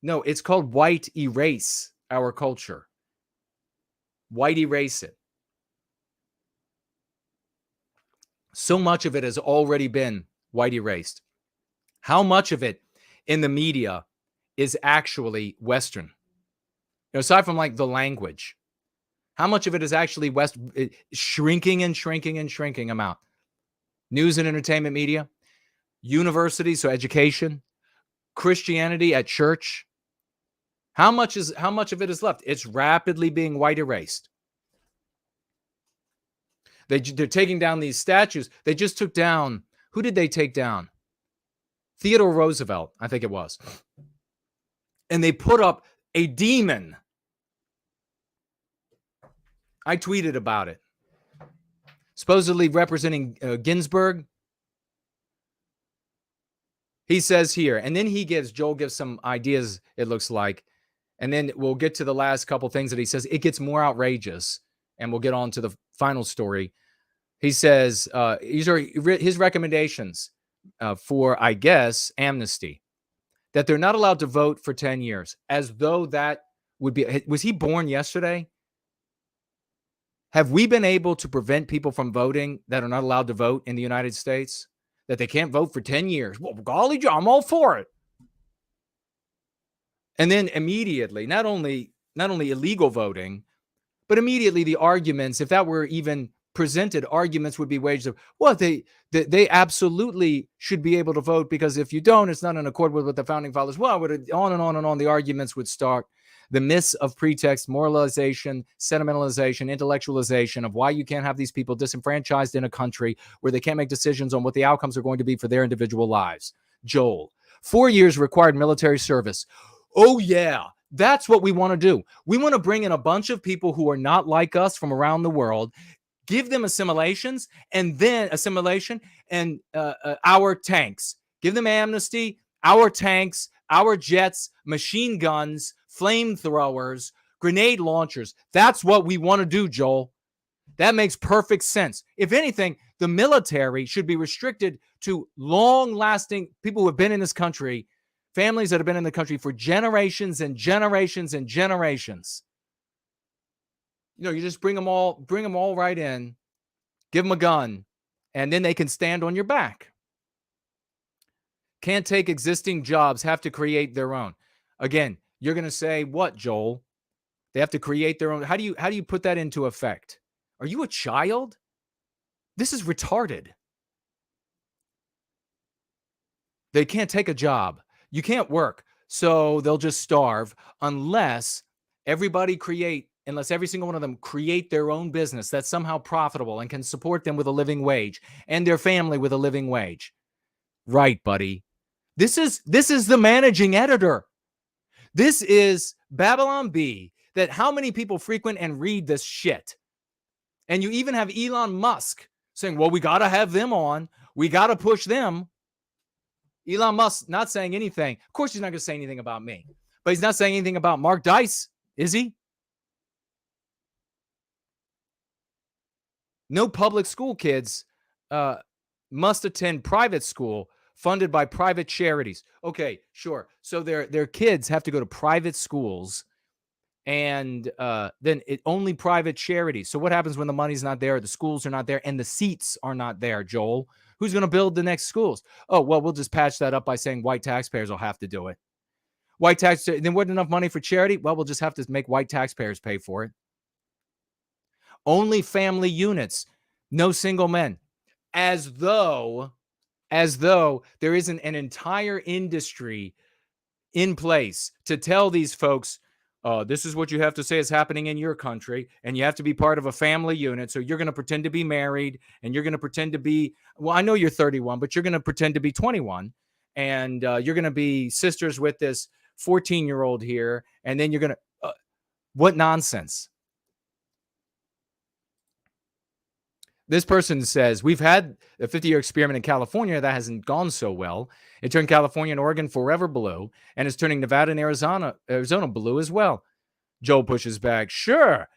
No, it's called white erase our culture. White erase it. So much of it has already been white erased. How much of it in the media is actually Western? Aside from like the language, how much of it is actually shrinking and shrinking and shrinking amount? News and entertainment media, universities, so education, Christianity at church. How much of it is left? It's rapidly being white erased. They're taking down these statues. They just took down, who did they take down? Theodore Roosevelt, I think it was. And they put up a demon. I tweeted about it. Supposedly representing Ginsburg. He says here, and then Joel gives some ideas, it looks like, and then we'll get to the last couple things that he says. It gets more outrageous, and we'll get on to the final story. He says these are his recommendations for, I guess, amnesty, that they're not allowed to vote for 10 years, as though that would be, was he born yesterday? Have we been able to prevent people from voting that are not allowed to vote in the United States? That they can't vote for 10 years? Well, golly, I'm all for it. And then immediately, not only illegal voting, but immediately the arguments, if that were even presented, arguments would be waged of, well, they absolutely should be able to vote, because if you don't, it's not in accord with what the founding fathers. Well, on and on and on the arguments would start. The myths of pretext, moralization, sentimentalization, intellectualization of why you can't have these people disenfranchised in a country where they can't make decisions on what the outcomes are going to be for their individual lives. Joel, 4 years required military service. Oh, yeah, that's what we want to do. We want to bring in a bunch of people who are not like us from around the world, give them assimilation and our tanks. Give them amnesty, our tanks, our jets, machine guns, flamethrowers, grenade launchers. That's what we want to do, Joel. That makes perfect sense. If anything, the military should be restricted to long-lasting people who have been in this country, families that have been in the country for generations and generations and generations. You know, you just bring them all right in, give them a gun, and then they can stand on your back. Can't take existing jobs, have to create their own. Again, you're going to say, what, Joel? They have to create their own. How do you put that into effect? Are you a child? This is retarded. They can't take a job. You can't work. So they'll just starve unless every single one of them create their own business that's somehow profitable and can support them with a living wage and their family with a living wage. Right, buddy. This is the managing editor. This is Babylon Bee. That how many people frequent and read this shit? And you even have Elon Musk saying, well, we got to have them on. We got to push them. Elon Musk not saying anything. Of course, he's not going to say anything about me. But he's not saying anything about Mark Dice, is he? No public school kids must attend private school funded by private charities. Okay, sure. So their kids have to go to private schools, and then only private charities. So what happens when the money's not there, the schools are not there, and the seats are not there, Joel? Who's going to build the next schools? Oh, well, we'll just patch that up by saying white taxpayers will have to do it. Then wasn't enough money for charity? Well, we'll just have to make white taxpayers pay for it. Only family units, no single men. As though there isn't an entire industry in place to tell these folks, this is what you have to say is happening in your country, and you have to be part of a family unit. So you're going to pretend to be married, and you're going to pretend to be, well, I know you're 31, but you're going to pretend to be 21, and you're going to be sisters with this 14-year-old here, and then you're going to, what nonsense. This person says, we've had a 50-year experiment in California that hasn't gone so well. It turned California and Oregon forever blue, and it's turning Nevada and Arizona blue as well. Joel pushes back, sure,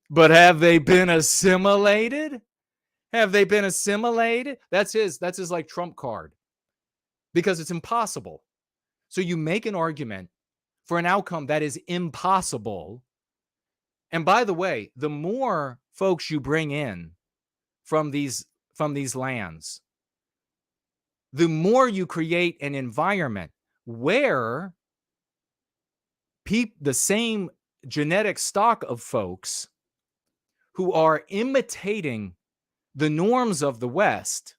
but have they been assimilated? Have they been assimilated? That's his like trump card, because it's impossible. So you make an argument for an outcome that is impossible. And by the way, the more folks you bring in from these lands, the more you create an environment where the same genetic stock of folks who are imitating the norms of the West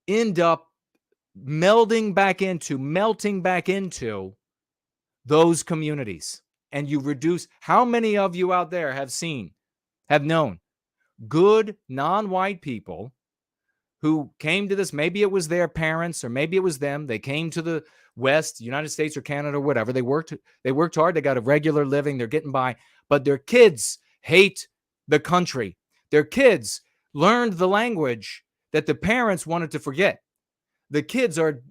end up melting back into those communities. And you reduce, how many of you out there have known good non-white people who came to this? Maybe it was their parents, or maybe it was them. They came to the West, United States or Canada or whatever. They worked hard. They got a regular living. They're getting by, but their kids hate the country. Their kids learned the language that the parents wanted to forget. The kids are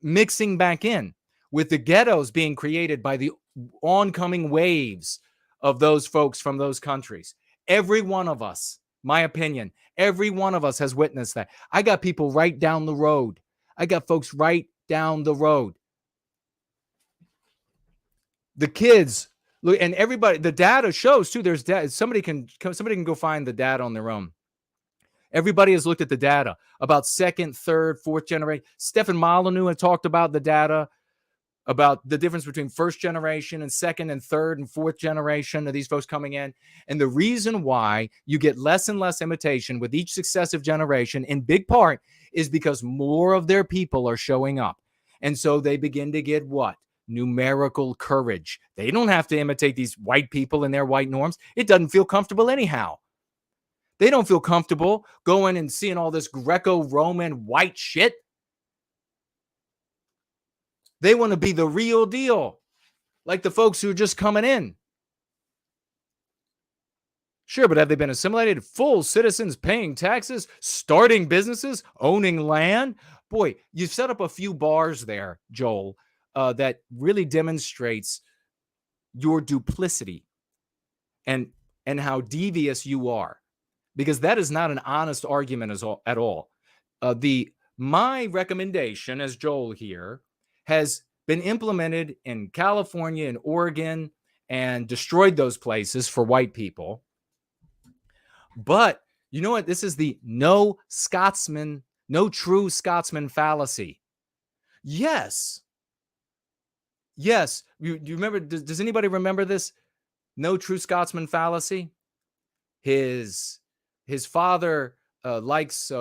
mixing back in with the ghettos being created by the oncoming waves of those folks from those countries. Every one of us, my opinion, every one of us has witnessed that. I got people right down the road. I got folks right down the road. The kids, and everybody, the data shows too. There's data. Somebody can go find the data on their own. Everybody has looked at the data about second, third, fourth generation. Stefan Molyneux had talked about the data about the difference between first generation and second and third and fourth generation of these folks coming in. And the reason why you get less and less imitation with each successive generation, in big part, is because more of their people are showing up. And so they begin to get what? Numerical courage. They don't have to imitate these white people and their white norms. It doesn't feel comfortable anyhow. They don't feel comfortable going and seeing all this Greco-Roman white shit. They want to be the real deal, like the folks who are just coming in. Sure, but have they been assimilated? Full citizens paying taxes, starting businesses, owning land? Boy, you've set up a few bars there, Joel, that really demonstrates your duplicity and how devious you are. Because that is not an honest argument at all. My recommendation as Joel here has been implemented in California and Oregon and destroyed those places for white people. But you know what? This is the no true Scotsman fallacy. Yes. You remember, does anybody remember this? No true Scotsman fallacy? His father likes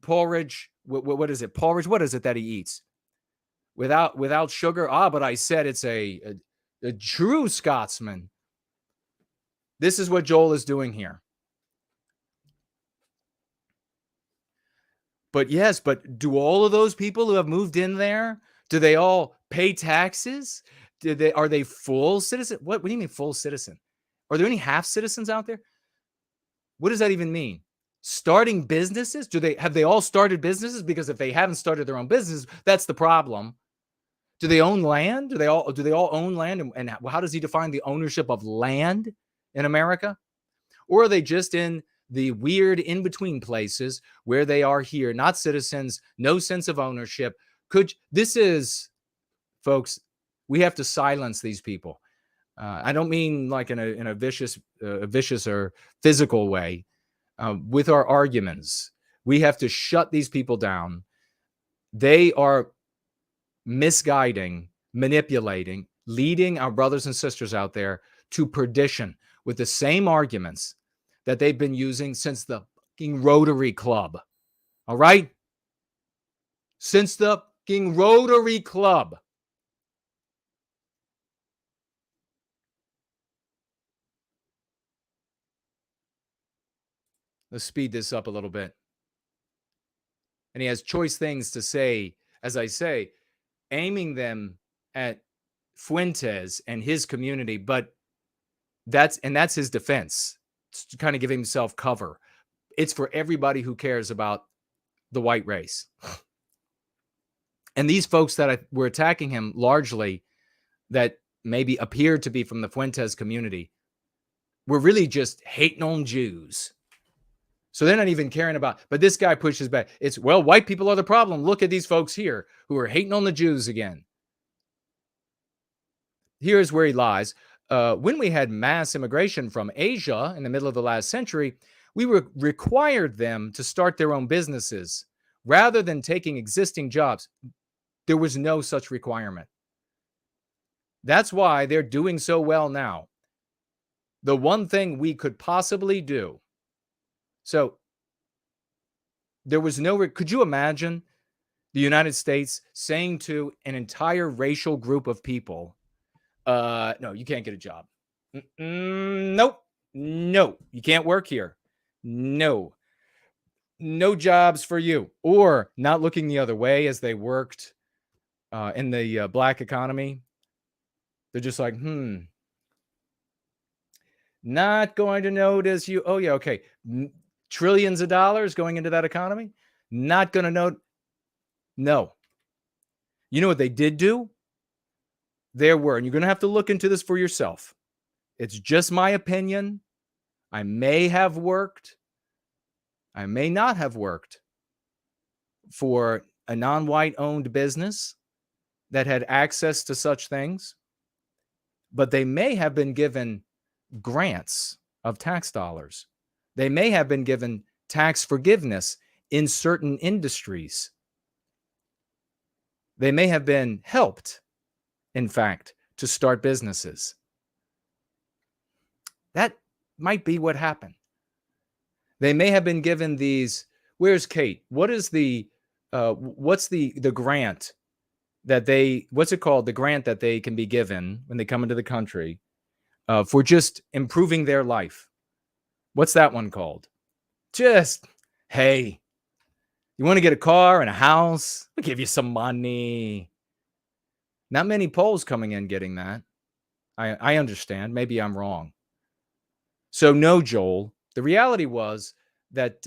porridge. What is it? Porridge. What is it that he eats? Without sugar. But I said it's a true Scotsman. This is what Joel is doing here. But yes, do all of those people who have moved in there, do they all pay taxes? Are they full citizen? What do you mean full citizen? Are there any half citizens out there? What does that even mean? Starting businesses? Have they all started businesses? Because if they haven't started their own business, that's the problem. Do they own land? Do they all own land? And how does he define the ownership of land in America? Or are they just in the weird in-between places where they are here, not citizens, no sense of ownership? Folks, we have to silence these people. I don't mean like in a vicious or physical way. With our arguments, we have to shut these people down. They are misguiding, manipulating, leading our brothers and sisters out there to perdition with the same arguments that they've been using since the fucking Rotary Club. All right? Since the fucking Rotary Club. Let's speed this up a little bit. And he has choice things to say, as I say, aiming them at Fuentes and his community, but that's his defense. It's to kind of give himself cover. It's for everybody who cares about the white race. And these folks that were attacking him largely, that maybe appeared to be from the Fuentes community, were really just hating on Jews. So they're not even caring about, but this guy pushes back. It's, well, white people are the problem. Look at these folks here who are hating on the Jews again. Here's where he lies. When we had mass immigration from Asia in the middle of the last century, we required them to start their own businesses rather than taking existing jobs. There was no such requirement. That's why they're doing so well now. The one thing we could possibly do. So there was could you imagine the United States saying to an entire racial group of people, no, you can't get a job. Nope. No, you can't work here. No jobs for you. Or not looking the other way as they worked in the black economy. They're just like, not going to notice you. Oh, yeah, okay. Trillions of dollars going into that economy. Not going to note. No. You know what they did do? There were, and you're going to have to look into this for yourself. It's just my opinion. I may have worked. I may not have worked for a non-white owned business that had access to such things, but they may have been given grants of tax dollars. They may have been given tax forgiveness in certain industries. They may have been helped, in fact, to start businesses. That might be what happened. They may have been given these. Where's Kate? What is what's the grant that they, what's it called? The grant that they can be given when they come into the country for just improving their life. What's that one called? Just, hey, you want to get a car and a house? We'll give you some money. Not many Poles coming in getting that. I understand. Maybe I'm wrong. So no, Joel. The reality was that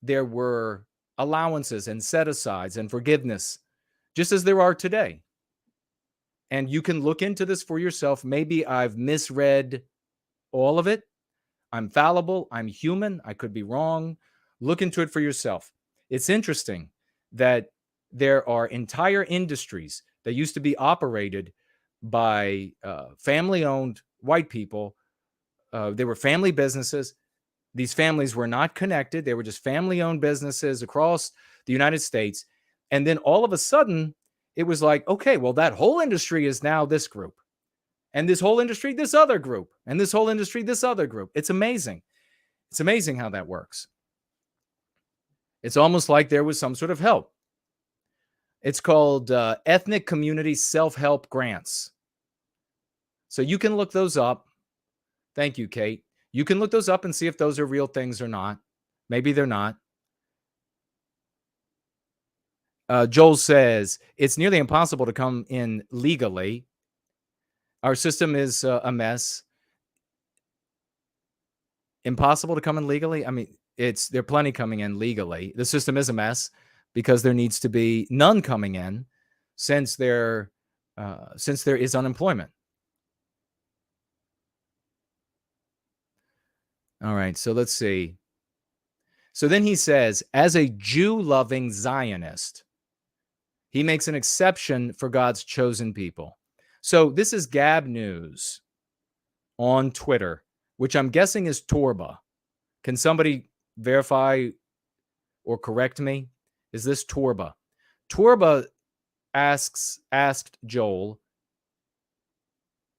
there were allowances and set-asides and forgiveness, just as there are today. And you can look into this for yourself. Maybe I've misread all of it. I'm fallible. I'm human. I could be wrong. Look into it for yourself. It's interesting that there are entire industries that used to be operated by family-owned white people. They were family businesses. These families were not connected. They were just family-owned businesses across the United States. And then all of a sudden, it was like, okay, well, that whole industry is now this group. And this whole industry, this other group. And this whole industry, this other group. It's amazing. It's amazing how that works. It's almost like there was some sort of help. It's called Ethnic Community Self-Help Grants. So you can look those up. Thank you, Kate. You can look those up and see if those are real things or not. Maybe they're not. Joel says, it's nearly impossible to come in legally. Our system is a mess. Impossible to come in legally? I mean, there are plenty coming in legally. The system is a mess because there needs to be none coming in since there is unemployment. All right, so let's see. So then he says, as a Jew-loving Zionist, he makes an exception for God's chosen people. So this is Gab News on Twitter, which I'm guessing is Torba. Can somebody verify or correct me? Is this Torba? Torba asked Joel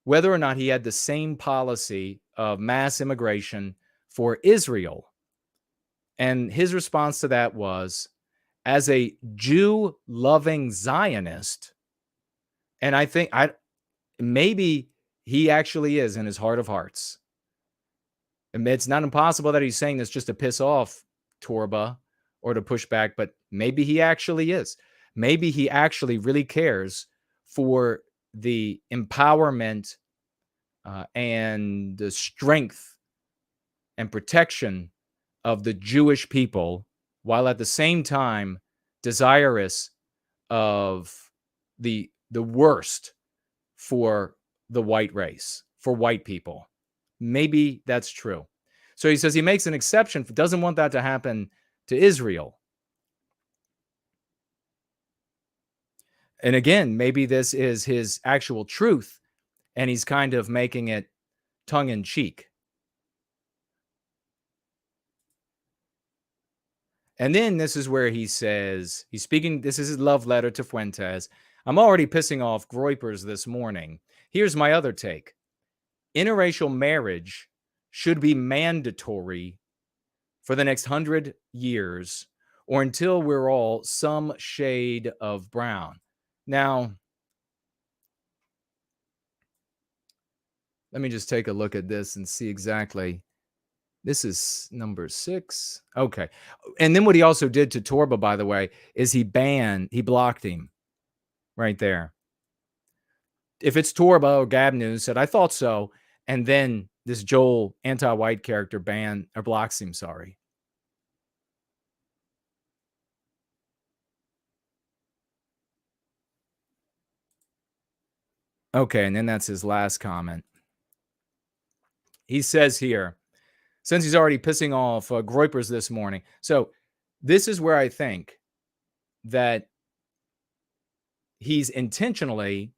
whether or not he had the same policy of mass immigration for Israel. And his response to that was, as a Jew-loving Zionist, and I think maybe he actually is in his heart of hearts. It's not impossible that he's saying this just to piss off Torba or to push back, but maybe he actually is. Maybe he actually really cares for the empowerment and the strength and protection of the Jewish people, while at the same time desirous of the worst for the white race, for white people. Maybe that's true. So he says he makes an exception, doesn't want that to happen to Israel. And again, maybe this is his actual truth, and he's kind of making it tongue-in-cheek. And then this is where he says, he's speaking, this is his love letter to Fuentes. I'm already pissing off Groypers this morning. Here's my other take. Interracial marriage should be mandatory for the next 100 years or until we're all some shade of brown. Now, let me just take a look at this and see exactly. This is number 6. Okay. And then what he also did to Torba, by the way, is he blocked him right there. If it's Torba or Gab News said, I thought so. And then this Joel anti-white character blocks him, sorry. Okay, and then that's his last comment. He says here, since he's already pissing off Groypers this morning. So this is where I think that he's intentionally,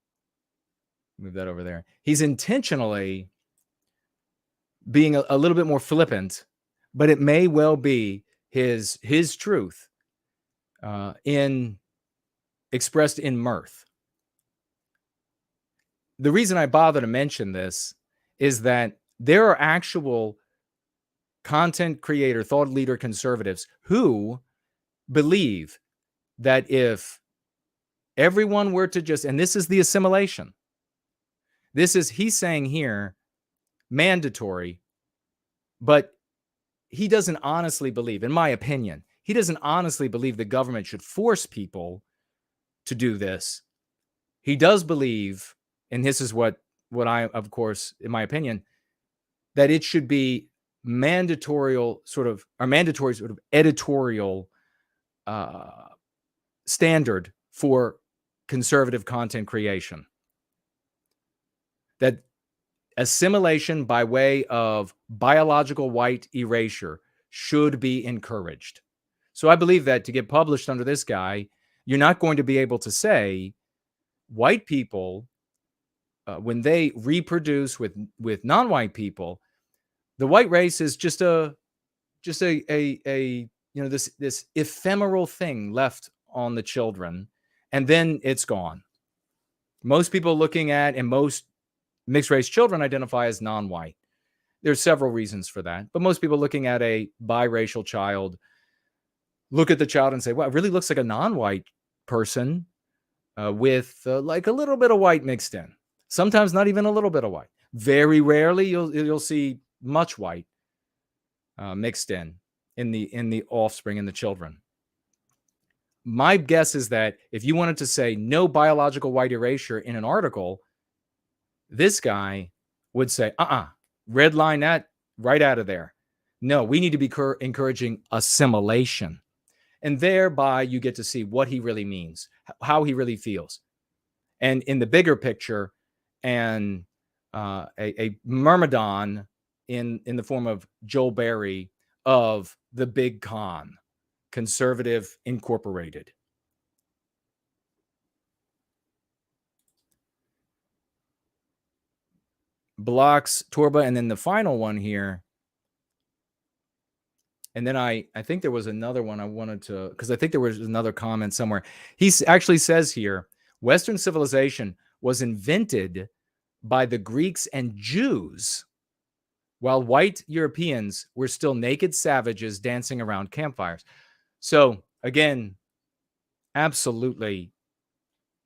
move that over there, he's intentionally being a little bit more flippant, but it may well be his truth in expressed in mirth. The reason I bother to mention this is that there are actual content creator, thought leader conservatives who believe that if everyone were to just, and this is the assimilation, this is, he's saying here, mandatory, but he doesn't honestly believe, in my opinion, he doesn't honestly believe the government should force people to do this. He does believe, and this is what I, of course, in my opinion, that it should be mandatory sort of editorial standard for conservative content creation. That assimilation by way of biological white erasure should be encouraged. So I believe that to get published under this guy, you're not going to be able to say white people, when they reproduce with non-white people, the white race is just a this ephemeral thing left on the children, and then it's gone. Most people looking at, and most mixed race children identify as non-white. There's several reasons for that, but most people looking at a biracial child look at the child and say, well, it really looks like a non-white person with like a little bit of white mixed in. Sometimes not even a little bit of white. Very rarely you'll see much white mixed in the offspring, in the children. My guess is that if you wanted to say no biological white erasure in an article, this guy would say, red line that right out of there. No, we need to be encouraging assimilation. And thereby you get to see what he really means, how he really feels. And in the bigger picture, and a myrmidon in the form of Joel Berry of the Big Con, Conservative Incorporated. Blocks Torba, and then the final one here. And then I think there was another one I wanted to, because I think there was another comment somewhere. He actually says here, Western civilization was invented by the Greeks and Jews, while white Europeans were still naked savages dancing around campfires. So again, absolutely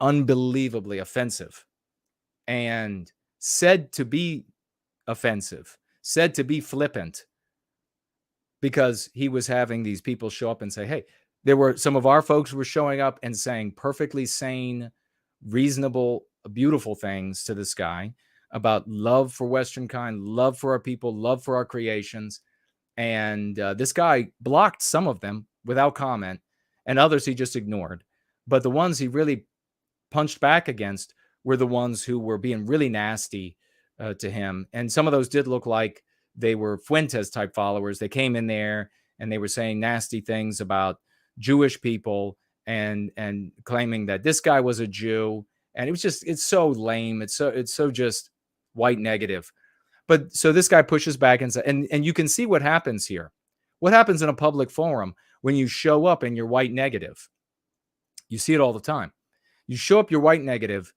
unbelievably offensive, and said to be offensive, said to be flippant, because he was having these people show up and say, hey, there were some of our folks were showing up and saying perfectly sane, reasonable, beautiful things to this guy about love for Western kind, love for our people, love for our creations. And this guy blocked some of them without comment, and others he just ignored. But the ones he really punched back against were the ones who were being really nasty to him. And some of those did look like they were Fuentes type followers. They came in there and they were saying nasty things about Jewish people and claiming that this guy was a Jew. And it was just, it's so lame. It's so just white negative. But so this guy pushes back and says, and you can see what happens here. What happens in a public forum when you show up and you're white negative? You see it all the time. You show up, you're white negative.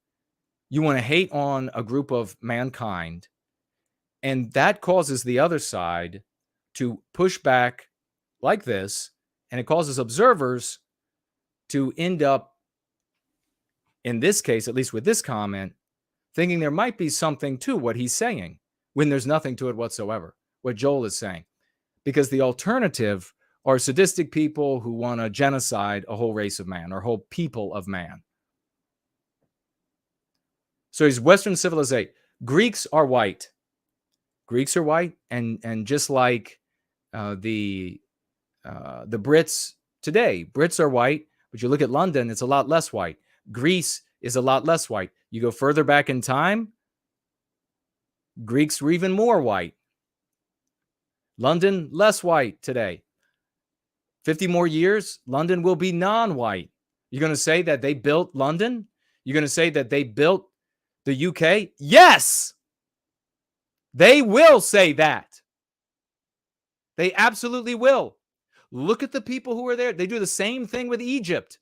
You want to hate on a group of mankind. And that causes the other side to push back like this. And it causes observers to end up, in this case, at least with this comment, thinking there might be something to what he's saying when there's nothing to it whatsoever, what Joel is saying. Because the alternative are sadistic people who want to genocide a whole race of man or a whole people of man. So he's Western civilization. Greeks are white. Greeks are white, and just like the Brits today, Brits are white, but you look at London, it's a lot less white. Greece is a lot less white. You go further back in time, Greeks were even more white. London, less white today. 50 more years, London will be non-white. You're going to say that they built London? You're going to say that they built the UK? Yes! They will say that. They absolutely will. Look at the people who are there. They do the same thing with Egypt.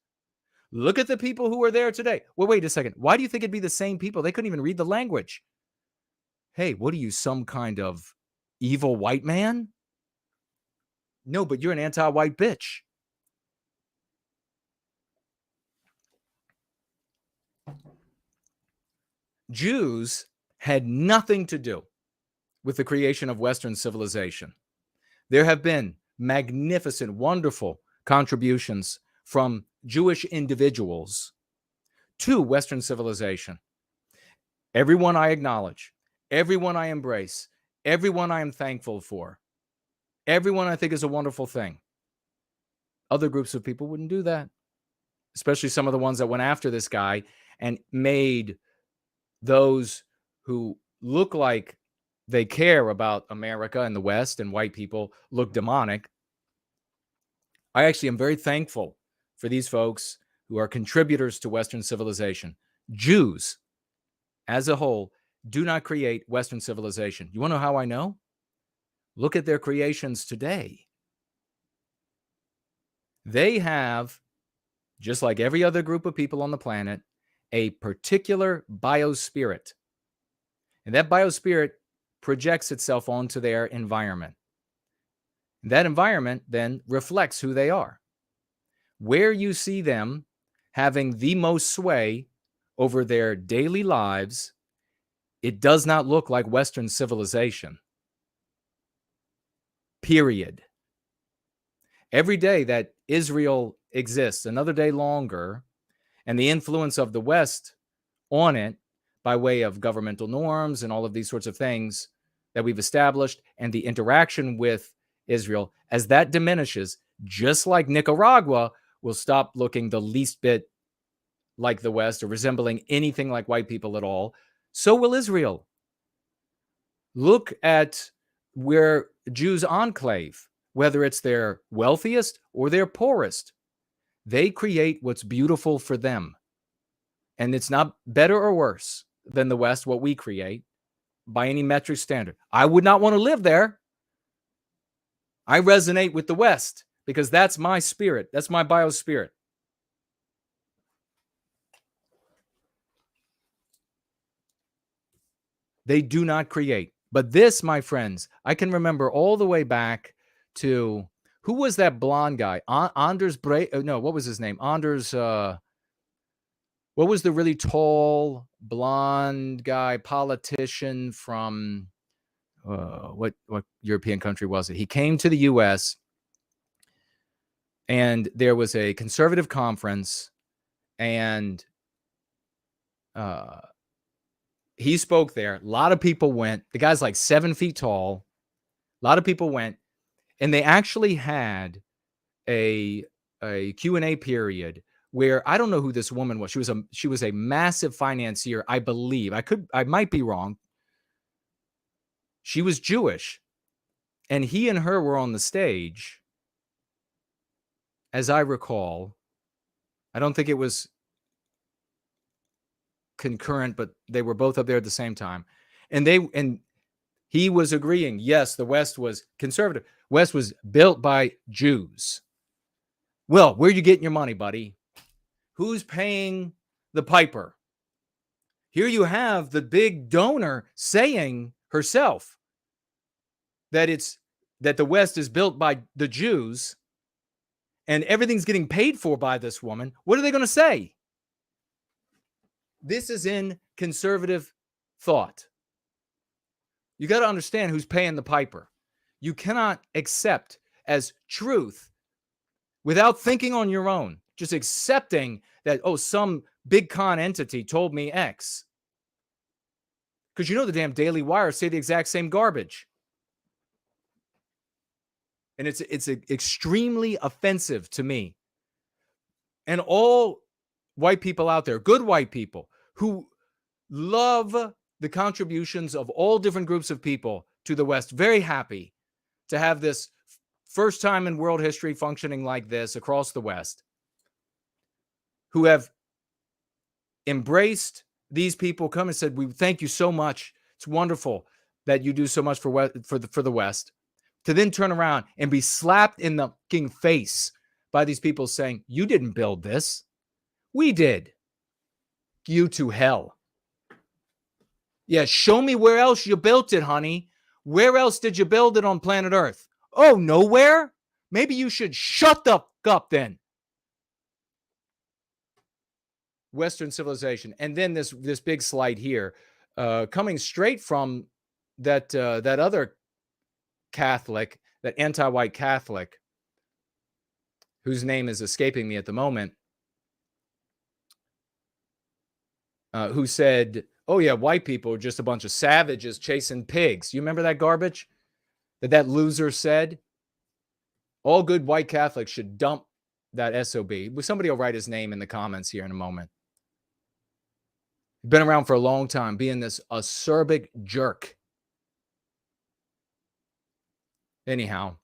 Look at the people who are there today. Well, wait a second. Why do you think it'd be the same people? They couldn't even read the language. Hey, what are you, some kind of evil white man? No, but you're an anti-white bitch. Jews had nothing to do with the creation of Western civilization. There have been magnificent, wonderful contributions from Jewish individuals to Western civilization. Everyone I acknowledge, everyone I embrace, everyone I am thankful for, everyone I think is a wonderful thing. Other groups of people wouldn't do that, especially some of the ones that went after this guy and made those who look like they care about America and the West and white people look demonic. I actually am very thankful for these folks who are contributors to Western civilization. Jews, as a whole, do not create Western civilization. You want to know how I know? Look at their creations today. They have, just like every other group of people on the planet, a particular biospirit. And that biospirit projects itself onto their environment. And that environment then reflects who they are. Where you see them having the most sway over their daily lives, it does not look like Western civilization. Period. Every day that Israel exists, another day longer, and the influence of the West on it by way of governmental norms and all of these sorts of things that we've established, and the interaction with Israel, as that diminishes, just like Nicaragua will stop looking the least bit like the West or resembling anything like white people at all, so will Israel. Look at where Jews enclave, whether it's their wealthiest or their poorest. They create what's beautiful for them. And it's not better or worse than the West, what we create, by any metric standard. I would not want to live there. I resonate with the West because that's my spirit. That's my biospirit. They do not create. But this, my friends, I can remember all the way back to, who was that blonde guy? Anders no, what was his name? Anders, what was the really tall, blonde guy, politician from, what European country was it? He came to the U.S., and there was a conservative conference, and he spoke there. A lot of people went. The guy's like 7 feet tall. A lot of people went, and they actually had a Q&A period where, I don't know who this woman was. She was a massive financier, I believe. I might be wrong. She was Jewish, and he and her were on the stage, as I recall. I don't think it was concurrent, but they were both up there at the same time. And he was agreeing, yes, the West was conservative. West was built by Jews. Well, where are you getting your money, buddy? Who's paying the piper? Here you have the big donor saying herself that the West is built by the Jews and everything's getting paid for by this woman. What are they going to say? This is in conservative thought. You got to understand who's paying the piper. You cannot accept as truth without thinking on your own, just accepting that, oh, some big con entity told me X. Because you know the damn Daily Wire say the exact same garbage. And it's extremely offensive to me. And all white people out there, good white people who love the contributions of all different groups of people to the West. Very happy to have this first time in world history functioning like this across the West, who have embraced these people, come and said, we thank you so much. It's wonderful that you do so much for the West, to then turn around and be slapped in the fucking face by these people saying, you didn't build this. We did. You to hell. Yeah, show me where else you built it, honey. Where else did you build it on planet Earth? Oh, nowhere? Maybe you should shut the fuck up then. Western civilization. And then this big slide here, coming straight from that other Catholic, that anti-white Catholic, whose name is escaping me at the moment, who said, oh yeah, white people are just a bunch of savages chasing pigs. You remember that garbage that loser said? All good white Catholics should dump that SOB. Somebody will write his name in the comments here in a moment. Been around for a long time, being this acerbic jerk. Anyhow,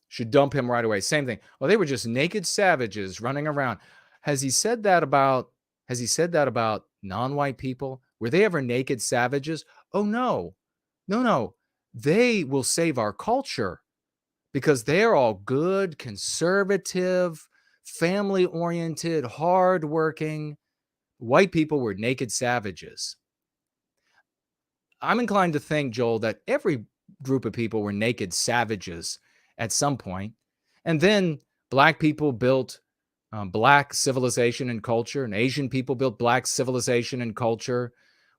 should dump him right away. Same thing. Well, they were just naked savages running around. Has he said that about non-white people? Were they ever naked savages? Oh, no. No. They will save our culture because they're all good, conservative, family-oriented, hardworking. White people were naked savages. I'm inclined to think, Joel, that every group of people were naked savages at some point. And then black people built black civilization and culture, and Asian people built black civilization and culture.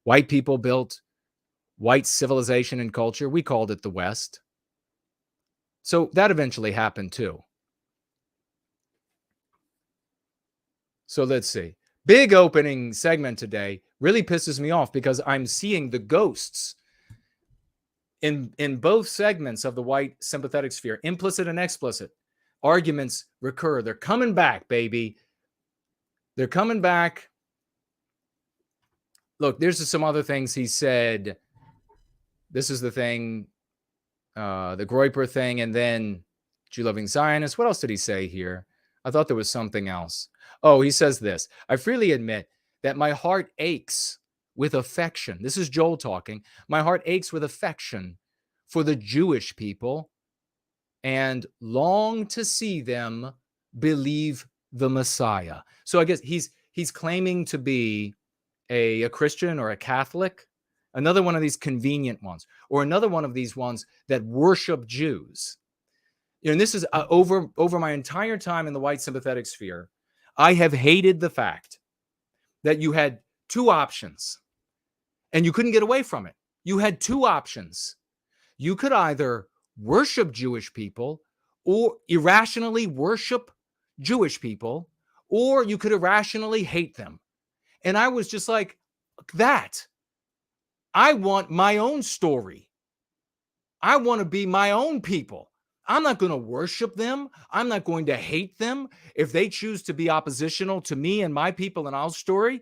White people built white civilization and culture. We called it the West. So that eventually happened too. So let's see. Big opening segment today really pisses me off because I'm seeing the ghosts in both segments of the white sympathetic sphere, implicit and explicit. Arguments recur. They're coming back, baby. They're coming back. Look, there's some other things he said. This is the thing, the Groyper thing, and then Jew-loving Zionists. What else did he say here? I thought there was something else. Oh, he says this. I freely admit that my heart aches with affection. This is Joel talking. My heart aches with affection for the Jewish people and long to see them believe the Messiah. So I guess he's claiming to be a Christian or a Catholic, another one of these convenient ones, or another one of these ones that worship Jews. And this is over my entire time in the white sympathetic sphere, I have hated the fact that you had two options and you couldn't get away from it. You had two options. You could either worship Jewish people or irrationally worship Jewish people, or you could irrationally hate them. And I was just like, that. I want my own story. I want to be my own people. I'm not going to worship them. I'm not going to hate them. If they choose to be oppositional to me and my people and our story,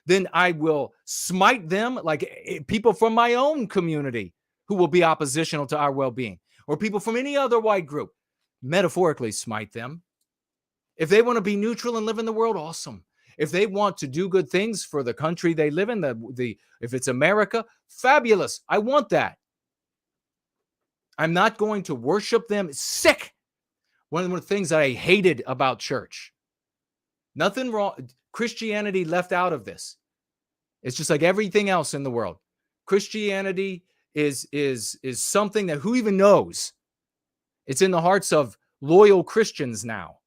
then I will smite them like people from my own community who will be oppositional to our well-being, or people from any other white group, metaphorically smite them. If they want to be neutral and live in the world, awesome. If they want to do good things for the country they live in, if it's America, fabulous. I want that. I'm not going to worship them. It's sick. One of the things that I hated about church. Nothing wrong. Christianity left out of this. It's just like everything else in the world. Christianity is something that who even knows? It's in the hearts of loyal Christians now,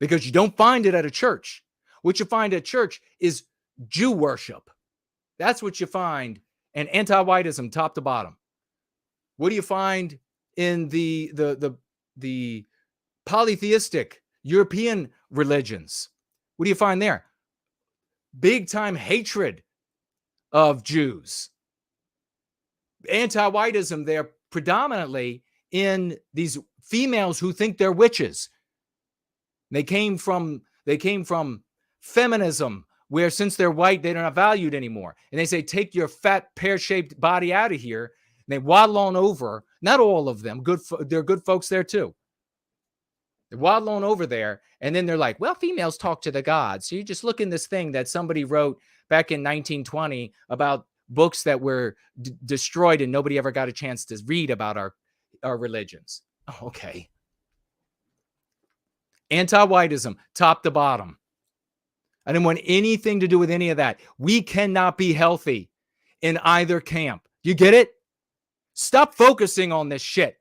because you don't find it at a church. What you find at church is Jew worship. That's what you find, and anti-whiteism top to bottom. What do you find in the polytheistic European religions? What do you find there? Big time hatred of Jews. Anti-whiteism there predominantly in these females who think they're witches. They came from Feminism, where since they're white, they're not valued anymore. And they say, take your fat pear-shaped body out of here. And they waddle on over. Not all of them. They're good folks there too. They waddle on over there. And then they're like, well, females talk to the gods. So you just look in this thing that somebody wrote back in 1920 about books that were destroyed and nobody ever got a chance to read about our religions. Oh, okay. Anti-whiteism, top to bottom. I didn't want anything to do with any of that. We cannot be healthy in either camp. You get it? Stop focusing on this shit.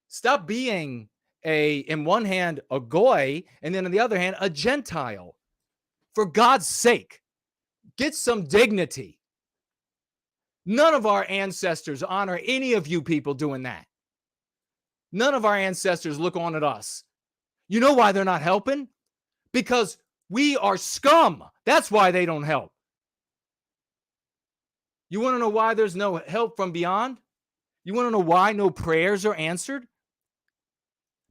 Stop being in one hand, a goy, and then on the other hand, a Gentile. For God's sake, get some dignity. None of our ancestors honor any of you people doing that. None of our ancestors look on at us. You know why they're not helping? Because we are scum. That's why they don't help. You want to know why there's no help from beyond? You want to know why no prayers are answered?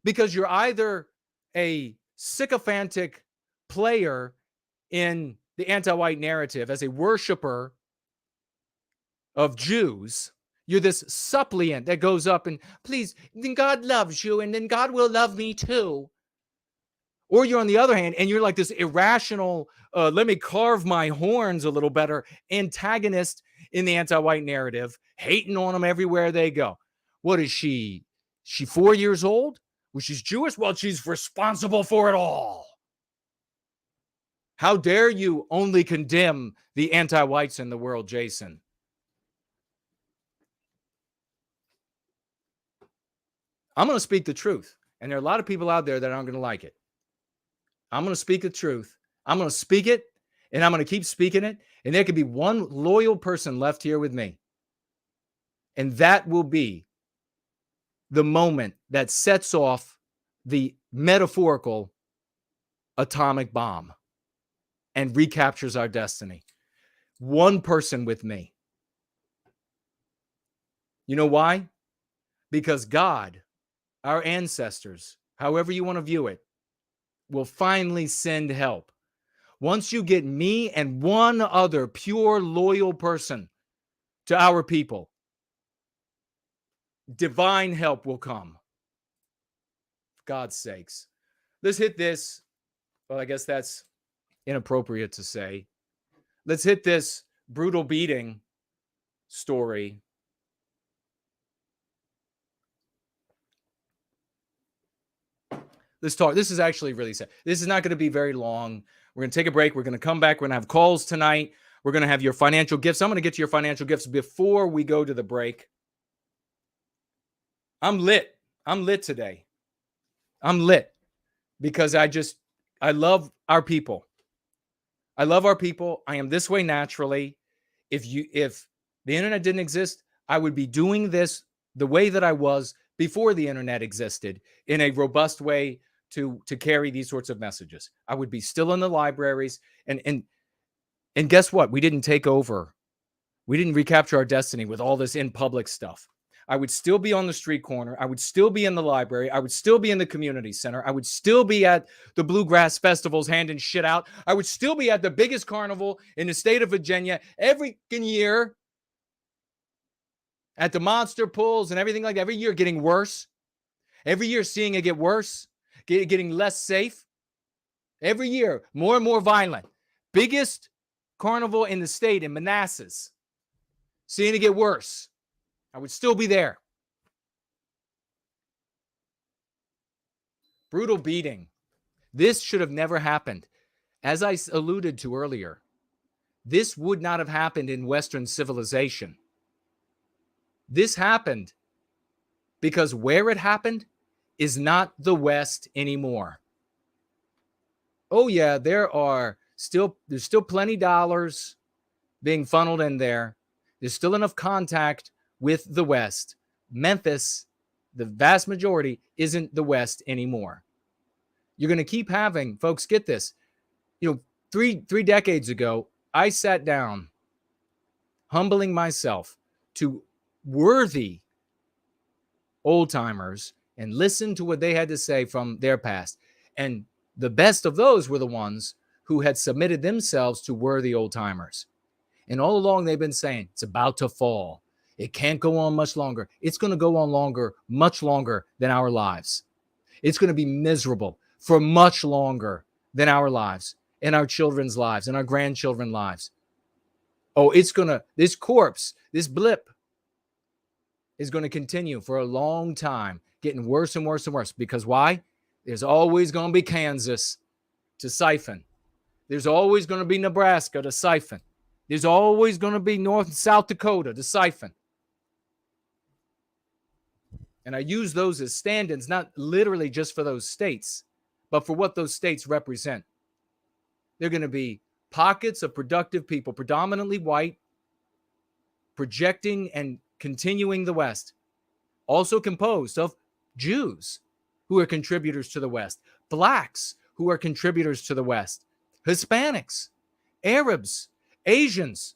Because you're either a sycophantic player in the anti-white narrative as a worshiper of Jews. You're this suppliant that goes up and, please, then God loves you and then God will love me too. Or you're on the other hand and you're like this irrational, let me carve my horns a little better, antagonist in the anti-white narrative, hating on them everywhere they go. What is she? She 4 years old? Well, she's Jewish? Well, she's responsible for it all. How dare you only condemn the anti-whites in the world, Jason? I'm going to speak the truth. And there are a lot of people out there that aren't going to like it. I'm going to speak the truth. I'm going to speak it, and I'm going to keep speaking it. And there could be one loyal person left here with me. And that will be the moment that sets off the metaphorical atomic bomb and recaptures our destiny. One person with me. You know why? Because God, our ancestors, however you want to view it, will finally send help. Once you get me and one other pure, loyal person to our people, divine help will come. For God's sakes. Let's hit this. Well, I guess that's inappropriate to say. Let's hit this brutal beating story. Let's talk. This is actually really sad. This is not going to be very long. We're going to take a break. We're going to come back. We're going to have calls tonight. We're going to have your financial gifts. I'm going to get to your financial gifts before we go to the break. I'm lit. I'm lit today. I'm lit because I love our people. I love our people. I am this way naturally. If the internet didn't exist, I would be doing this the way that I was before the internet existed, in a robust way to carry these sorts of messages. I would be still in the libraries. And guess what? We didn't take over. We didn't recapture our destiny with all this in public stuff. I would still be on the street corner. I would still be in the library. I would still be in the community center. I would still be at the bluegrass festivals handing shit out. I would still be at the biggest carnival in the state of Virginia every year, at the monster pulls and everything like that. Every year getting worse. Every year seeing it get worse, getting less safe. Every year more and more violent. Biggest carnival in the state in Manassas. Seeing it get worse. I would still be there. Brutal beating. This should have never happened. As I alluded to earlier, this would not have happened in Western civilization. This happened because where it happened is not the West anymore. Oh yeah, there's still plenty dollars being funneled in there. There's still enough contact with the West. Memphis, the vast majority, isn't the West anymore. You're going to keep having, folks, get this. Three decades ago, I sat down, humbling myself to worthy old timers and listened to what they had to say from their past. And The best of those were the ones who had submitted themselves to worthy old timers. And all along they've been saying, it's about to fall. It can't go on much longer. It's going to go on longer, much longer than our lives. It's going to be miserable for much longer than our lives and our children's lives and our grandchildren's lives. Oh, this corpse, this blip is going to continue for a long time, getting worse and worse and worse. Because why? There's always going to be Kansas to siphon. There's always going to be Nebraska to siphon. There's always going to be North and South Dakota to siphon. And I use those as stand-ins, not literally just for those states, but for what those states represent. They're going to be pockets of productive people, predominantly white, projecting and continuing the West, also composed of Jews who are contributors to the West, blacks who are contributors to the West, Hispanics, Arabs, Asians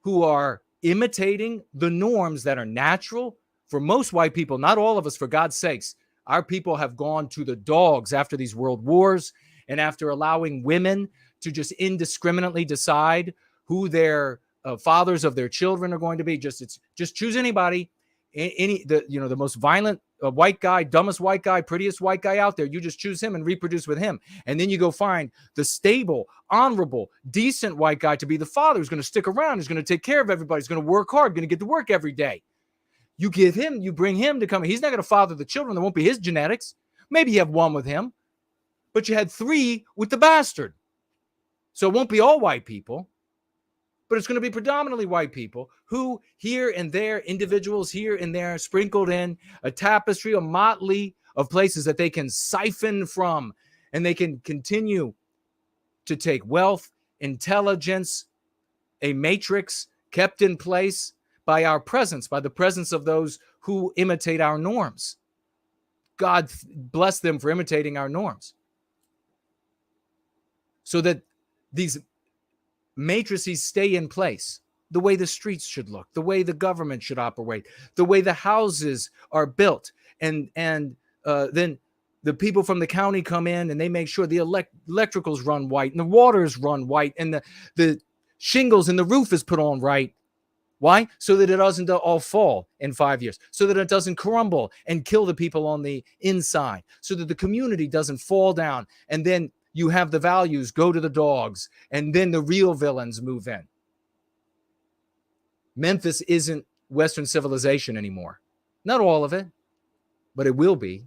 who are imitating the norms that are natural for most white people. Not all of us, for God's sakes. Our people have gone to the dogs after these world wars and after allowing women to just indiscriminately decide who their fathers of their children are going to be. Just choose anybody, the most violent white guy, dumbest white guy, prettiest white guy out there. You just choose him and reproduce with him. And then you go find the stable, honorable, decent white guy to be the father who's going to stick around, who's going to take care of everybody, who's going to work hard, going to get to work every day. You bring him to come. He's not going to father the children. There won't be his genetics. Maybe you have one with him, but you had 3 with the bastard. So it won't be all white people, but it's going to be predominantly white people who here and there, individuals here and there, sprinkled in a tapestry, a motley of places that they can siphon from, and they can continue to take wealth, intelligence, a matrix kept in place by our presence, by the presence of those who imitate our norms. God bless them for imitating our norms. So that these matrices stay in place, the way the streets should look, the way the government should operate, the way the houses are built. And then the people from the county come in and they make sure the electricals run white and the waters run white and the shingles and the roof is put on right. Why? So that it doesn't all fall in 5 years, so that it doesn't crumble and kill the people on the inside, so that the community doesn't fall down. And then you have the values go to the dogs, and then the real villains move in. Memphis isn't Western civilization anymore. Not all of it, but it will be.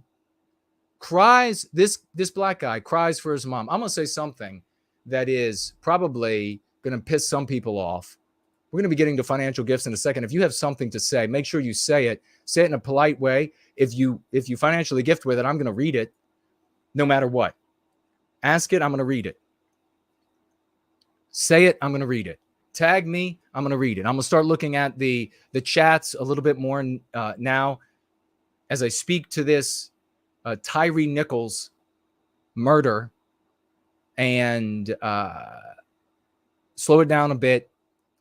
This black guy cries for his mom. I'm going to say something that is probably going to piss some people off. We're going to be getting to financial gifts in a second. If you have something to say, make sure you say it. Say it in a polite way. If you financially gift with it, I'm going to read it no matter what. Ask it, I'm going to read it. Say it, I'm going to read it. Tag me, I'm going to read it. I'm going to start looking at the chats a little bit more now as I speak to this Tyre Nichols murder and slow it down a bit.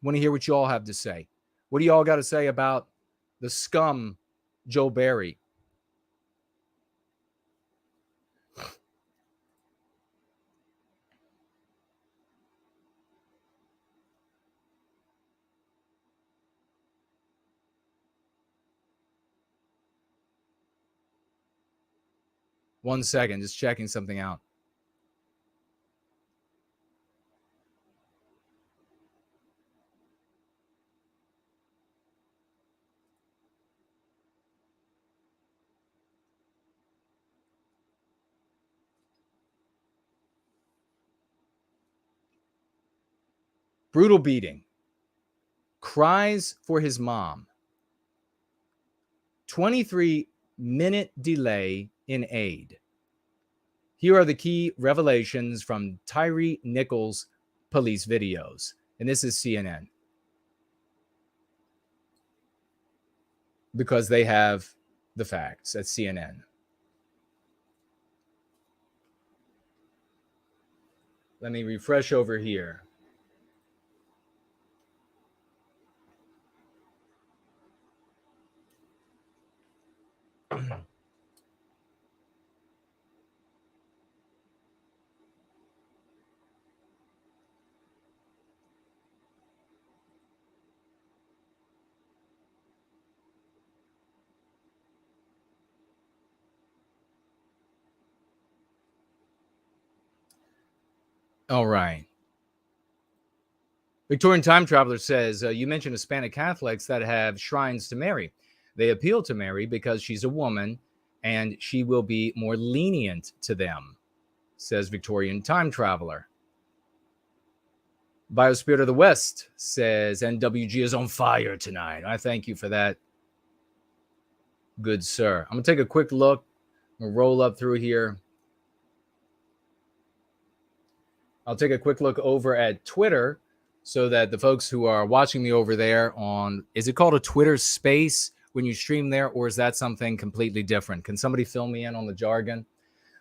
Want to hear what you all have to say. What do you all got to say about the scum Joe Barry? One second, just checking something out. Brutal beating. Cries for his mom. 23-minute delay in aid. Here are the key revelations from Tyre Nichols' police videos. And this is CNN. Because they have the facts at CNN. Let me refresh over here. All right. Victorian Time Traveler says, you mentioned Hispanic Catholics that have shrines to Mary. They appeal to Mary because she's a woman and she will be more lenient to them, says Victorian Time Traveler. Biospirit of the West says, NWG is on fire tonight. I thank you for that, good sir. I'm going to take a quick look. I'm going to roll up through here. I'll take a quick look over at Twitter so that the folks who are watching me over there on, is it called a Twitter space when you stream there, or is that something completely different? Can somebody fill me in on the jargon?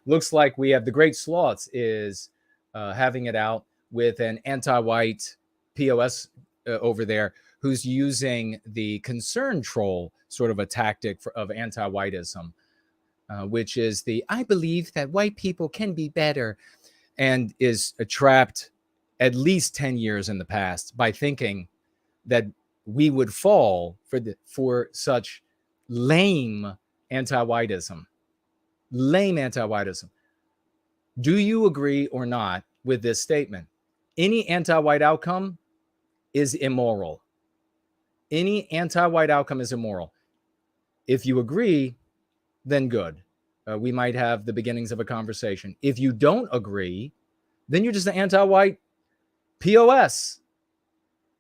Looks like we have the Great Sloths is having it out with an anti-white POS over there who's using the concern troll sort of a tactic of anti-whiteism, which is the, I believe that white people can be better, and is trapped at least 10 years in the past by thinking that we would fall for such lame anti-whiteism. Lame anti-whiteism. Do you agree or not with this statement? Any anti-white outcome is immoral. Any anti-white outcome is immoral. If you agree, then good. We might have the beginnings of a conversation. If you don't agree, then you're just an anti-white POS.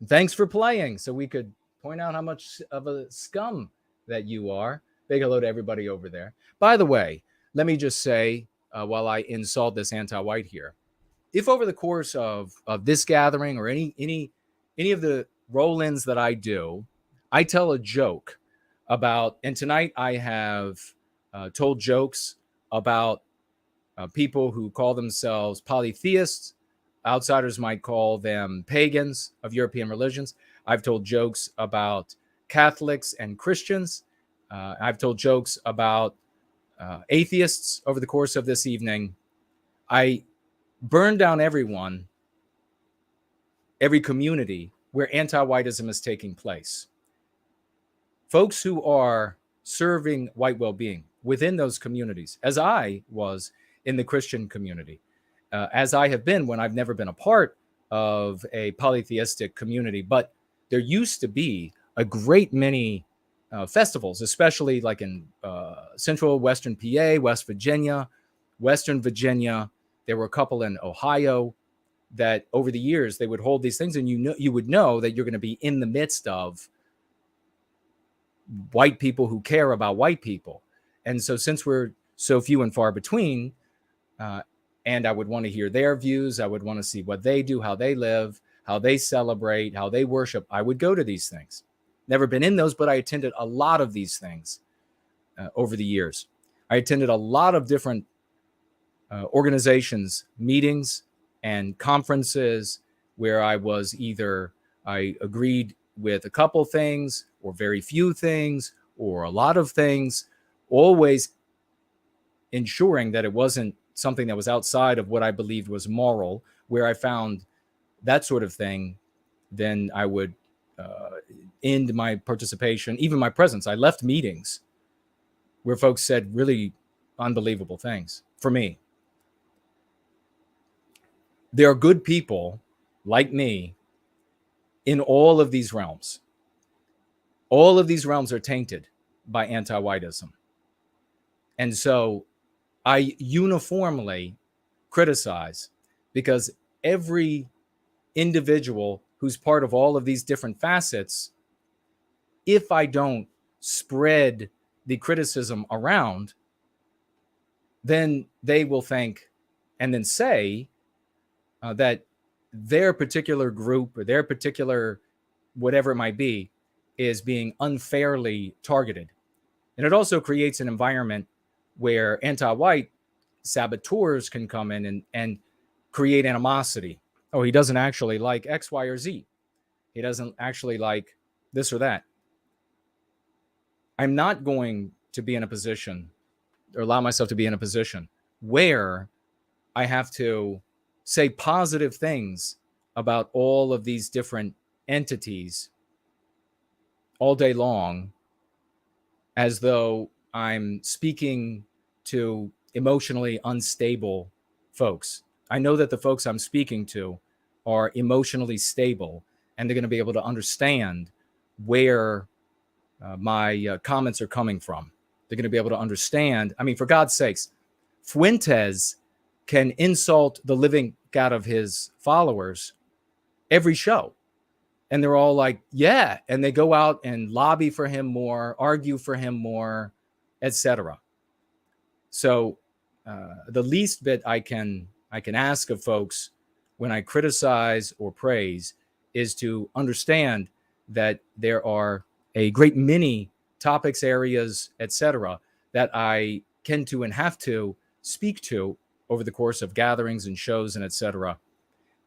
Thanks for playing, so we could point out how much of a scum that you are. Big hello to everybody over there. By the way, let me just say, while I insult this anti-white here, if over the course of this gathering or any of the roll-ins that I do, I tell a joke about, and tonight I have told jokes about people who call themselves polytheists. Outsiders might call them pagans of European religions. I've told jokes about Catholics and Christians. I've told jokes about atheists over the course of this evening. I burn down every community where anti-whiteism is taking place. Folks who are serving white well-being within those communities, as I was in the Christian community, as I have been when I've never been a part of a polytheistic community. But there used to be a great many festivals, especially like in central Western PA, West Virginia, Western Virginia. There were a couple in Ohio that over the years they would hold these things, and you would know that you're going to be in the midst of white people who care about white people. And so since we're so few and far between, and I would want to hear their views, I would want to see what they do, how they live, how they celebrate, how they worship, I would go to these things. Never been in those, but I attended a lot of these things over the years. I attended a lot of different organizations, meetings, and conferences where I agreed with a couple things or very few things or a lot of things, always ensuring that it wasn't something that was outside of what I believed was moral. Where I found that sort of thing, then I would end my participation, even my presence. I left meetings where folks said really unbelievable things for me. There are good people like me in all of these realms. All of these realms are tainted by anti-whiteism. And so I uniformly criticize, because every individual who's part of all of these different facets, if I don't spread the criticism around, then they will think and then say that their particular group or their particular whatever it might be is being unfairly targeted. And it also creates an environment where anti-white saboteurs can come in and create animosity. Oh, he doesn't actually like X, Y, or Z. He doesn't actually like this or that. I'm not going to be in a position or allow myself to be in a position where I have to say positive things about all of these different entities all day long, as though I'm speaking to emotionally unstable folks. I know that the folks I'm speaking to are emotionally stable, and they're going to be able to understand where my comments are coming from. They're going to be able to understand. I mean, for God's sakes, Fuentes can insult the living out of his followers every show. And they're all like, yeah. And they go out and lobby for him more, argue for him more, etc. So the least bit I can ask of folks when I criticize or praise is to understand that there are a great many topics, areas, etc., that I can to and have to speak to over the course of gatherings and shows and etc.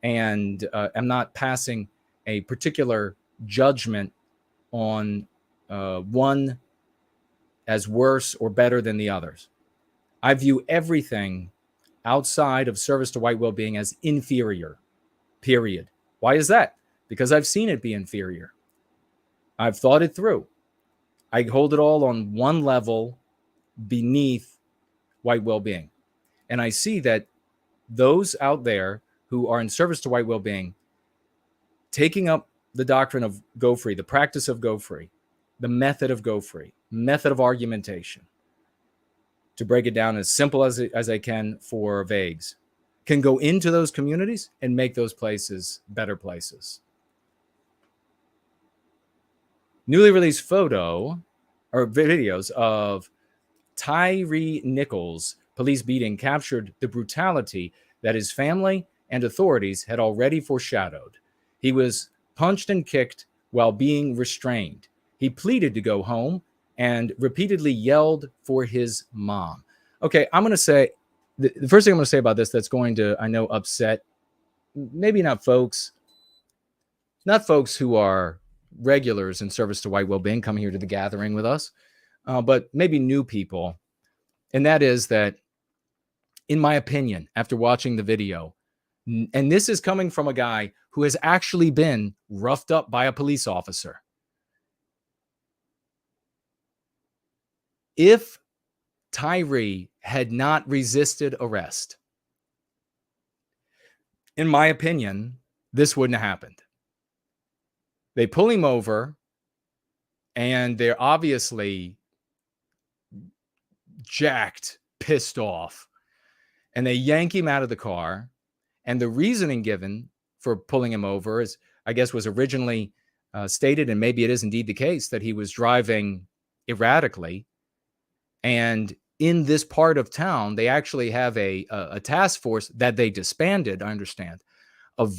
And I'm not passing a particular judgment on one as worse or better than the others. I view everything outside of service to white well-being as inferior, period. Why is that? Because I've seen it be inferior. I've thought it through. I hold it all on one level beneath white well-being. And I see that those out there who are in service to white well-being, taking up the doctrine of go free, the practice of go free, the method of go free, method of argumentation, to break it down as simple as I can for vagues, can go into those communities and make those places better places. Newly released photo or videos of Tyre Nichols' police beating captured the brutality that his family and authorities had already foreshadowed. He was punched and kicked while being restrained. He pleaded to go home and repeatedly yelled for his mom. Okay, I'm going to say, the first thing I'm going to say about this that's going to, I know, upset, maybe not folks who are regulars in service to white well-being coming here to the gathering with us, but maybe new people. And that is that, in my opinion, after watching the video, and this is coming from a guy who has actually been roughed up by a police officer. If Tyre had not resisted arrest, in my opinion, this wouldn't have happened. They pull him over, and they're obviously jacked, pissed off, and they yank him out of the car. And the reasoning given for pulling him over is, I guess, was originally stated, and maybe it is indeed the case, that he was driving erratically. And in this part of town, they actually have a task force that they disbanded, I understand, of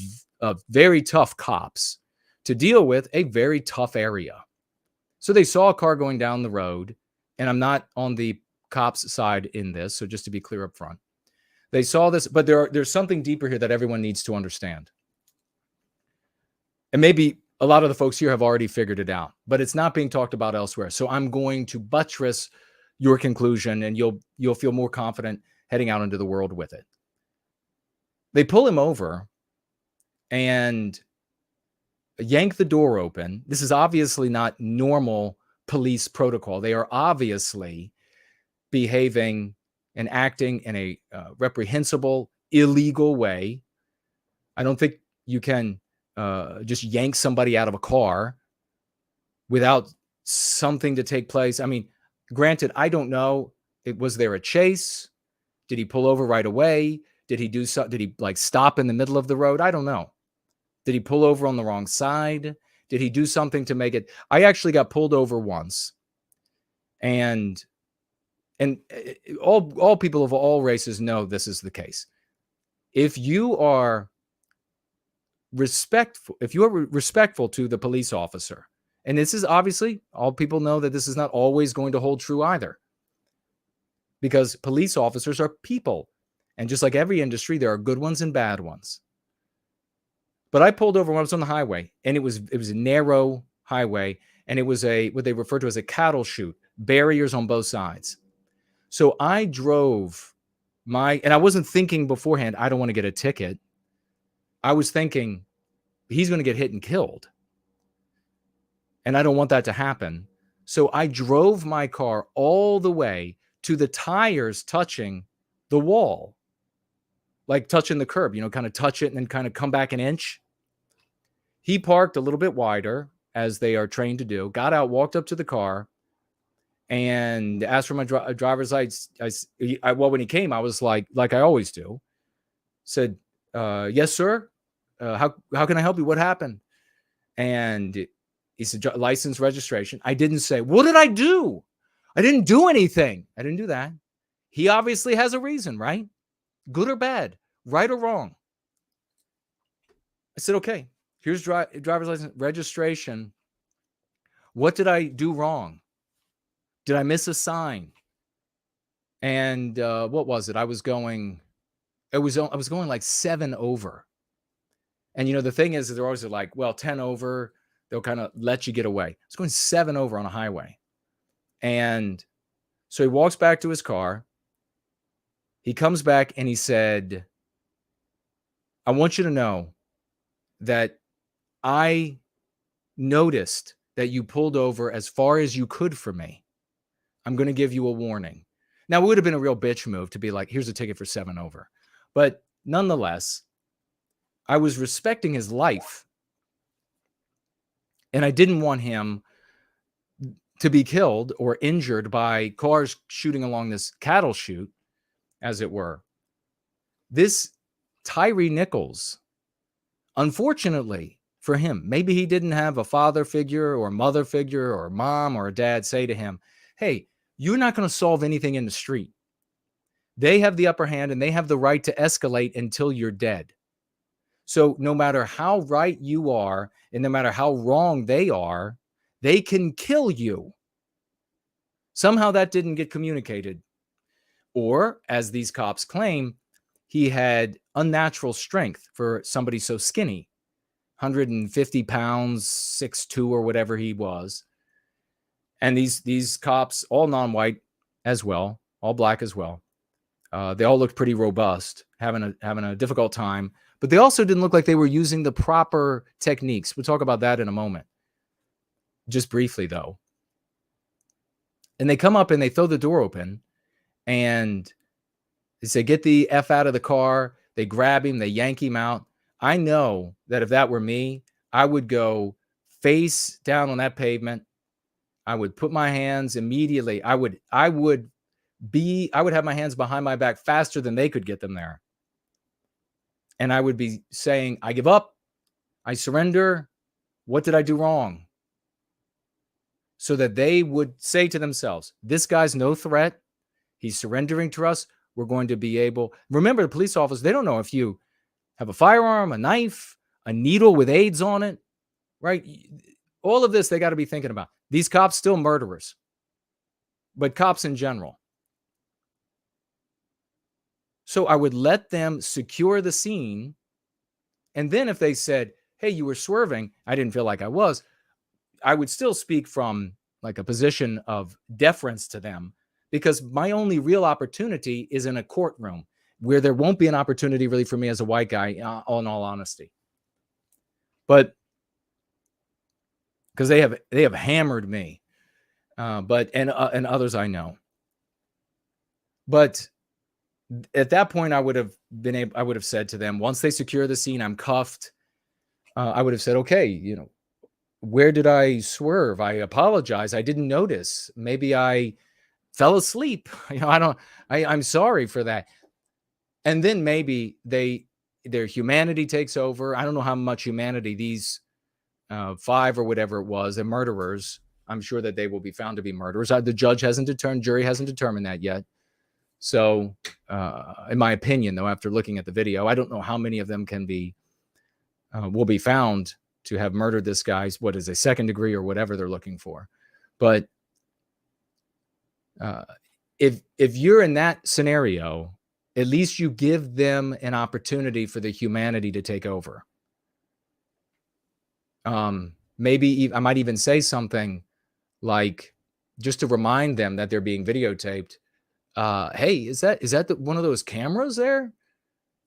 very tough cops to deal with a very tough area. So they saw a car going down the road, and I'm not on the cops' side in this, so just to be clear up front. They saw this, but there's something deeper here that everyone needs to understand. And maybe a lot of the folks here have already figured it out, but it's not being talked about elsewhere. So I'm going to buttress your conclusion, and you'll feel more confident heading out into the world with it. They pull him over and yank the door open. This is obviously not normal police protocol. They are obviously behaving and acting in a reprehensible, illegal way. I don't think you can just yank somebody out of a car without something to take place. I mean, granted, I don't know. Was there a chase? Did he pull over right away? Did he do so? Did he like stop in the middle of the road? I don't know. Did he pull over on the wrong side? Did he do something to make it? I actually got pulled over once, and all people of all races know this is the case. If you are respectful, to the police officer, and this is obviously, all people know that this is not always going to hold true either, because police officers are people, and just like every industry, there are good ones and bad ones. But I pulled over when I was on the highway, and it was a narrow highway, and it was what they refer to as a cattle chute, barriers on both sides. So I drove and I wasn't thinking beforehand, I don't want to get a ticket. I was thinking, he's going to get hit and killed, and I don't want that to happen. So I drove my car all the way to the tires touching the wall. like touching the curb, kind of touch it and then kind of come back an inch. He parked a little bit wider, as they are trained to do, got out, walked up to the car, and asked for my driver's license. Well, when he came, I was like I always do, said, yes, sir. How can I help you? What happened? And he said, license, registration. I didn't say, what did I do? I didn't do anything. I didn't do that. He obviously has a reason, right? Good or bad, right or wrong. I said, okay, here's driver's license, registration. What did I do wrong? Did I miss a sign? And what was it? I was going like 7 over. And, the thing is, they're always like, well, 10 over, they'll kind of let you get away. I was going 7 over on a highway. And so he walks back to his car. He comes back and he said, I want you to know that I noticed that you pulled over as far as you could for me. I'm going to give you a warning. Now, it would have been a real bitch move to be like, here's a ticket for 7 over. But nonetheless, I was respecting his life. And I didn't want him to be killed or injured by cars shooting along this cattle chute, as it were. This Tyre Nichols, unfortunately for him, maybe he didn't have a father figure or mother figure or mom or a dad say to him, hey, you're not going to solve anything in the street. They have the upper hand and they have the right to escalate until you're dead. So no matter how right you are and no matter how wrong they are, they can kill you. Somehow that didn't get communicated. Or, as these cops claim, he had unnatural strength for somebody so skinny, 150 pounds, 6'2", or whatever he was. And these cops, all non-white as well, all black as well, they all looked pretty robust, having a difficult time. But they also didn't look like they were using the proper techniques. We'll talk about that in a moment. Just briefly, though. And they come up and they throw the door open. And they say, get the F out of the car. They grab him. They yank him out. I know that if that were me, I would go face down on that pavement. I would put my hands immediately. I would have my hands behind my back faster than they could get them there. And I would be saying, I give up. I surrender. What did I do wrong? So that they would say to themselves, this guy's no threat. He's surrendering to us. We're going to be able. Remember, the police officers, they don't know if you have a firearm, a knife, a needle with AIDS on it, right? All of this they got to be thinking about. These cops still murderers, but cops in general. So I would let them secure the scene. And then if they said, hey, you were swerving, I didn't feel like I was, I would still speak from like a position of deference to them, because my only real opportunity is in a courtroom where there won't be an opportunity really for me as a white guy, in all honesty. But because they have hammered me, and others I know. But at that point, I would have said to them, once they secure the scene, I'm cuffed. I would have said, okay, where did I swerve? I apologize. I didn't notice. Maybe I fell asleep. I'm sorry for that. And then maybe their humanity takes over. I don't know how much humanity these 5 or whatever it was, they're murderers. I'm sure that they will be found to be murderers. The jury hasn't determined that yet. So, in my opinion, though, after looking at the video, I don't know how many of them will be found to have murdered this guy's, what is a second degree or whatever they're looking for. But if you're in that scenario, at least you give them an opportunity for the humanity to take over. Maybe I might even say something like, just to remind them that they're being videotaped. Hey, is that one of those cameras there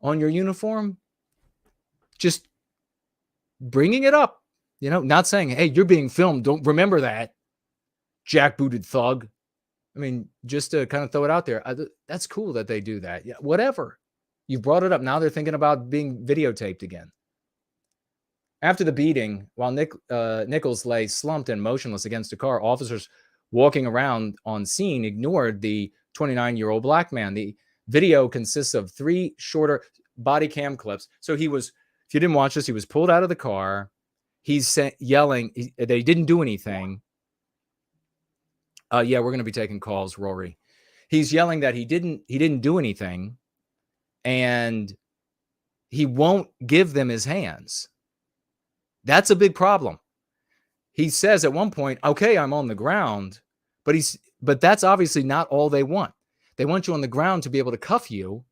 on your uniform? Just bringing it up, not saying, hey, you're being filmed. Don't remember that, jackbooted thug. I mean, just to kind of throw it out there. That's cool that they do that. Yeah, whatever. You brought it up. Now they're thinking about being videotaped again. After the beating, while Nichols lay slumped and motionless against a car, officers walking around on scene ignored the 29-year-old black man. The video consists of 3 shorter body cam clips. So he was, if you didn't watch this, he was pulled out of the car. He's yelling. They didn't do anything. Yeah, we're going to be taking calls, Rory. He's yelling that he didn't do anything, and he won't give them his hands. That's a big problem. He says at one point, okay, I'm on the ground, but that's obviously not all they want. They want you on the ground to be able to cuff you,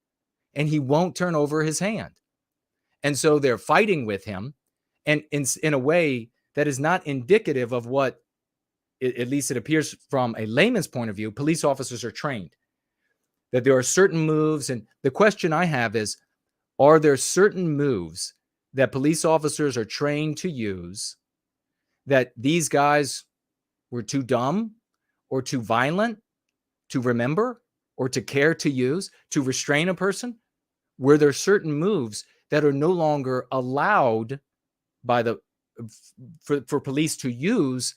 and he won't turn over his hand. And so they're fighting with him, and in a way that is not indicative of what, at least it appears from a layman's point of view, police officers are trained. That there are certain moves, and the question I have is, are there certain moves that police officers are trained to use that these guys were too dumb or too violent to remember or to care to use to restrain a person? Were there certain moves that are no longer allowed by for police to use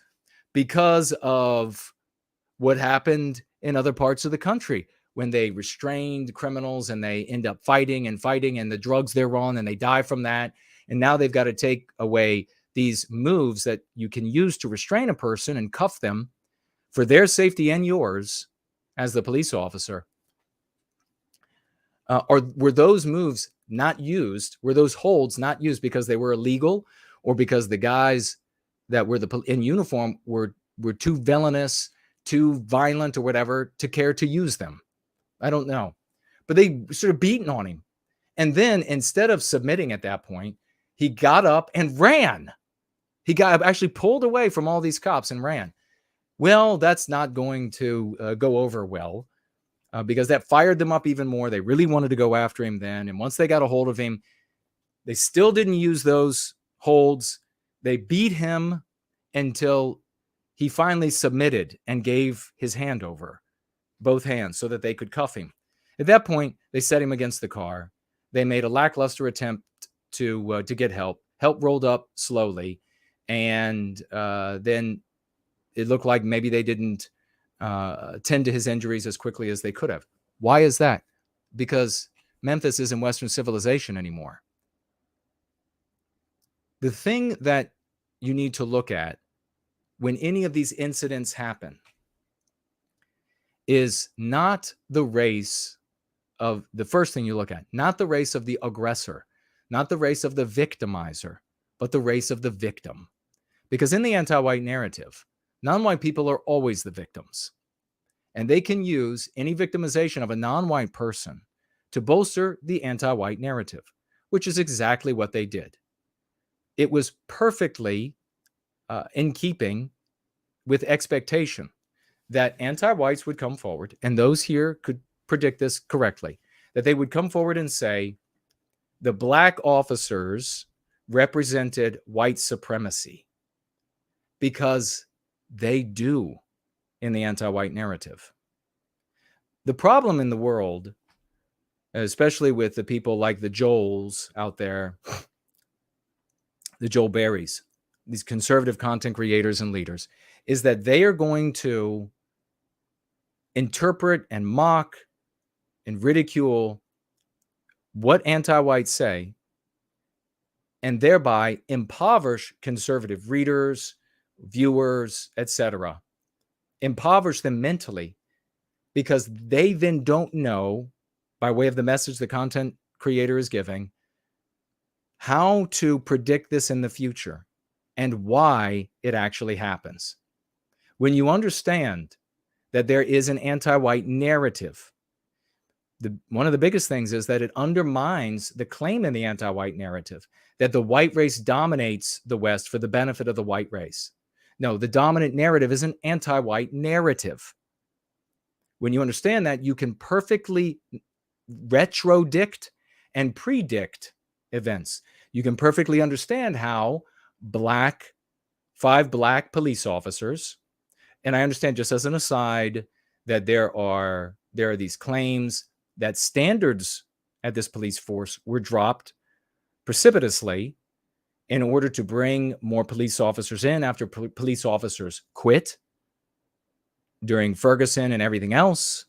because of what happened in other parts of the country when they restrained criminals and they end up fighting and the drugs they're on and they die from that. And now they've got to take away these moves that you can use to restrain a person and cuff them for their safety and yours as the police officer. Or were those moves not used? Were those holds not used because they were illegal, or because the guys that were in uniform were too villainous, too violent, or whatever to care to use them? I don't know. But they sort of beaten on him. And then instead of submitting at that point, he got up and ran. He actually pulled away from all these cops and ran. Well, that's not going to go over well because that fired them up even more. They really wanted to go after him then. And once they got a hold of him, they still didn't use those holds. They beat him until he finally submitted and gave his hand over, both hands, so that they could cuff him. At that point, they set him against the car. They made a lackluster attempt to get help. Help rolled up slowly, and then it looked like maybe they didn't tend to his injuries as quickly as they could have. Why is that? Because Memphis isn't Western civilization anymore. The thing that you need to look at when any of these incidents happen is not the race of the first thing you look at, not the race of the aggressor, not the race of the victimizer, but the race of the victim. Because in the anti-white narrative, non-white people are always the victims. And they can use any victimization of a non-white person to bolster the anti-white narrative, which is exactly what they did. It was perfectly in keeping with expectation that anti-whites would come forward, and those here could predict this correctly, that they would come forward and say the black officers represented white supremacy, because they do in the anti-white narrative. The problem in the world, especially with the people like the Joels out there, the Joel Berries, these conservative content creators and leaders, is that they are going to interpret and mock and ridicule what anti-whites say, and thereby impoverish conservative readers, viewers, etc. Impoverish them mentally, because they then don't know, by way of the message the content creator is giving, how to predict this in the future and why it actually happens. When you understand that there is an anti-white narrative, one of the biggest things is that it undermines the claim in the anti-white narrative that the white race dominates the West for the benefit of the white race. No, the dominant narrative is an anti-white narrative. When you understand that, you can perfectly retrodict and predict events. You can perfectly understand how 5 black police officers, and I understand, just as an aside, that there are these claims that standards at this police force were dropped precipitously in order to bring more police officers in after police officers quit during Ferguson and everything else,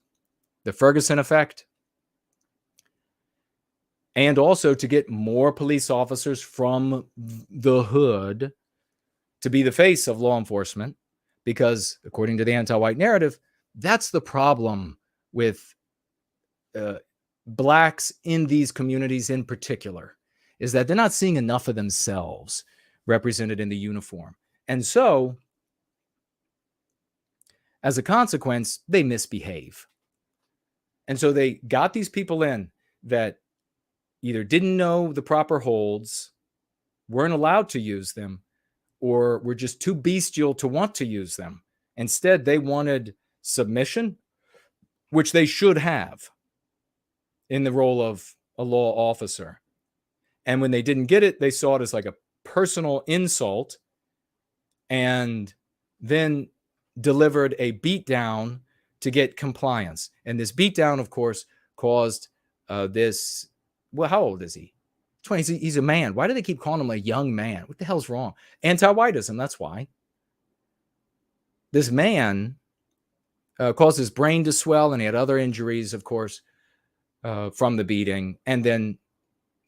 the Ferguson effect, and also to get more police officers from the hood to be the face of law enforcement, because according to the anti-white narrative, that's the problem with blacks in these communities in particular, is that they're not seeing enough of themselves represented in the uniform. And so, as a consequence, they misbehave. And so they got these people in that either didn't know the proper holds, weren't allowed to use them, or were just too bestial to want to use them. Instead, they wanted submission, which they should have in the role of a law officer. And when they didn't get it, they saw it as like a personal insult, and then delivered a beatdown to get compliance. And this beatdown, of course, caused this. Well, how old is he? 20. He's a man. Why do they keep calling him a young man? What the hell's wrong? Anti-whiteism, that's why. This man caused his brain to swell, and he had other injuries, of course, from the beating, and then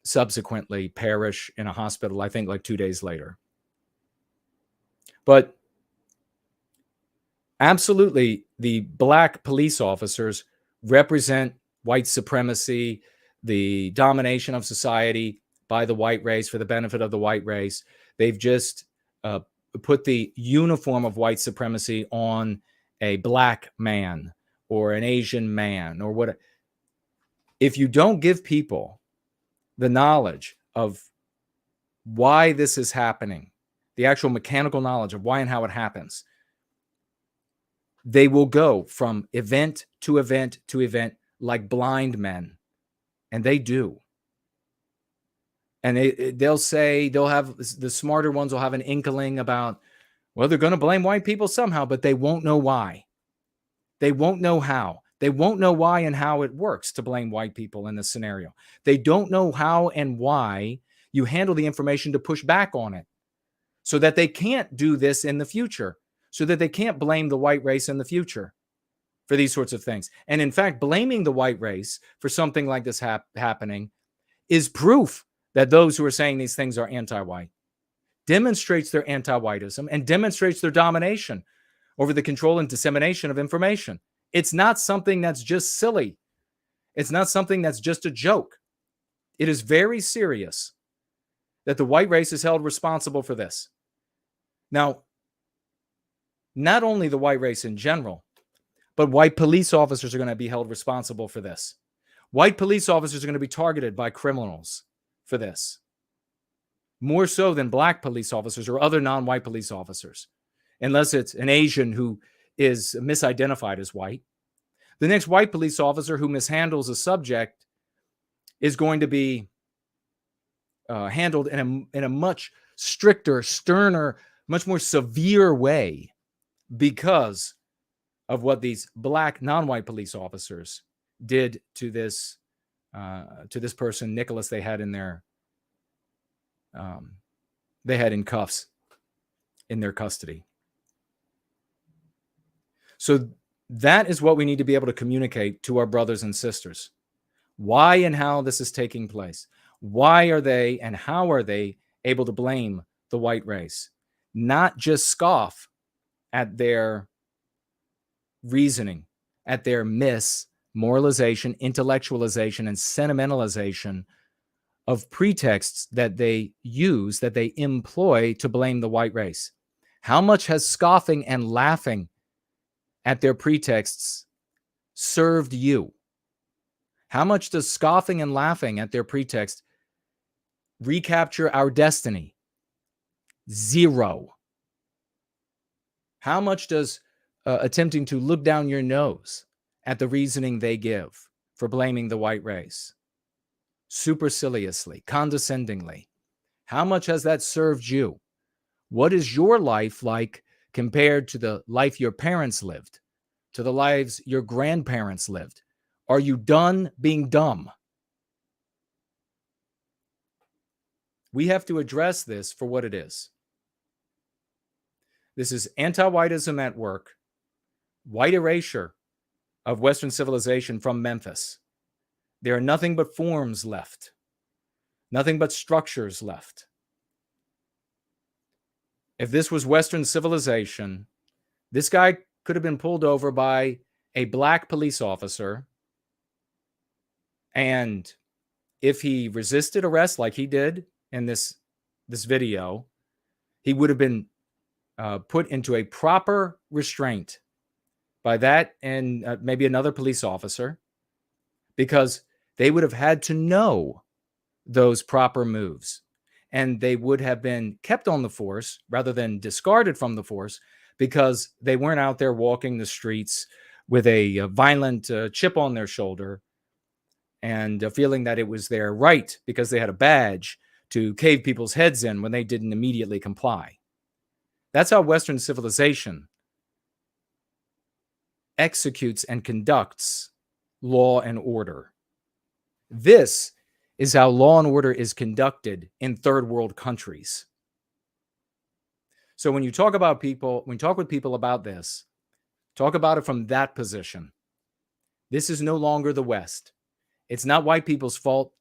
subsequently perish in a hospital, I think like 2 days later. But absolutely, the black police officers represent white supremacy, the domination of society by the white race for the benefit of the white race. They've just put the uniform of white supremacy on a black man or an Asian man or what. If you don't give people the knowledge of why this is happening, the actual mechanical knowledge of why and how it happens, they will go from event to event to event like blind men. And they do. And they'll say, they'll have, the smarter ones will have an inkling about, well, they're going to blame white people somehow, but they won't know why. They won't know how. They won't know why and how it works to blame white people in this scenario. They don't know how and why you handle the information to push back on it so that they can't do this in the future, so that they can't blame the white race in the future for these sorts of things. And in fact, blaming the white race for something like this happening is proof that those who are saying these things are anti-white, demonstrates their anti-whiteism and demonstrates their domination over the control and dissemination of information. It's not something that's just silly. It's not something that's just a joke. It is very serious that the white race is held responsible for this. Now, not only the white race in general, but white police officers are going to be held responsible for this. White police officers are going to be targeted by criminals for this, more so than black police officers or other non-white police officers, unless it's an Asian who is misidentified as white. The next white police officer who mishandles a subject is going to be handled in a much stricter, sterner, much more severe way because of what these black non-white police officers did to this person, Nicholas. They had in cuffs in their custody. So that is what we need to be able to communicate to our brothers and sisters. Why and how this is taking place. Why are they and how are they able to blame the white race? Not just scoff at their reasoning, at their moralization, intellectualization, and sentimentalization of pretexts that they use, that they employ to blame the white race. How much has scoffing and laughing at their pretexts served you? How much does scoffing and laughing at their pretext recapture our destiny? Zero. How much does attempting to look down your nose at the reasoning they give for blaming the white race, superciliously, condescendingly, how much has that served you? What is your life like compared to the life your parents lived, to the lives your grandparents lived? Are you done being dumb? We have to address this for what it is. This is anti-whiteism at work, white erasure of Western civilization from Memphis. There are nothing but forms left, nothing but structures left. If this was Western civilization, this guy could have been pulled over by a black police officer, and if he resisted arrest like he did in this video, he would have been put into a proper restraint by that and maybe another police officer, because they would have had to know those proper moves, and they would have been kept on the force rather than discarded from the force, because they weren't out there walking the streets with a violent chip on their shoulder and feeling that it was their right because they had a badge to cave people's heads in when they didn't immediately comply. That's how Western civilization executes and conducts law and order. This is how law and order is conducted in third world countries. So when you talk about people, when you talk with people about this, talk about it from that position. This is no longer the West. It's not white people's fault.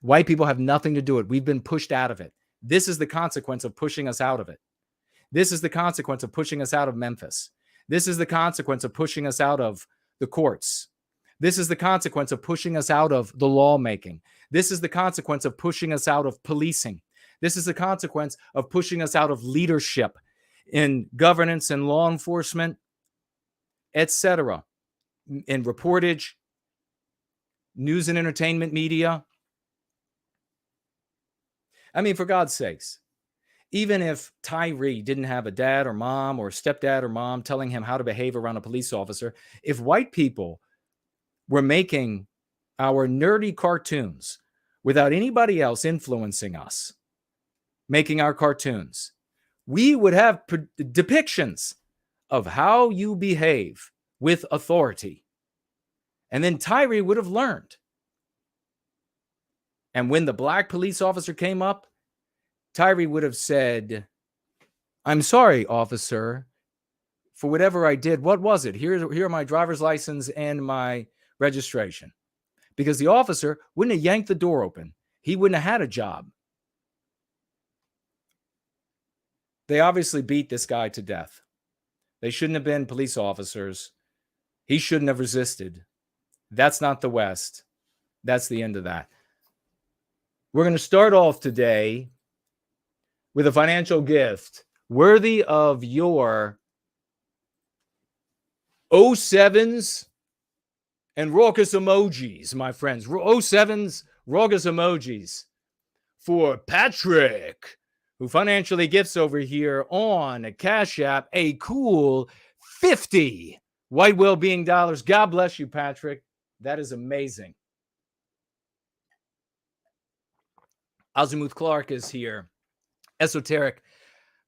White people have nothing to do with it. We've been pushed out of it. This is the consequence of pushing us out of it. This is the consequence of pushing us out of Memphis. This is the consequence of pushing us out of the courts. This is the consequence of pushing us out of the lawmaking. This is the consequence of pushing us out of policing. This is the consequence of pushing us out of leadership in governance and law enforcement, etc., in reportage, news and entertainment media. I mean, for God's sakes, even if Tyre didn't have a dad or mom or stepdad or mom telling him how to behave around a police officer, if white people were making our nerdy cartoons without anybody else influencing us, making our cartoons, we would have depictions of how you behave with authority. And then Tyre would have learned. And when the black police officer came up, Tyre would have said, "I'm sorry, officer, for whatever I did. What was it? Here are my driver's license and my registration." Because the officer wouldn't have yanked the door open. He wouldn't have had a job. They obviously beat this guy to death. They shouldn't have been police officers. He shouldn't have resisted. That's not the West. That's the end of that. We're going to start off today with a financial gift worthy of your 07s and raucous emojis, my friends. 07s, raucous emojis for Patrick, who financially gifts over here on Cash App a cool 50 white well-being dollars. God bless you, Patrick. That is amazing. Azimuth Clark is here. Esoteric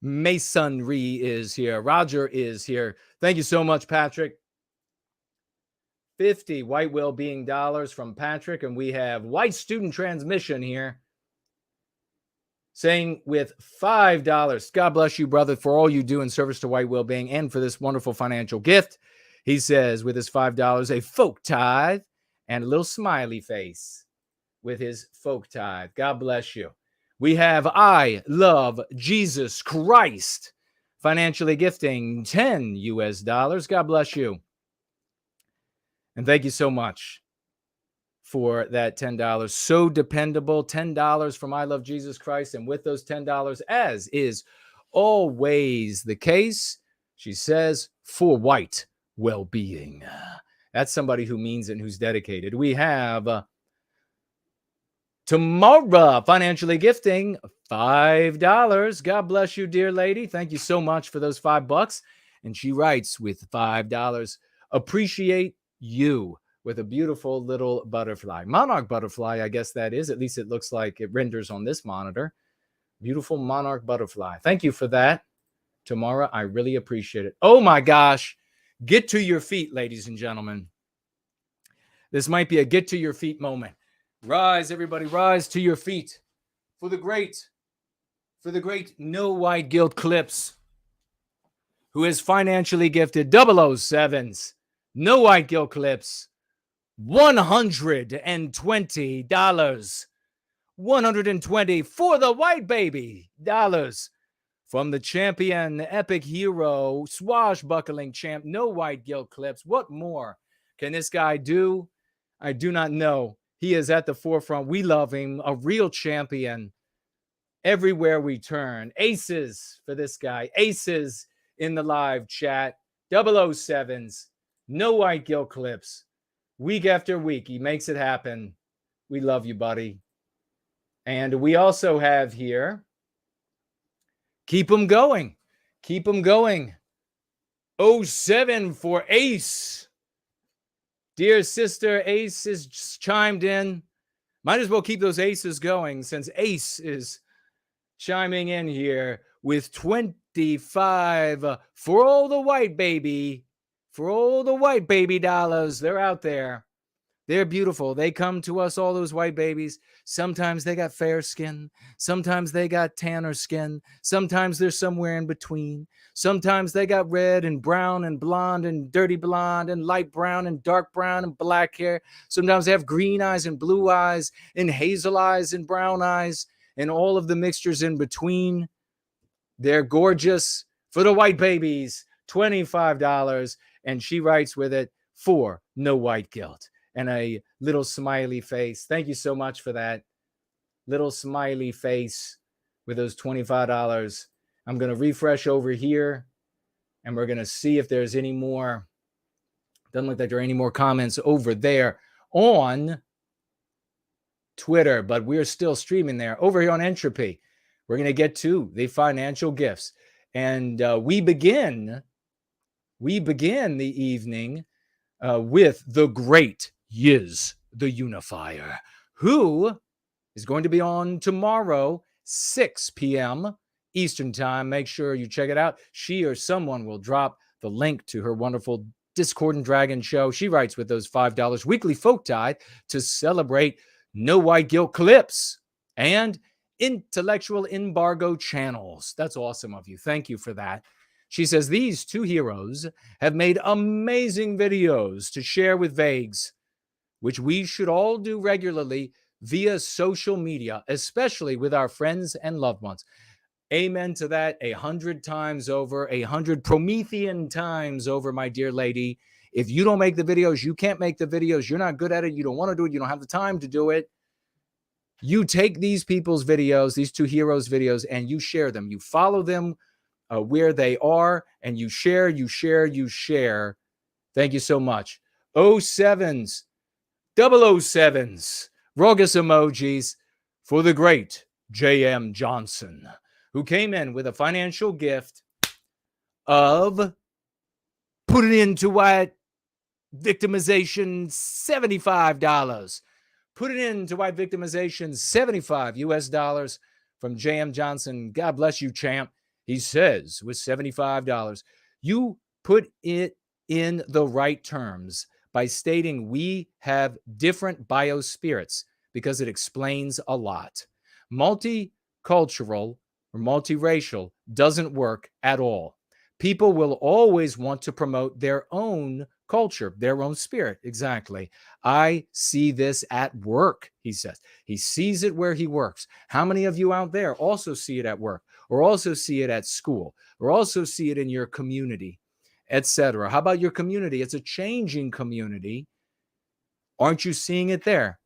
Masonry is here. Roger is here. Thank you so much, Patrick. 50 white well-being dollars from Patrick. And we have White Student Transmission here saying with $5. God bless you, brother, for all you do in service to white well-being and for this wonderful financial gift. He says with his $5, a folk tithe and a little smiley face with his folk tithe. God bless you. We have I Love Jesus Christ financially gifting $10. God bless you. And thank you so much for that $10. So dependable. $10 from I Love Jesus Christ. And with those $10, as is always the case, she says, for white well-being. That's somebody who means it and who's dedicated. We have Tamara financially gifting $5. God bless you, dear lady. Thank you so much for those $5. And she writes with $5, appreciate you, with a beautiful little butterfly. Monarch butterfly, I guess that is. At least it looks like it renders on this monitor. Beautiful monarch butterfly. Thank you for that, Tamara. I really appreciate it. Oh my gosh. Get to your feet, ladies and gentlemen. This might be a get to your feet moment. Rise, everybody, rise to your feet for the great for the great No White Guilt Clips, who is financially gifted 007s, No White Guilt Clips, $120. 120 for the white baby dollars from the champion, epic hero, swashbuckling champ, No White Guilt Clips. What more can this guy do? I do not know. He is at the forefront. We love him, a real champion everywhere we turn. Aces for this guy. Aces in the live chat. 007s, No White Guilt Clips. Week after week, he makes it happen. We love you, buddy. And we also have here, keep them going. Keep them going. 07 for Ace. Dear sister, Ace has chimed in. Might as well keep those aces going since Ace is chiming in here with 25 for all the white baby. For all the white baby dollars. They're out there. They're beautiful. They come to us, all those white babies. Sometimes they got fair skin. Sometimes they got tanner skin. Sometimes they're somewhere in between. Sometimes they got red and brown and blonde and dirty blonde and light brown and dark brown and black hair. Sometimes they have green eyes and blue eyes and hazel eyes and brown eyes and all of the mixtures in between. They're gorgeous. For the white babies, $25. And she writes with it, for no white guilt. And a little smiley face. Thank you so much for that. Little smiley face with those $25. I'm going to refresh over here and we're going to see if there's any more. Doesn't look like there are any more comments over there on Twitter, but we're still streaming there. Over here on Entropy, we're going to get to the financial gifts. And we begin the evening with the great Yiz, the Unifier, who is going to be on tomorrow, 6 p.m. Eastern Time. Make sure you check it out. She or someone will drop the link to her wonderful Discordant Dragon show. She writes with those $5 weekly folk tithe to celebrate No White Guilt Clips and intellectual embargo channels. That's awesome of you. Thank you for that. She says, these two heroes have made amazing videos to share with Vagues, which we should all do regularly via social media, especially with our friends and loved ones. Amen to that 100 times over, 100 Promethean times over, my dear lady. If you don't make the videos, you can't make the videos. You're not good at it. You don't want to do it. You don't have the time to do it. You take these people's videos, these two heroes' videos, and you share them. You follow them where they are, and you share. Thank you so much. 07s, 007s, Rogus emojis for the great J.M. Johnson, who came in with a financial gift of putting into white victimization $75. Put it into white victimization $75 US from J.M. Johnson. God bless you, champ. He says with $75, you put it in the right terms by stating we have different biospirits because it explains a lot. Multicultural or multiracial doesn't work at all. People will always want to promote their own culture, their own spirit. Exactly. I see this at work, he says. He sees it where he works. How many of you out there also see it at work, or also see it at school, or also see it in your community, etc.? How about your community? It's a changing community. Aren't you seeing it there?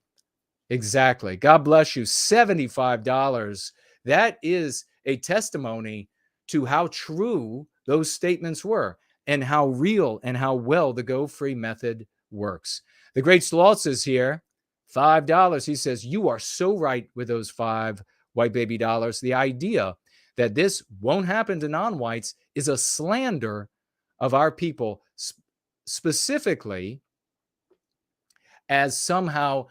Exactly. God bless you. $75. That is a testimony to how true those statements were and how real and how well the Go Free method works. The great Slotz is here. $5. He says, you are so right with those 5 white baby dollars. The idea that this won't happen to non-whites is a slander of our people, specifically as somehow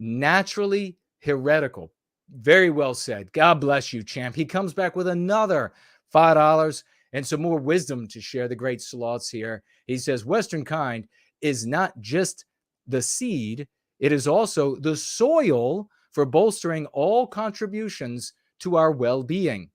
naturally heretical. Very well said. God bless you, champ. He comes back with another $5 and some more wisdom to share. The great Slotz here. He says, Western kind is not just the seed, it is also the soil for bolstering all contributions to our well-being.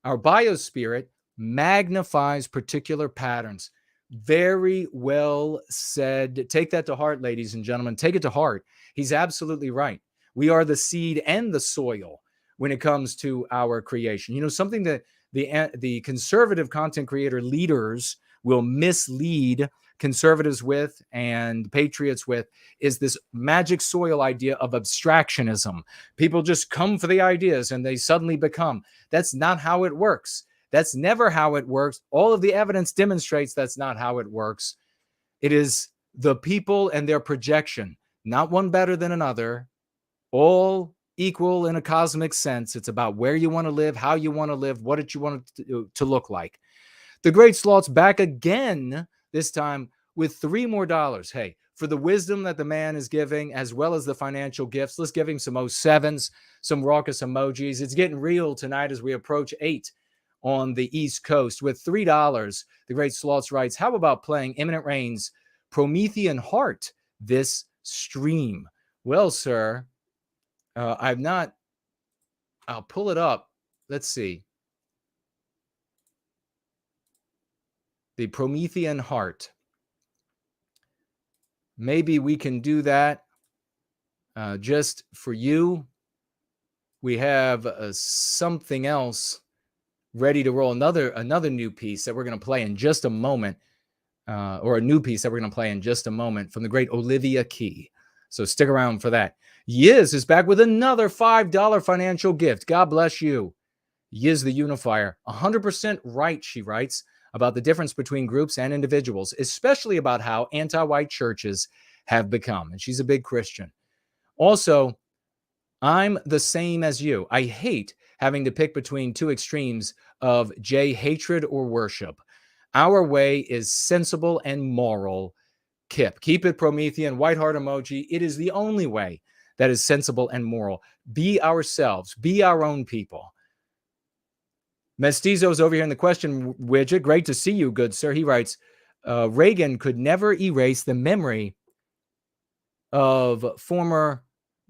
Our biospirit magnifies particular patterns. Very well said. Take that to heart, ladies and gentlemen. Take it to heart. He's absolutely right. We are the seed and the soil when it comes to our creation. You know, something that the conservative content creator leaders will mislead conservatives with and patriots with is this magic soil idea of abstractionism. People just come for the ideas and they suddenly become. That's not how it works. That's never how it works. All of the evidence demonstrates that's not how it works. It is the people and their projection, not one better than another, all equal in a cosmic sense. It's about where you want to live, how you want to live, what did you want it to look like. The Great Sloth's back again, this time with $3 more. Hey, for the wisdom that the man is giving, as well as the financial gifts, let's give him some 07s, some raucous emojis. It's getting real tonight as we approach 8 on the East Coast. With $3, the Great Sloths writes, how about playing Imminent Rain's Promethean Heart this stream? Well, sir, I've not. I'll pull it up. Let's see. The Promethean Heart. Maybe we can do that just for you. We have something else ready to roll. Another new piece that we're going to play in just a moment, or a new piece that we're going to play in just a moment from the great Olivia Key. So stick around for that. Yiz is back with another $5 financial gift. God bless you. Yiz the Unifier. 100% right, she writes, about the difference between groups and individuals, especially about how anti-white churches have become. And she's a big Christian. Also, I'm the same as you. I hate having to pick between two extremes of J, hatred or worship. Our way is sensible and moral. Kip. Keep it Promethean. White heart emoji. It is the only way that is sensible and moral. Be ourselves. Be our own people. Mestizo's over here in the question widget. Great to see you, good sir. He writes, Reagan could never erase the memory of former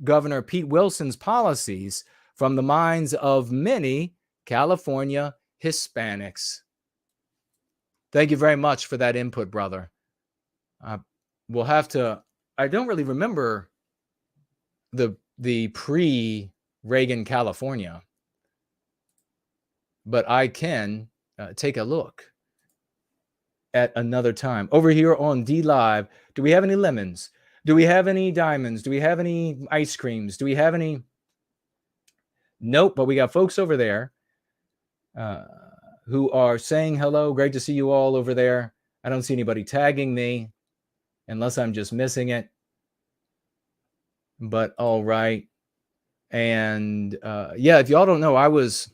Governor Pete Wilson's policies from the minds of many California Hispanics. Thank you very much for that input, brother. We'll have to, I don't really remember the pre-Reagan California, but I can take a look at another time. Over here on D Live, do we have any lemons? Do we have any diamonds? Do we have any ice creams? Do we have any? Nope, but we got folks over there who are saying hello. Great to see you all over there. I don't see anybody tagging me unless I'm just missing it. But all right. And yeah, if y'all don't know, I was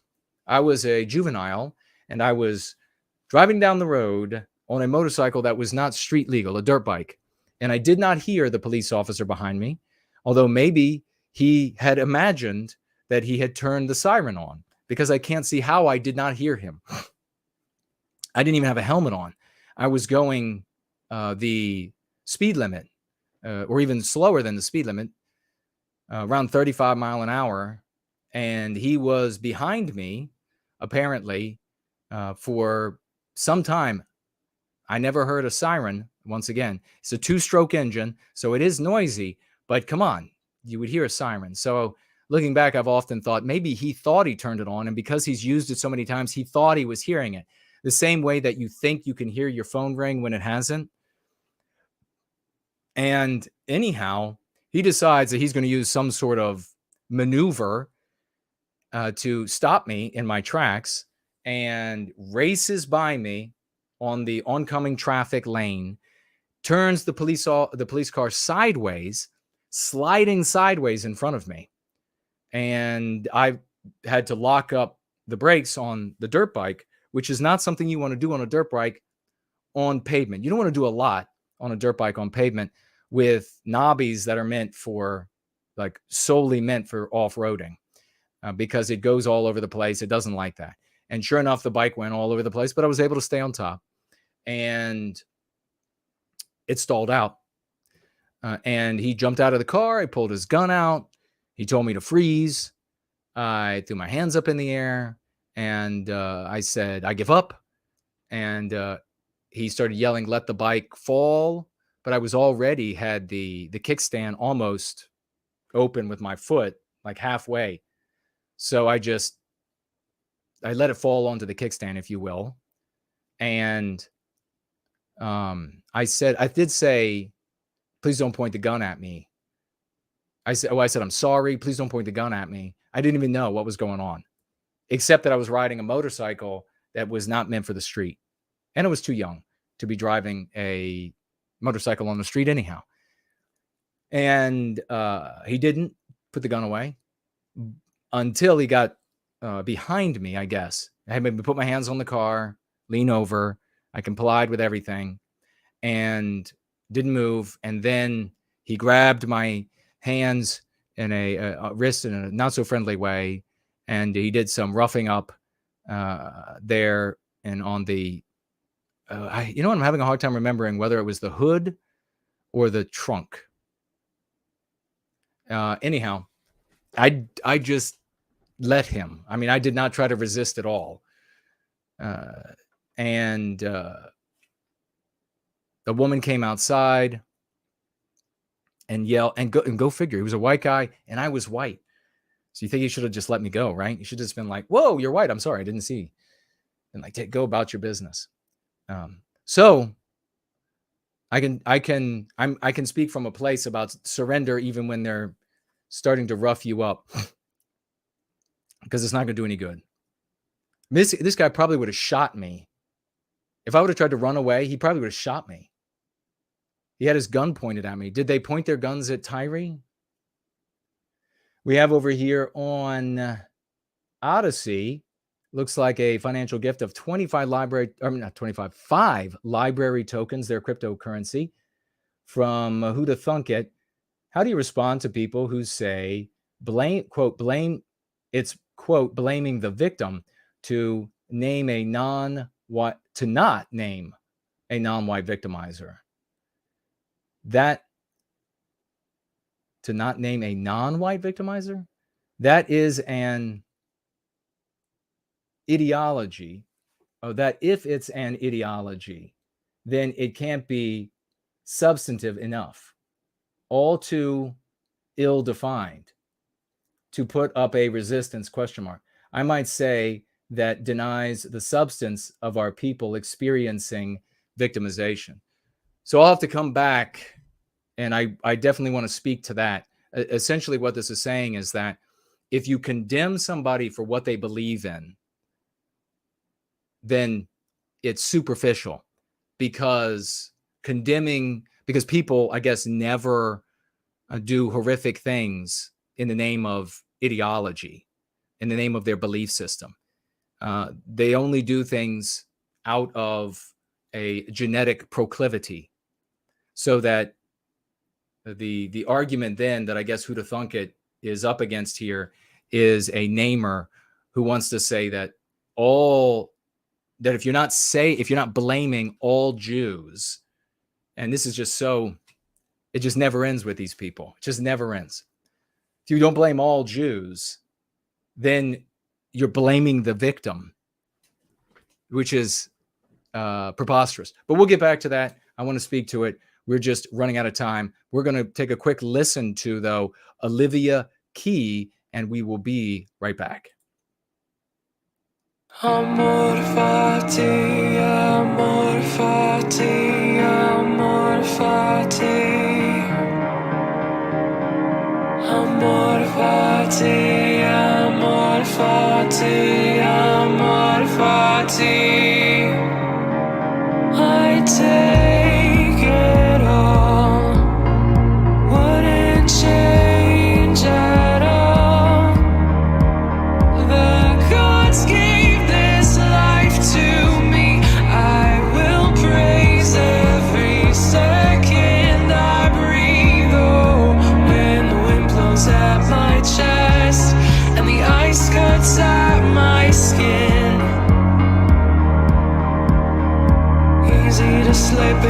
a juvenile and I was driving down the road on a motorcycle that was not street legal, a dirt bike. And I did not hear the police officer behind me, although maybe he had imagined that he had turned the siren on, because I can't see how I did not hear him. I didn't even have a helmet on. I was going the speed limit, or even slower than the speed limit, around 35 miles an hour. And he was behind me, apparently, for some time. I never heard a siren. Once again, it's a 2-stroke engine, so it is noisy, but come on, you would hear a siren. So looking back, I've often thought maybe he thought he turned it on, and because he's used it so many times, he thought he was hearing it. The same way that you think you can hear your phone ring when it hasn't. And anyhow, he decides that he's going to use some sort of maneuver to stop me in my tracks and races by me on the oncoming traffic lane, turns the police car sideways, sliding sideways in front of me. And I had to lock up the brakes on the dirt bike, which is not something you want to do on a dirt bike on pavement. You don't want to do a lot on a dirt bike on pavement with knobbies that are meant for, like, solely meant for off-roading, because it goes all over the place. It doesn't like that. And sure enough, the bike went all over the place, but I was able to stay on top. And it stalled out. And he jumped out of the car. He pulled his gun out. He told me to freeze. I threw my hands up in the air. And I said, I give up. And he started yelling, let the bike fall. But I was already had the kickstand almost open with my foot, like halfway. So I let it fall onto the kickstand, if you will. And I did say, please don't point the gun at me. I said, I'm sorry. Please don't point the gun at me. I didn't even know what was going on, except that I was riding a motorcycle that was not meant for the street. And I was too young to be driving a motorcycle on the street anyhow. And he didn't put the gun away until he got behind me, I guess. I had maybe put my hands on the car, lean over. I complied with everything and didn't move. And then he grabbed my hands in a wrist in a not so friendly way. And he did some roughing up there and on the, you know what? I'm having a hard time remembering whether it was the hood or the trunk. Anyhow, I just let him. I mean, I did not try to resist at all. And the woman came outside and yelled, and go figure. He was a white guy and I was white. So you think he should have just let me go, right? You should have just been like, whoa, you're white. I'm sorry. I didn't see. And like, go about your business. So I can speak from a place about surrender even when they're starting to rough you up, because it's not going to do any good. This guy probably would have shot me. If I would have tried to run away, he probably would have shot me. He had his gun pointed at me. Did they point their guns at Tyre? We have over here on Odyssey, looks like a financial gift of 5 library tokens, their cryptocurrency, from Who to Thunk It. How do you respond to people who say blaming the victim to not name a non-white victimizer? To not name a non-white victimizer? That is an ideology. That if it's an ideology, then it can't be substantive enough. All too ill-defined to put up a resistance question mark. I might say that denies the substance of our people experiencing victimization. So I'll have to come back, and I definitely want to speak to that. Essentially what this is saying is that if you condemn somebody for what they believe in, then it's superficial, because people, I guess, never do horrific things in the name of ideology, in the name of their belief system. They only do things out of a genetic proclivity. So that the argument then that I guess Who to Thunk It is up against here is a namer who wants to say that if you're not blaming all Jews, and this is just so, it just never ends with these people. It just never ends. If you don't blame all Jews, then you're blaming the victim, which is preposterous. But we'll get back to that. I want to speak to it. We're just running out of time. We're going to take a quick listen to, though, Olivia Key, and we will be right back. Amor fati, amor fati, amor fati. Amor fati, amor fati, amor fati. I take it all, wouldn't change at all. The gods gave this life to me. I will praise every second I breathe. Oh, when the wind blows at my chest and the ice cuts at my skin, easy to slip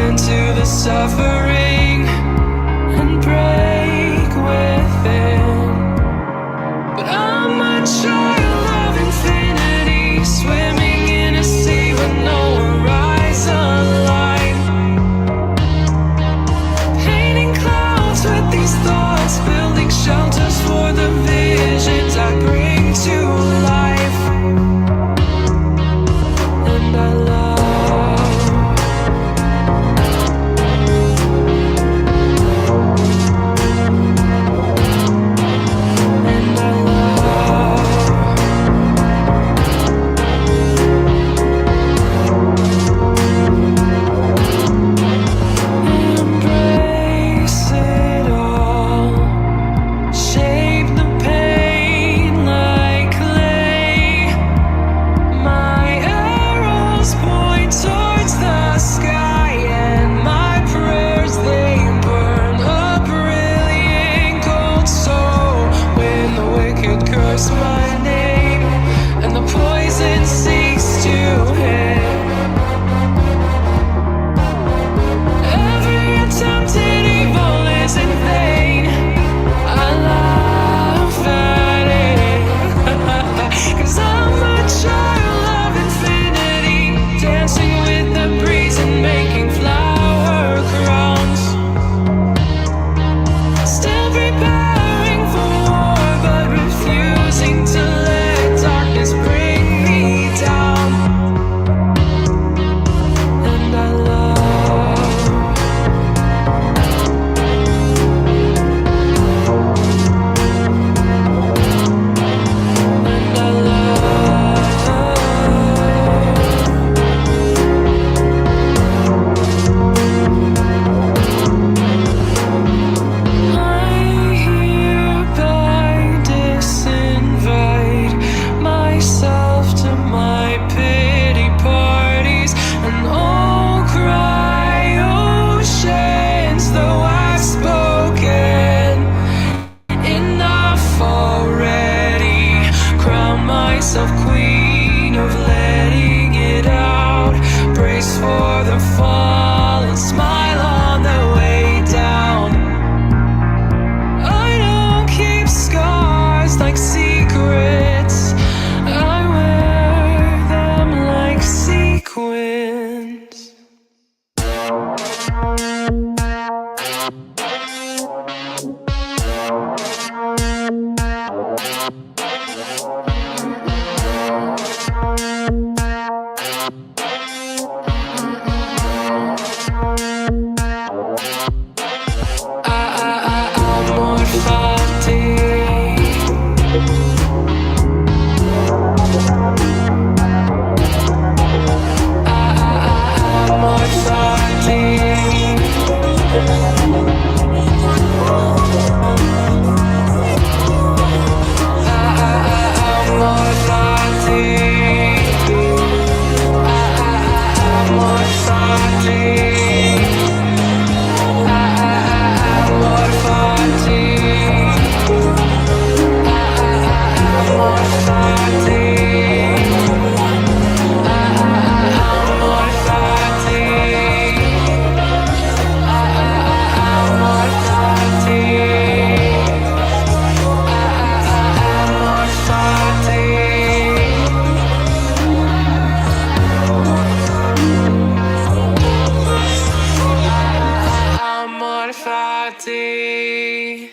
fatti.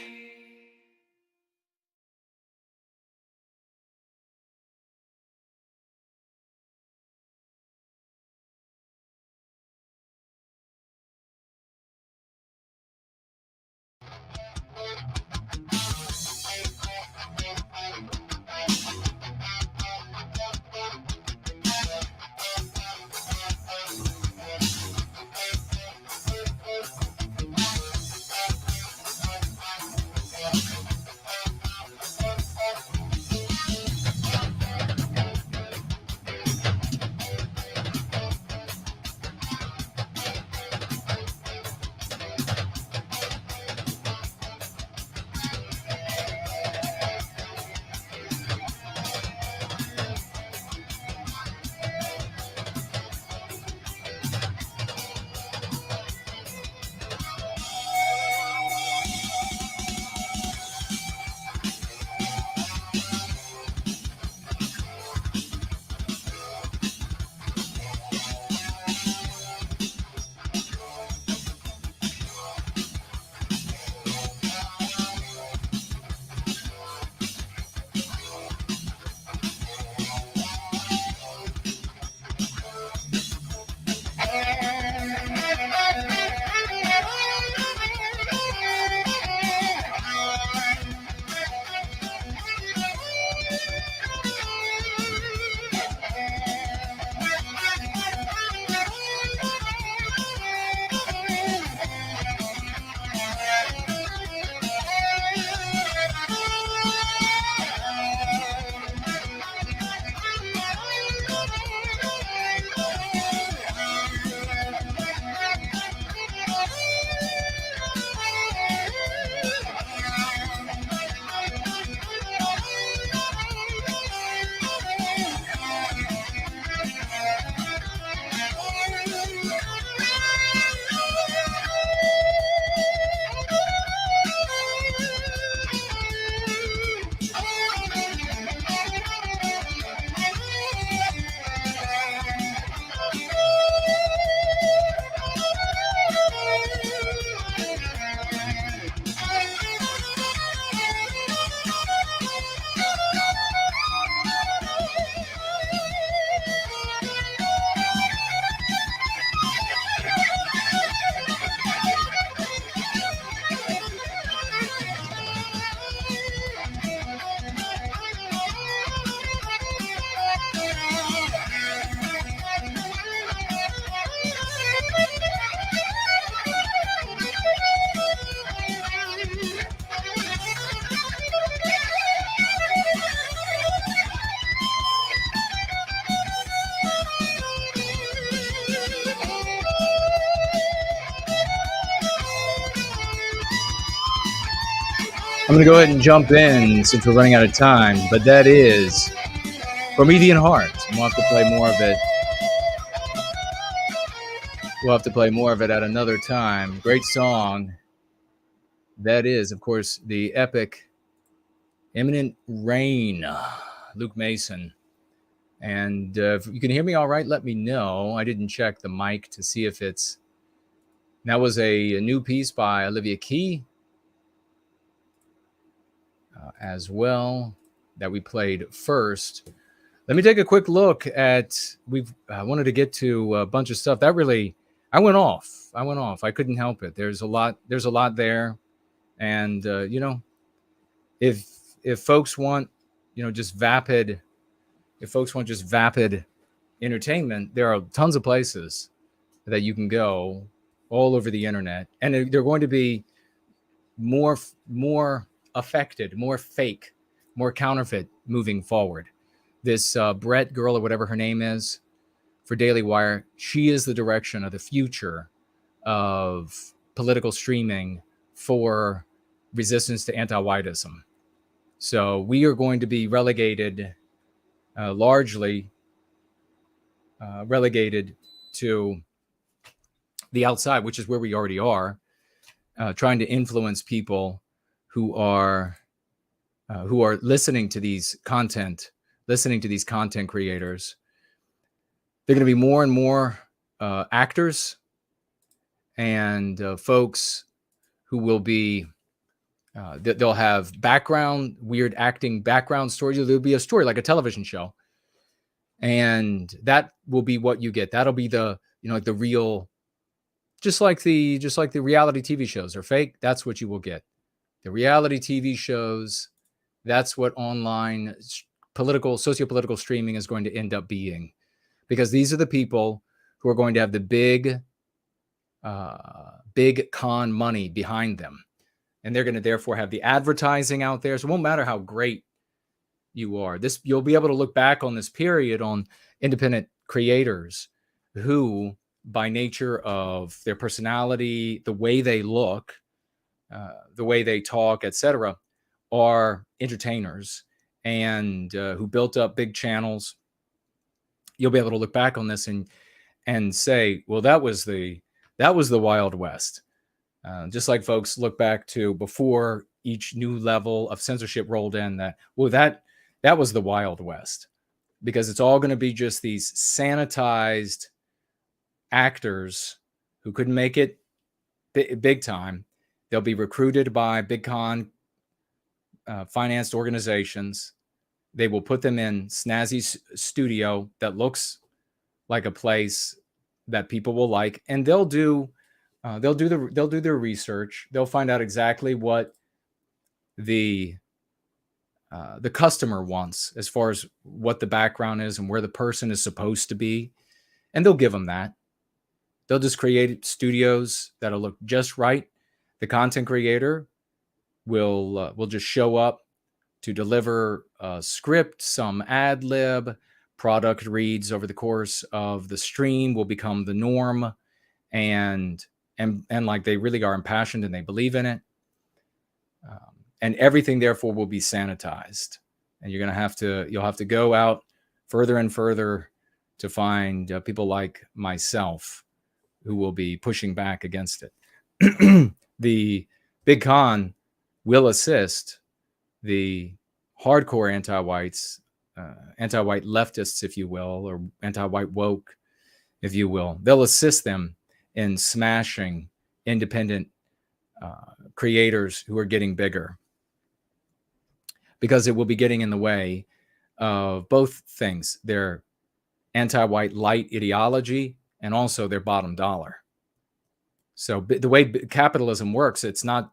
I'm going to go ahead and jump in since we're running out of time, but that is Promethean Heart. We'll have to play more of it. We'll have to play more of it at another time. Great song. That is, of course, the epic Imminent Rain, Luke Mason. And if you can hear me all right, let me know. I didn't check the mic to see if it's... That was a new piece by Olivia Key as well that we played first. Let me take a quick look at... I wanted to get to a bunch of stuff. That really... I went off. I couldn't help it. There's a lot there. And, if folks want, just vapid entertainment, there are tons of places that you can go all over the internet. And they're going to be more affected, more fake, more counterfeit moving forward. This Brett girl or whatever her name is for Daily Wire, she is the direction of the future of political streaming for resistance to anti-whiteism. So we are going to be largely relegated to the outside, which is where we already are, trying to influence people who are listening to these content creators. They're going to be more and more actors and folks who will be, they'll have weird acting background stories. There'll be a story like a television show. And that will be what you get. That'll be the, like the real, just like the reality TV shows are fake. That's what you will get. The reality TV shows, that's what online socio-political streaming is going to end up being, because these are the people who are going to have the big con money behind them. And they're going to therefore have the advertising out there. So it won't matter how great you are. You'll be able to look back on this period on independent creators who, by nature of their personality, the way they look, the way they talk, etc., are entertainers, and who built up big channels. You'll be able to look back on this and say, well, that was the Wild West. Just like folks look back to before each new level of censorship rolled in, that was the Wild West, because it's all going to be just these sanitized actors who couldn't make it big time. They'll be recruited by big con financed organizations. They will put them in snazzy studio that looks like a place that people will like, and they'll do their research. They'll find out exactly what the customer wants as far as what the background is and where the person is supposed to be, and they'll give them that. They'll just create studios that'll look just right. The content creator will just show up to deliver a script, some ad lib, product reads over the course of the stream will become the norm, and like they really are impassioned and they believe in it. And everything therefore will be sanitized, and you'll have to go out further and further to find people like myself who will be pushing back against it. The big con will assist the hardcore anti-whites, anti-white leftists, if you will, or anti-white woke, if you will. They'll assist them in smashing independent creators who are getting bigger, because it will be getting in the way of both things: their anti-white light ideology and also their bottom dollar. So the way capitalism works, it's not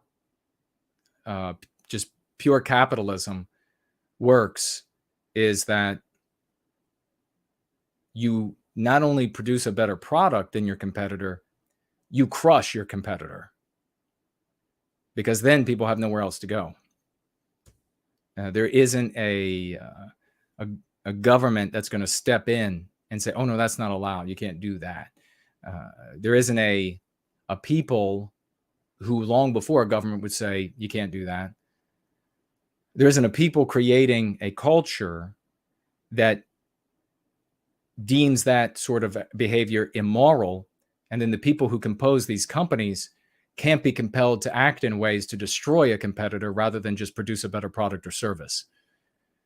just pure capitalism works, is that you not only produce a better product than your competitor, you crush your competitor, because then people have nowhere else to go. There isn't a government that's going to step in and say, oh, no, that's not allowed. You can't do that. There isn't a people who long before a government would say, you can't do that. There isn't a people creating a culture that deems that sort of behavior immoral. And then the people who compose these companies can't be compelled to act in ways to destroy a competitor rather than just produce a better product or service.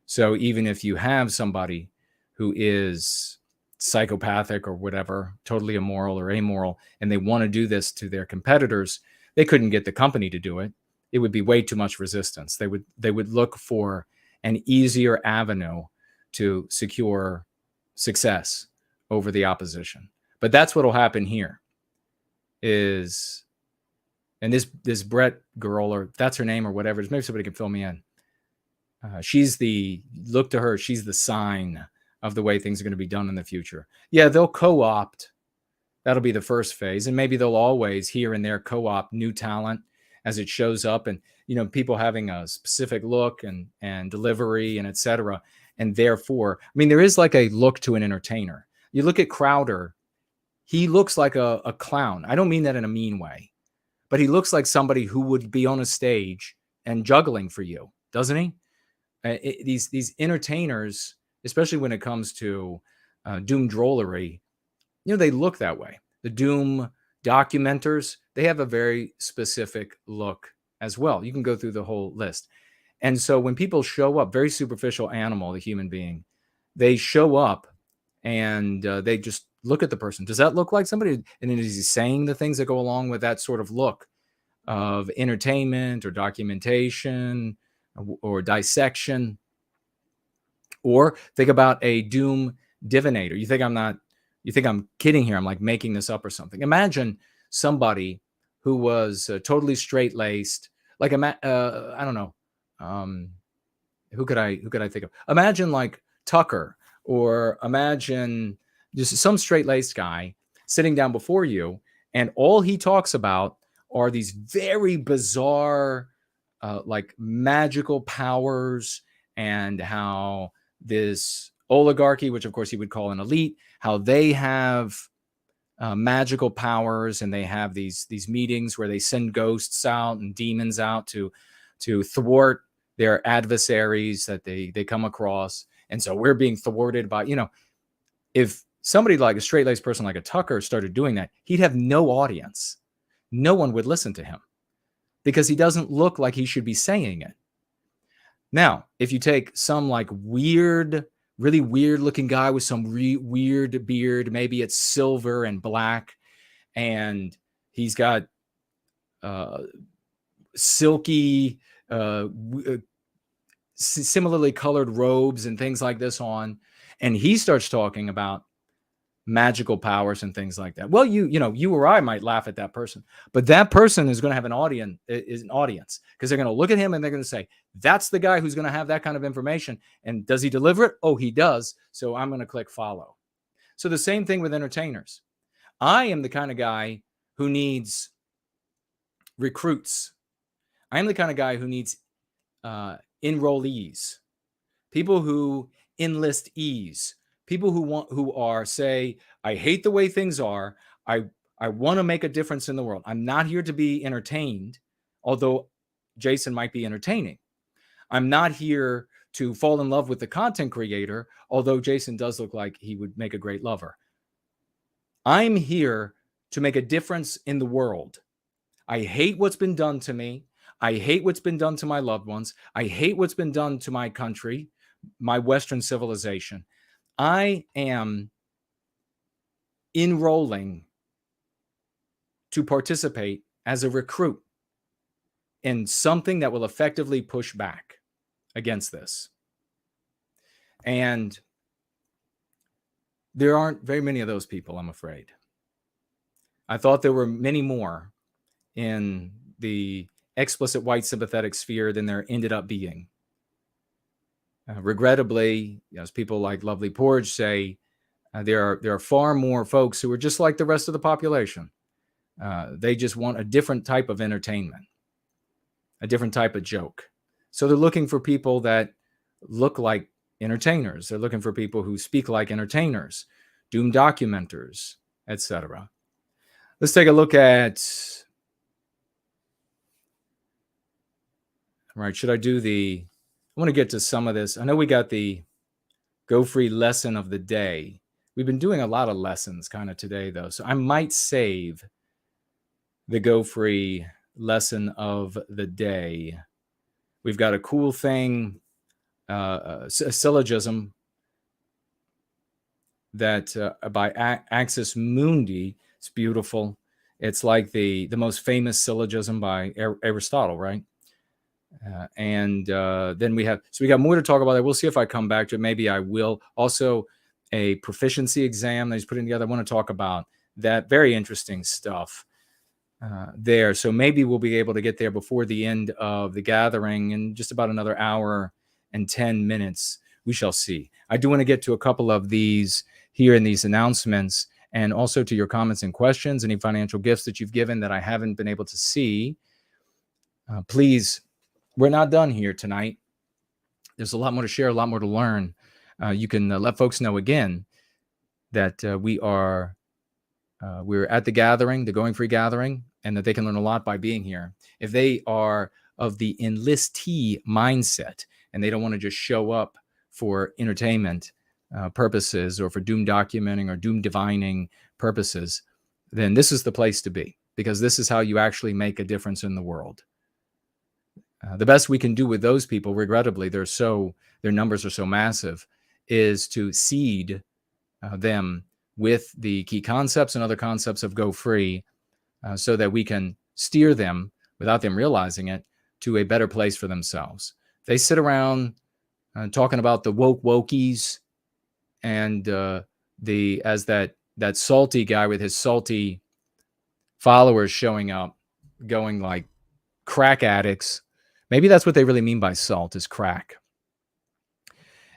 So even if you have somebody who is psychopathic or whatever, totally immoral or amoral, and they want to do this to their competitors, they couldn't get the company to do it. It would be way too much resistance. They would look for an easier avenue to secure success over the opposition. But that's what will happen here. And this Brett girl, or that's her name or whatever, maybe somebody can fill me in. She's the sign of the way things are going to be done in the future. Yeah, they'll co-opt. That'll be the first phase. And maybe they'll always here and there co-opt new talent as it shows up, and people having a specific look and delivery and etc. And therefore, there is like a look to an entertainer. You look at Crowder, he looks like a clown. I don't mean that in a mean way, but he looks like somebody who would be on a stage and juggling for you, doesn't he? These entertainers, especially when it comes to doom drollery, they look that way. The doom documenters, they have a very specific look as well. You can go through the whole list. And so when people show up, very superficial animal, the human being, they show up and they just look at the person. Does that look like somebody? And then is he saying the things that go along with that sort of look? of entertainment or documentation or dissection. Or think about a doom divinator. You think I'm kidding here. I'm like making this up or something. Imagine somebody who was totally straight-laced, like I don't know, who could I think of? Imagine like Tucker, or imagine just some straight-laced guy sitting down before you, and all he talks about are these very bizarre, like magical powers, and how this oligarchy, which of course he would call an elite, how they have magical powers, and they have these meetings where they send ghosts out and demons out to thwart their adversaries that they come across. And so we're being thwarted by, if somebody like a straight-laced person like a Tucker started doing that, he'd have no audience. No one would listen to him because he doesn't look like he should be saying it. Now, if you take some like really weird looking guy with some weird beard, maybe it's silver and black, and he's got silky, similarly colored robes and things like this on, and he starts talking about magical powers and things like that. Well, you or I might laugh at that person, but that person is going to have an audience because they're going to look at him and they're going to say, that's the guy who's going to have that kind of information. And does he deliver it? Oh, he does. So I'm going to click follow. So the same thing with entertainers. I am the kind of guy who needs recruits. I am the kind of guy who needs enrollees, people who enlist ease. People who are say, I hate the way things are. I want to make a difference in the world. I'm not here to be entertained, although Jason might be entertaining. I'm not here to fall in love with the content creator, although Jason does look like he would make a great lover. I'm here to make a difference in the world. I hate what's been done to me. I hate what's been done to my loved ones. I hate what's been done to my country, my Western civilization. I am enrolling to participate as a recruit in something that will effectively push back against this. And there aren't very many of those people, I'm afraid. I thought there were many more in the explicit white sympathetic sphere than there ended up being. Regrettably, as people like Lovely Porge say, there are far more folks who are just like the rest of the population. They just want a different type of entertainment, a different type of joke. So they're looking for people that look like entertainers. They're looking for people who speak like entertainers, doom documenters, etc. Let's take a look at. All right, should I do the? I want to get to some of this. I know we got the Go Free lesson of the day. We've been doing a lot of lessons kind of today, though. So I might save the Go Free lesson of the day. We've got a cool thing, a syllogism that by Axis Mundi. It's beautiful. It's like the most famous syllogism by Aristotle, right? And then we got more to talk about there. We'll see if I come back to it. Maybe I will. Also, a proficiency exam that he's putting together. I want to talk about that. Very interesting stuff there. So maybe we'll be able to get there before the end of the gathering in just about another hour and 10 minutes. We shall see. I do want to get to a couple of these here in these announcements, and also to your comments and questions, any financial gifts that you've given that I haven't been able to see. Please. We're not done here tonight. There's a lot more to share, a lot more to learn. You can let folks know again that we're at the gathering, the Going Free gathering, and that they can learn a lot by being here. If they are of the enlistee mindset and they don't want to just show up for entertainment purposes or for doom documenting or doom divining purposes, then this is the place to be, because this is how you actually make a difference in the world. The best we can do with those people, regrettably, their numbers are so massive, is to seed them with the key concepts and other concepts of Go Free, so that we can steer them without them realizing it, to a better place for themselves. They sit around talking about the wokies and as that salty guy with his salty followers showing up, going like crack addicts. Maybe that's what they really mean by salt, is crack.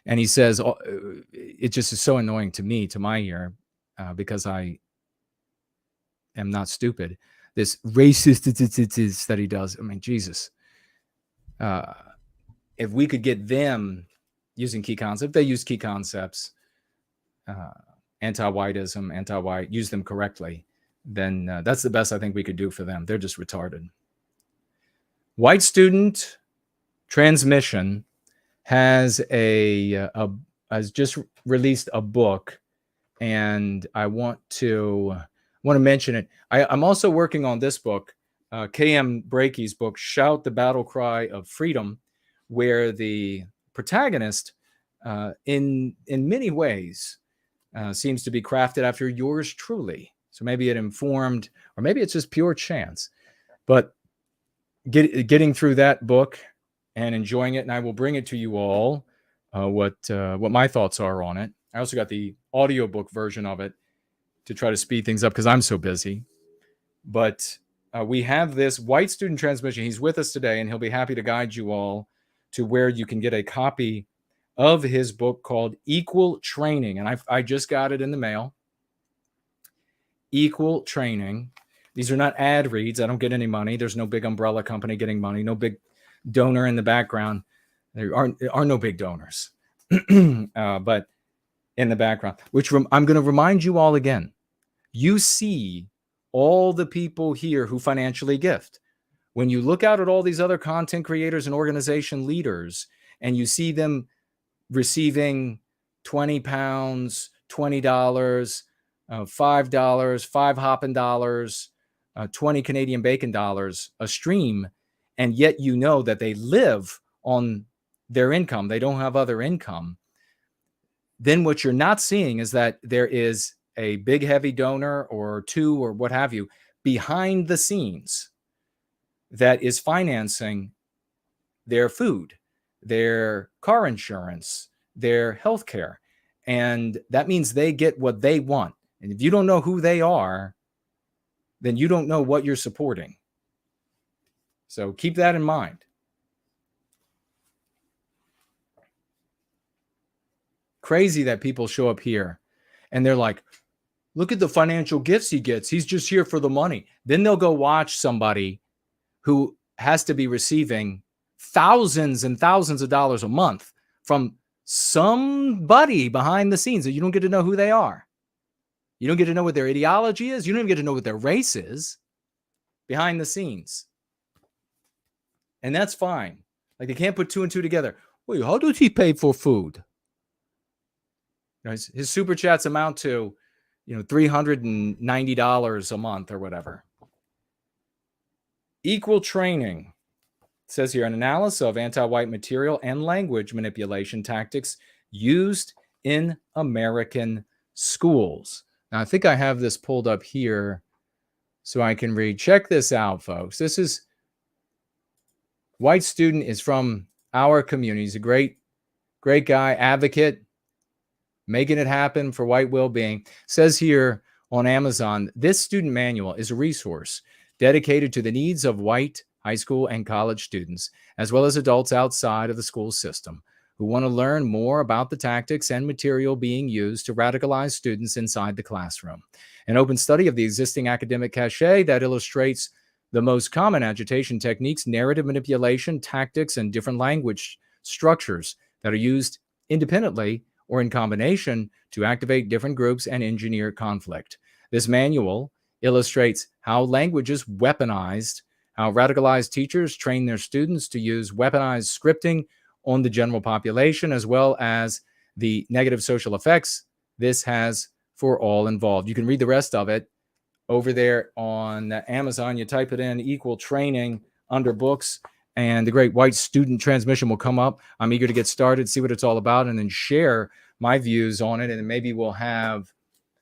And he says, it just is so annoying to me, to my ear, because I am not stupid. This racist that he does. I mean, Jesus. If we could get them using key concepts, they use key concepts, anti-whiteism, anti-white, use them correctly, then that's the best I think we could do for them. They're just retarded. White Student Transmission has has just released a book, and I want to mention it. I'm also working on this book, K.M. Brakey's book, Shout the Battle Cry of Freedom, where the protagonist, in many ways, seems to be crafted after yours truly. So maybe it informed, or maybe it's just pure chance. But getting through that book and enjoying it, and I will bring it to you all, what my thoughts are on it. I also got the audiobook version of it to try to speed things up because I'm so busy. But we have this White Student Transmission. He's with us today, and he'll be happy to guide you all to where you can get a copy of his book called Equal Training. And I just got it in the mail. Equal Training. These are not ad reads. I don't get any money. There's no big umbrella company getting money, no big donor in the background. There are no big donors. But in the background, which I'm going to remind you all again, you see all the people here who financially gift. When you look out at all these other content creators and organization leaders, and you see them receiving 20 pounds, $20, $5, $5 hopping dollars, 20 Canadian bacon dollars a stream, and yet you know that they live on their income, they don't have other income, then what you're not seeing is that there is a big heavy donor or two or what have you behind the scenes that is financing their food, their car insurance, their health care. And that means they get what they want. And if you don't know who they are, then you don't know what you're supporting. So keep that in mind. Crazy that people show up here and they're like, look at the financial gifts he gets. He's just here for the money. Then they'll go watch somebody who has to be receiving thousands and thousands of dollars a month from somebody behind the scenes that you don't get to know who they are. You don't get to know what their ideology is. You don't even get to know what their race is behind the scenes. And that's fine. Like, they can't put two and two together. Wait, how does he pay for food? His super chats amount to, $390 a month or whatever. Equal Training. It says here, an analysis of anti-white material and language manipulation tactics used in American schools. Now, I think I have this pulled up here so I can read. Check this out, folks. This is White Student, is from our community. He's a great guy, advocate, making it happen for white well-being. Says here on Amazon, this student manual is a resource dedicated to the needs of white high school and college students, as well as adults outside of the school system who want to learn more about the tactics and material being used to radicalize students inside the classroom. An open study of the existing academic cachet that illustrates the most common agitation techniques, narrative manipulation, tactics, and different language structures that are used independently or in combination to activate different groups and engineer conflict. This manual illustrates how language is weaponized, how radicalized teachers train their students to use weaponized scripting on the general population, as well as the negative social effects this has for all involved. You can read the rest of it over there on Amazon. You type it in, Equal Training, under books, and the Great White Student Transmission will come up. I'm eager to get started, see what it's all about, and then share my views on it. And then maybe we'll have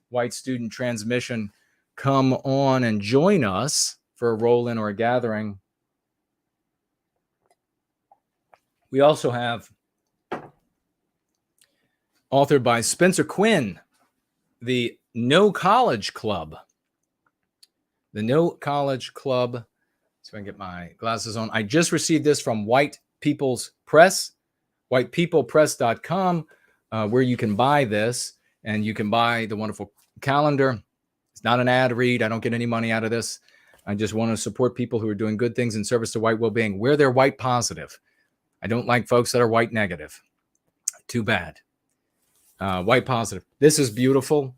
White Student Transmission come on and join us for a roll-in or a gathering We also have, authored by Spencer Quinn, the No College Club. The No College Club. So I can get my glasses on. I just received this from White People's Press, whitepeoplepress.com, where you can buy this, and you can buy the wonderful calendar. It's not an ad read. I don't get any money out of this. I just want to support people who are doing good things in service to white well-being, where they're white positive. I don't like folks that are white negative. Too bad. White positive. This is beautiful.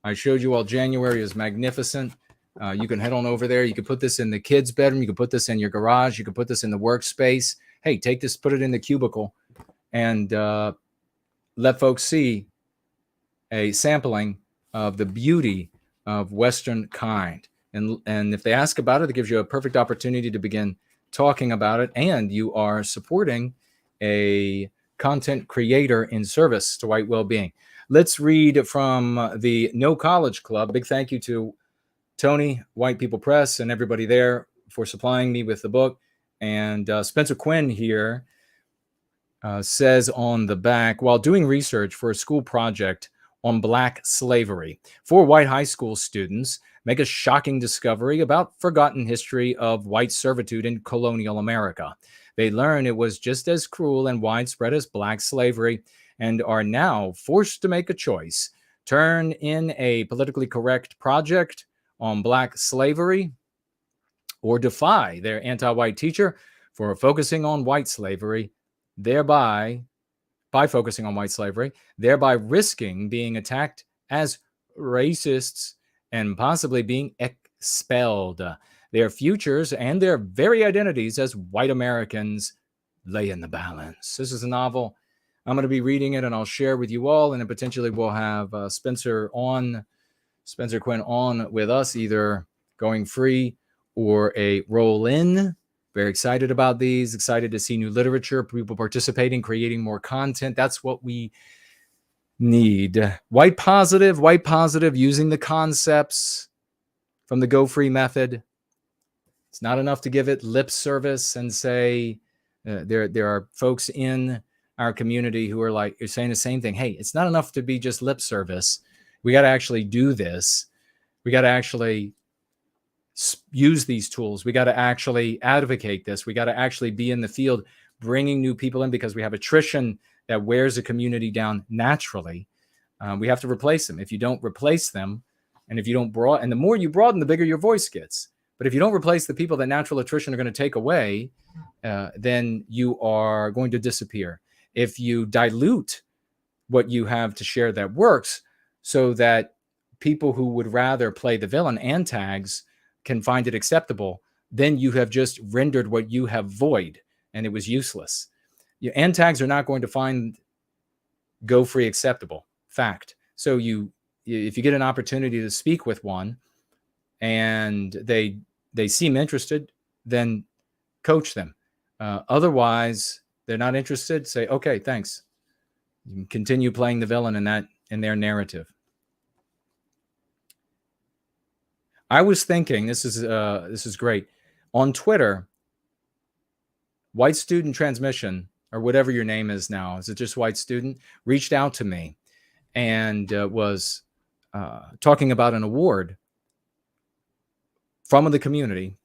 I showed you all January is magnificent. You can head on over there. You can put this in the kids' bedroom. You can put this in your garage. You can put this in the workspace. Hey, take this, put it in the cubicle, and let folks see a sampling of the beauty of Western kind. And if they ask about it, it gives you a perfect opportunity to begin talking about it. And you are supporting a content creator in service to white well-being. Let's read from the No College Club. Big thank you to Tony, White People Press, and everybody there for supplying me with the book. And Spencer Quinn here says on the back, while doing research for a school project on Black slavery, 4 white high school students make a shocking discovery about forgotten history of white servitude in colonial America. They learn it was just as cruel and widespread as Black slavery, and are now forced to make a choice: turn in a politically correct project on Black slavery, or defy their anti-white teacher for focusing on white slavery, thereby risking being attacked as racists and possibly being expelled. Their futures and their very identities as white Americans lay in the balance. This is a novel. I'm going to be reading it, and I'll share with you all, and then potentially we'll have Spencer Quinn on with us, either going free or a roll-in. Very excited about these, excited to see new literature, people participating, creating more content. That's what we need. White positive, using the concepts from the Go Free method. It's not enough to give it lip service and say, there are folks in our community who are saying the same thing. Hey, it's not enough to be just lip service. We got to actually do this. We got to actually use these tools. We got to actually advocate this. We got to actually be in the field, bringing new people in, because we have attrition that wears a community down naturally. We have to replace them. If you don't replace them, and if you don't broaden, and the more you broaden, the bigger your voice gets. But if you don't replace the people that natural attrition are going to take away, then you are going to disappear. If you dilute what you have to share that works, so that people who would rather play the villain and tags can find it acceptable, then you have just rendered what you have void, and it was useless. Your antags are not going to find Go Free acceptable. Fact. So if you get an opportunity to speak with one and they seem interested, then coach them. Otherwise, they're not interested. Say, okay, thanks. You can continue playing the villain in their narrative. I was thinking, this is great. On Twitter, White Student Transmission, or whatever your name is now, is it just White Student, reached out to me and was talking about an award from the community.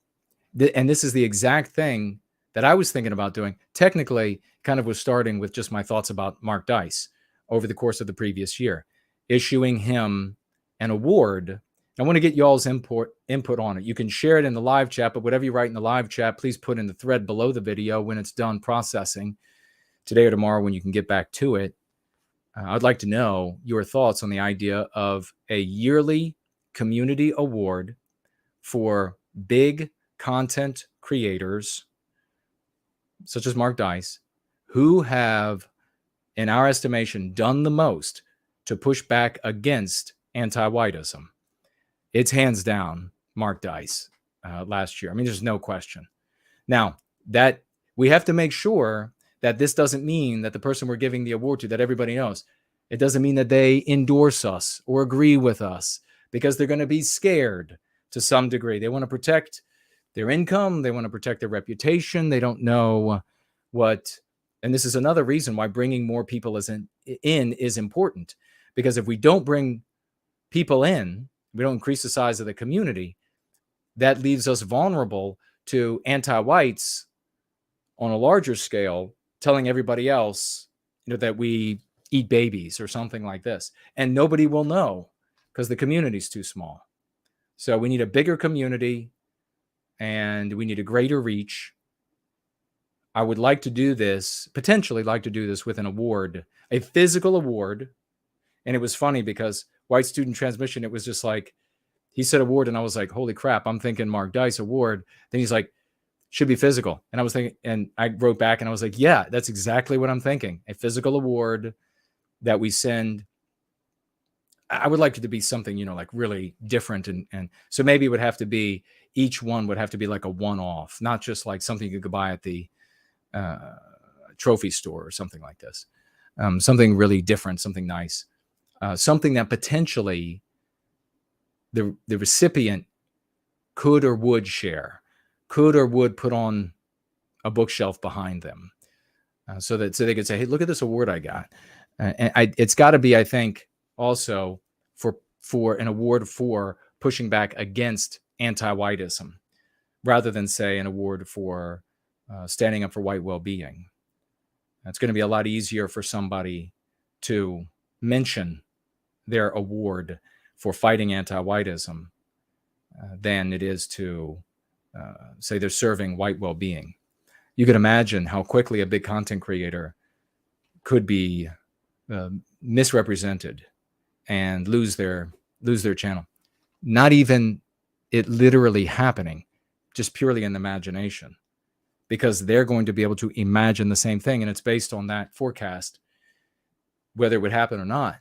And this is the exact thing that I was thinking about doing. Technically, kind of was starting with just my thoughts about Mark Dice over the course of the previous year, issuing him an award. I want to get y'all's input on it. You can share it in the live chat, but whatever you write in the live chat, please put in the thread below the video when it's done processing today or tomorrow when you can get back to it. I'd like to know your thoughts on the idea of a yearly community award for big content creators, such as Mark Dice, who have, in our estimation, done the most to push back against anti-whiteism. It's hands down Mark Dice last year. I mean, there's no question. Now, that we have to make sure that this doesn't mean that the person we're giving the award to, that everybody knows, it doesn't mean that they endorse us or agree with us, because they're going to be scared to some degree. They want to protect their income. They want to protect their reputation. They don't know what And this is another reason why bringing more people in is important, because if we don't bring people in, we don't increase the size of the community, that leaves us vulnerable to anti-whites on a larger scale, telling everybody else, that we eat babies or something like this. And nobody will know because the community's too small. So we need a bigger community and we need a greater reach. I would like to do this, potentially like to do this with an award, a physical award. And it was funny because White Student Transmission, it was just like, he said award, and I was like, holy crap, I'm thinking Mark Dice award. Then he's like, should be physical. And I was thinking, and I wrote back and I was like, yeah, that's exactly what I'm thinking. A physical award that we send. I would like it to be something, like really different. And so maybe it would have to be, each one would have to be like a one-off, not just like something you could buy at the trophy store or something like this. Something really different, something nice. Something that potentially the recipient could or would share, could or would put on a bookshelf behind them, so they could say, hey, look at this award I got. And it's got to be, I think, also for an award for pushing back against anti-whiteism, rather than say an award for standing up for white well-being. It's going to be a lot easier for somebody to mention their award for fighting anti-whiteism than it is to say they're serving white well-being. You could imagine how quickly a big content creator could be misrepresented and lose their channel. Not even it literally happening, just purely in imagination, because they're going to be able to imagine the same thing, and it's based on that forecast, whether it would happen or not,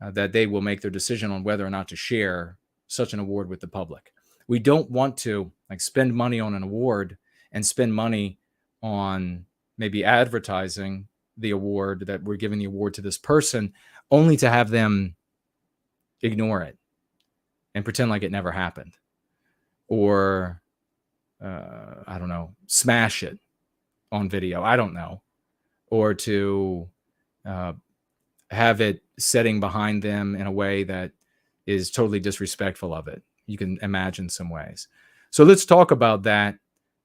that they will make their decision on whether or not to share such an award with the public. We don't want to spend money on an award and spend money on maybe advertising the award, that we're giving the award to this person, only to have them ignore it and pretend like it never happened, or I don't know, smash it on video. I don't know, or to have it setting behind them in a way that is totally disrespectful of it. You can imagine some ways. So let's talk about that.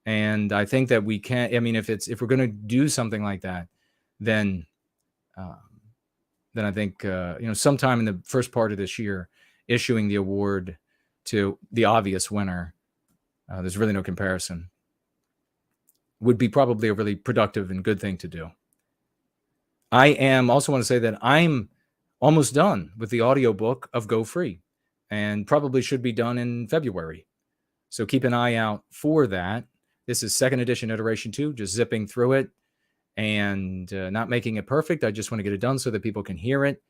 And I think that we can, if we're going to do something like that, then I think, sometime in the first part of this year, issuing the award to the obvious winner, there's really no comparison, would be probably a really productive and good thing to do. I also want to say that I'm almost done with the audiobook of Go Free, and probably should be done in February. So keep an eye out for that. This is second edition, iteration 2, just zipping through it and not making it perfect. I just want to get it done so that people can hear it.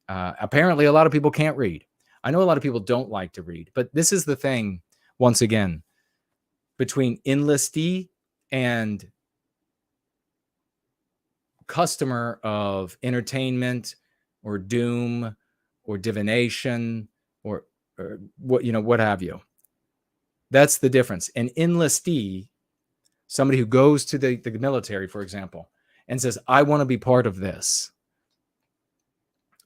Apparently, a lot of people can't read. I know a lot of people don't like to read, but this is the thing, once again, between enlistee and customer of entertainment or doom or divination or what have you. That's the difference. An enlistee, somebody who goes to the military, for example, and says, I want to be part of this.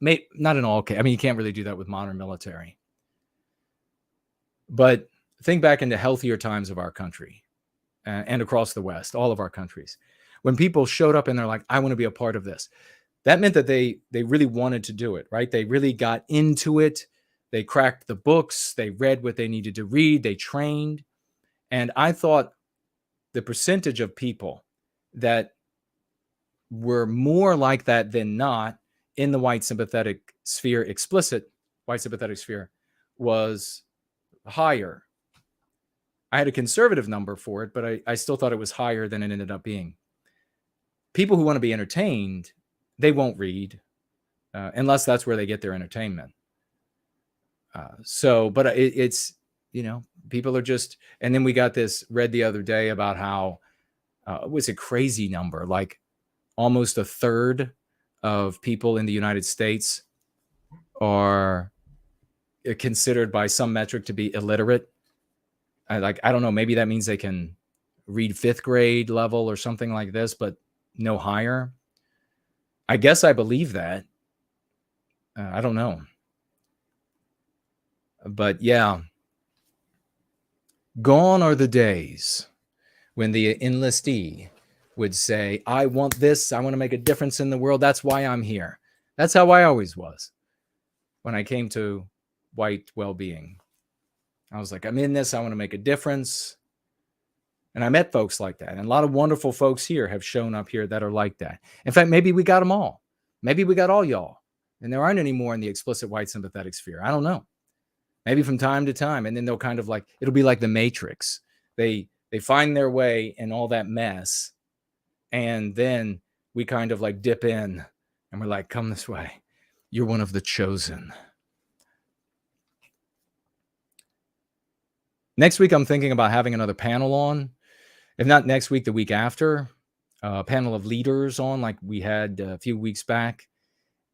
Not in all cases. You can't really do that with modern military. But think back into healthier times of our country and across the West, all of our countries. When people showed up and they're like, I want to be a part of this. That meant that they really wanted to do it, right? They really got into it. They cracked the books. They read what they needed to read. They trained. And I thought the percentage of people that were more like that than not in the white sympathetic sphere, explicit white sympathetic sphere, was higher. I had a conservative number for it, but I still thought it was higher than it ended up being. People who want to be entertained, they won't read unless that's where they get their entertainment. But it's, people are just, and then we got this read the other day about how it was a crazy number, like almost a third of people in the United States are considered by some metric to be illiterate. I don't know, maybe that means they can read 5th grade level or something like this, but no higher. I guess I believe that. I don't know. But yeah, gone are the days when the enlistee would say, I want this. I want to make a difference in the world. That's why I'm here. That's how I always was when I came to white well-being. I was like, I'm in this. I want to make a difference. And I met folks like that. And a lot of wonderful folks here have shown up here that are like that. In fact, maybe we got them all. Maybe we got all y'all. And there aren't any more in the explicit white sympathetic sphere. I don't know. Maybe from time to time. And then they'll kind of like, it'll be like the Matrix. They find their way in all that mess. And then we kind of like dip in and we're like, come this way. You're one of the chosen. Next week, I'm thinking about having another panel on. If not next week, the week after. A panel of leaders on like we had a few weeks back.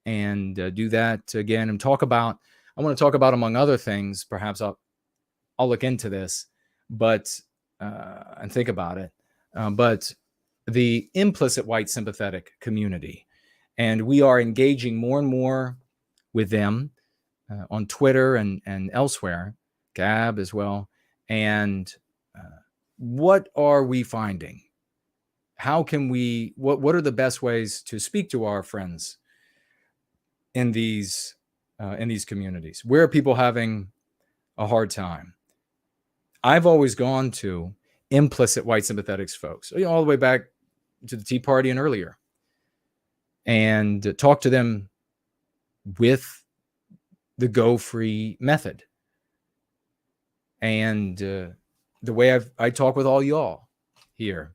And do that again and talk about, I want to talk about, among other things, perhaps I'll look into this, but, and think about it. But the implicit white sympathetic community. And we are engaging more and more with them on Twitter and elsewhere, Gab as well. And what are we finding? How can we, what are the best ways to speak to our friends in these communities? Where are people having a hard time? I've always gone to implicit white sympathetics folks, all the way back to the Tea Party and earlier, and talk to them with the Go Free method. And the way I talk with all y'all here,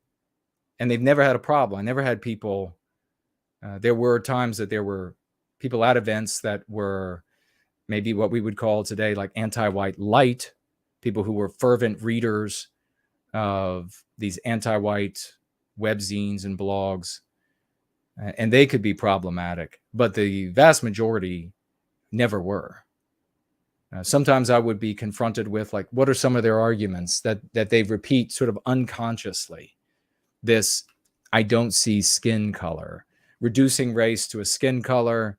and they've never had a problem. I never had people, there were times that there were people at events that were maybe what we would call today like anti-white lite, people who were fervent readers of these anti-white webzines and blogs, and they could be problematic, but the vast majority never were. Sometimes I would be confronted with like, what are some of their arguments that they repeat sort of unconsciously? This, I don't see skin color, reducing race to a skin color,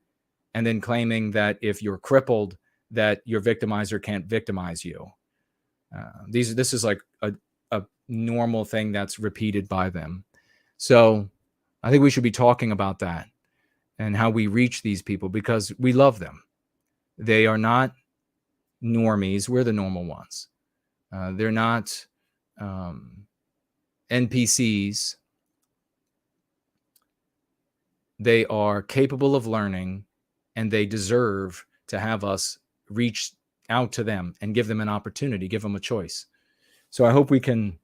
and then claiming that if you're crippled, that your victimizer can't victimize you. This is like a normal thing that's repeated by them. So I think we should be talking about that and how we reach these people, because we love them. They are not normies. We're the normal ones. They're not NPCs. They are capable of learning, and they deserve to have us reach out to them and give them an opportunity, give them a choice. So I hope we can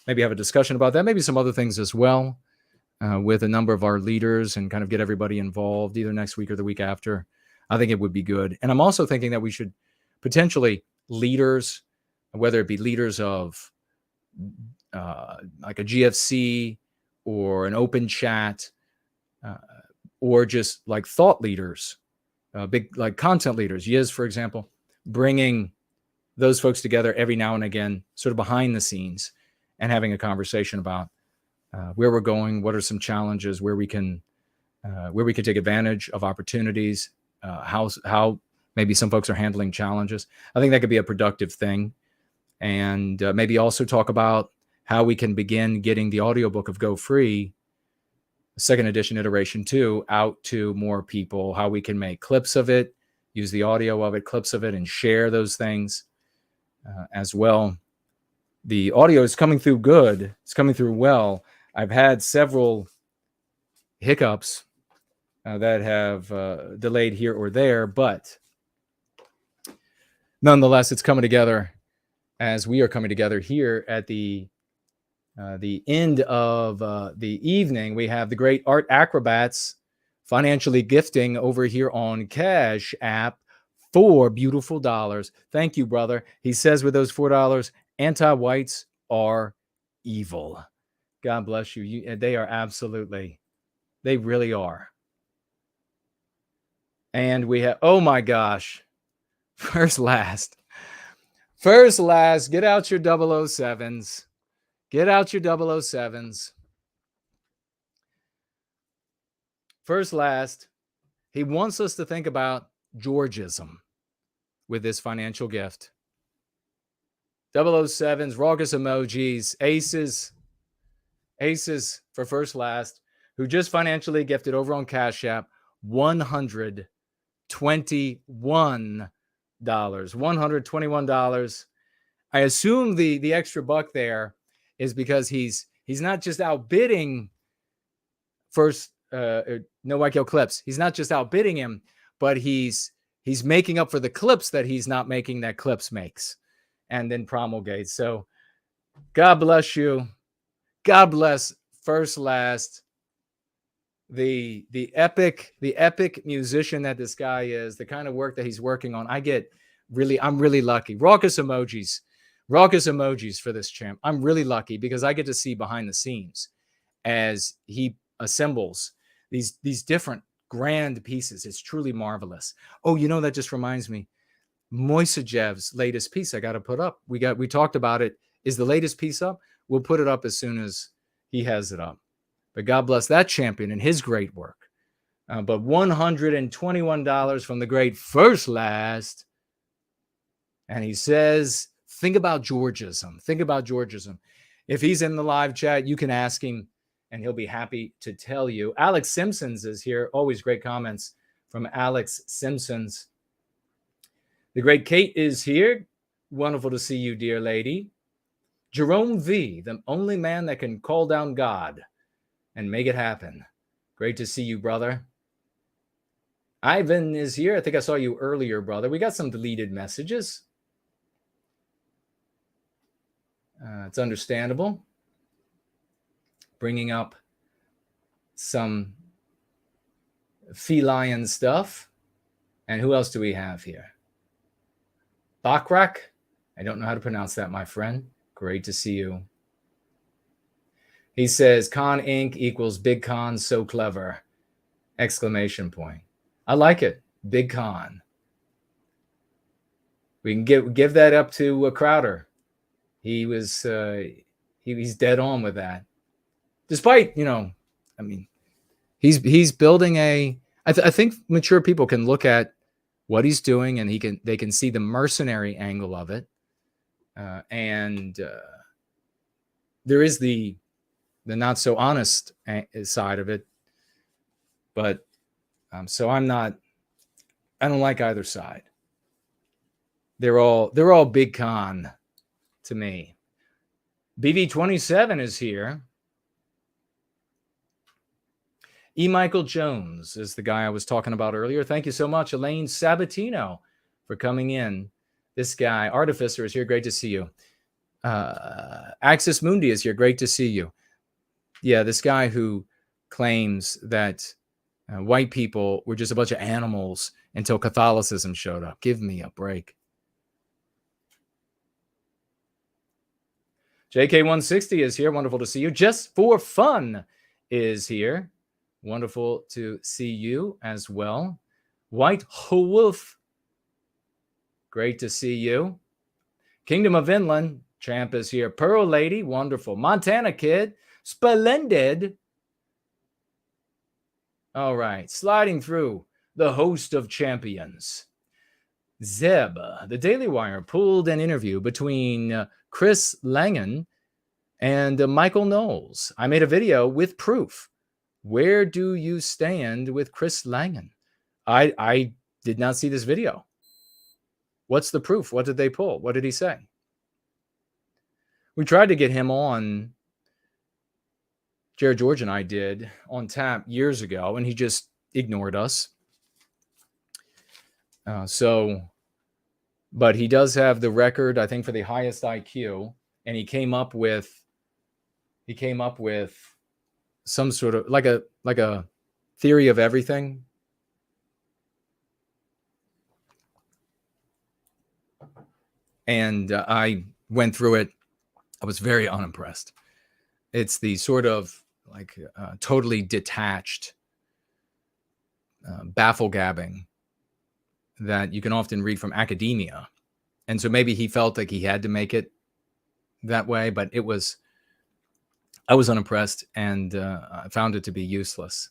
maybe have a discussion about that, maybe some other things as well, with a number of our leaders, and kind of get everybody involved either next week or the week after. I think it would be good. And I'm also thinking that we should potentially leaders, whether it be leaders of like a GFC or an open chat, or just like thought leaders, big like content leaders, Yiz, for example, bringing those folks together every now and again, sort of behind the scenes, and having a conversation about where we're going, what are some challenges, where we can take advantage of opportunities, how maybe some folks are handling challenges. I think that could be a productive thing. And maybe also talk about how we can begin getting the audiobook of Go Free, second edition iteration 2, out to more people, how we can make clips of it, use the audio of it, clips of it, and share those things as well. The audio is coming through good. It's coming through well. I've had several hiccups that have delayed here or there, but nonetheless, it's coming together as we are coming together here at the end of the evening. We have the great Art Acrobats financially gifting over here on Cash App $4 beautiful. Thank you, brother. He says with those $4, anti-whites are evil. God bless you. They are absolutely, they really are. And we have, oh my gosh, first last, get out your 007s. Get out your 007s. First, last, he wants us to think about Georgism with this financial gift. 007s, raucous emojis, aces for first, last, who just financially gifted over on Cash App $121. $121. I assume the extra buck there is because he's not just outbidding first No White Kill Clips. He's not just outbidding him, but he's making up for the clips that he's not making that Clips makes and then promulgates. So God bless you. God bless first, last, the epic musician that this guy is, the kind of work that he's working on. I'm really lucky. Raucous emojis for this champ. I'm really lucky because I get to see behind the scenes as he assembles these different grand pieces. It's truly marvelous. Oh, that just reminds me, Moisejev's latest piece I got to put up. We talked about it. Is the latest piece up? We'll put it up as soon as he has it up. But God bless that champion and his great work. But $121 from the great first, last. And he says, think about Georgism. Think about Georgism. If he's in the live chat, you can ask him and he'll be happy to tell you. Alex Simpsons is here. Always great comments from Alex Simpsons. The great Kate is here. Wonderful to see you, dear lady. Jerome V, the only man that can call down God and make it happen. Great to see you, brother. Ivan is here. I think I saw you earlier, brother. We got some deleted messages. It's understandable. Bringing up some feline stuff. And who else do we have here? Bakrak. I don't know how to pronounce that, my friend. Great to see you. He says, Con Inc. equals Big Con, so clever. Exclamation point. I like it. Big Con. We can give that up to Crowder. He's dead on with that. Despite, he's building I think mature people can look at what he's doing and they can see the mercenary angle of it. And there is the not so honest side of it. But so I don't like either side. They're all Big Con to me. BV27 is here. E. Michael Jones is the guy I was talking about earlier. Thank you so much, Elaine Sabatino, for coming in. This guy, Artificer, is here. Great to see you. Axis Mundi is here. Great to see you. Yeah, this guy who claims that white people were just a bunch of animals until Catholicism showed up. Give me a break. JK160 is here. Wonderful to see you. Just for Fun is here. Wonderful to see you as well. White Wolf. Great to see you. Kingdom of Inland. Champ is here. Pearl Lady. Wonderful. Montana Kid. Splendid. All right. Sliding through the host of champions. Zeb. The Daily Wire pulled an interview between Chris Langan and Michael Knowles. I made a video with proof. Where do you stand with Chris Langan? I did not see this video. What's the proof? What did they pull? What did he say? We tried to get him on. Jared George and I did on tap years ago, and he just ignored us. But he does have the record, I think, for the highest IQ, and he came up with some sort of like a theory of everything. And I went through it. I was very unimpressed. It's the sort of like totally detached baffle-gabbing that you can often read from academia. And so maybe he felt like he had to make it that way, but I was unimpressed and I found it to be useless.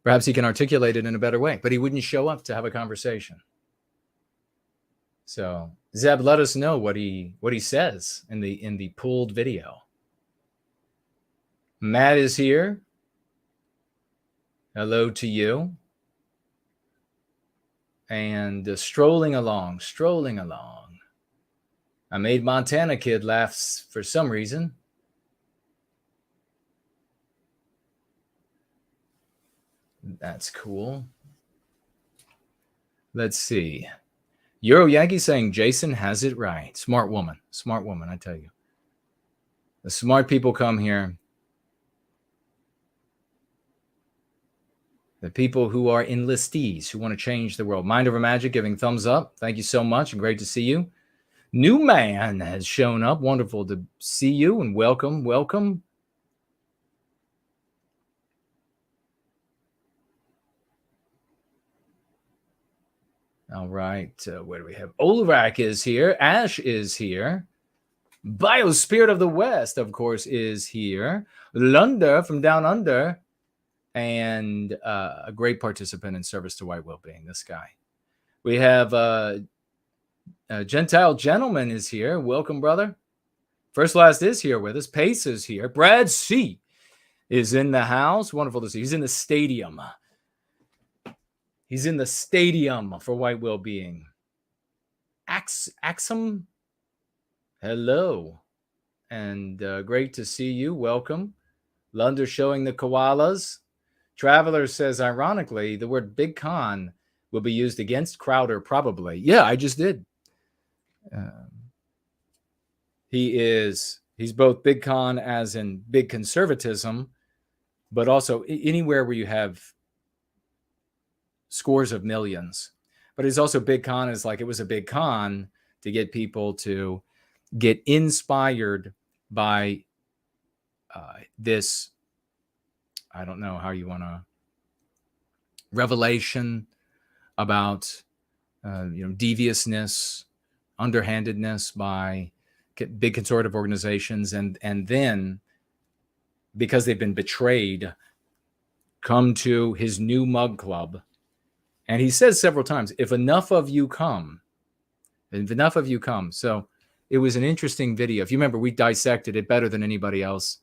Perhaps he can articulate it in a better way, but he wouldn't show up to have a conversation. So Zeb, let us know what he says in the pulled video. Matt is here. Hello to you. And strolling along. I made Montana Kid laugh for some reason. That's cool. Let's see. Euro Yankee saying Jason has it right. Smart woman, I tell you. The smart people come here. The people who are enlistees, who want to change the world. Mind Over Magic giving thumbs up. Thank you so much and great to see you. New man has shown up. Wonderful to see you and welcome. All right, where do we have? Olivak is here. Ash is here. Biospirit of the West, of course, is here. Lunder from Down Under. And a great participant in service to white well-being, this guy. We have a Gentile Gentleman is here. Welcome, brother. First Last is here with us. Pace is here. Brad C. is in the house. Wonderful to see. He's in the stadium. He's in the stadium for white well-being. Axum, hello. And great to see you. Welcome. Lunder showing the koalas. Traveler says, ironically, the word big con will be used against Crowder, probably. Yeah, I just did. He's both big con as in big conservatism, but also anywhere where you have scores of millions. But it's also big con is like it was a big con to get people to get inspired by this, I don't know how you want to, revelation about deviousness, underhandedness by big conservative organizations, and then because they've been betrayed, come to his new mug club. And he says several times, if enough of you come. So it was an interesting video. If you remember, we dissected it better than anybody else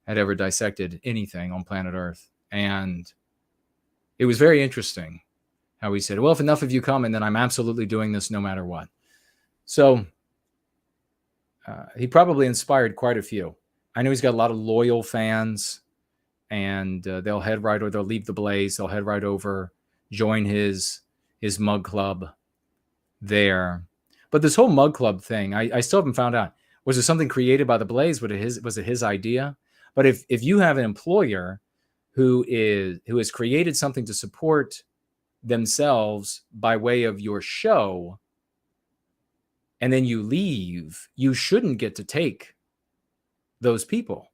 had ever dissected anything on planet Earth. And it was very interesting how he said, well, if enough of you come, and then I'm absolutely doing this no matter what. So he probably inspired quite a few. I know he's got a lot of loyal fans, and they'll head right, or they'll leave the Blaze. They'll head right over, join his mug club there. But this whole mug club thing, I still haven't found out. Was it something created by the Blaze? Was it his idea? But if you have an employer who has created something to support themselves by way of your show, and then you leave, you shouldn't get to take those people.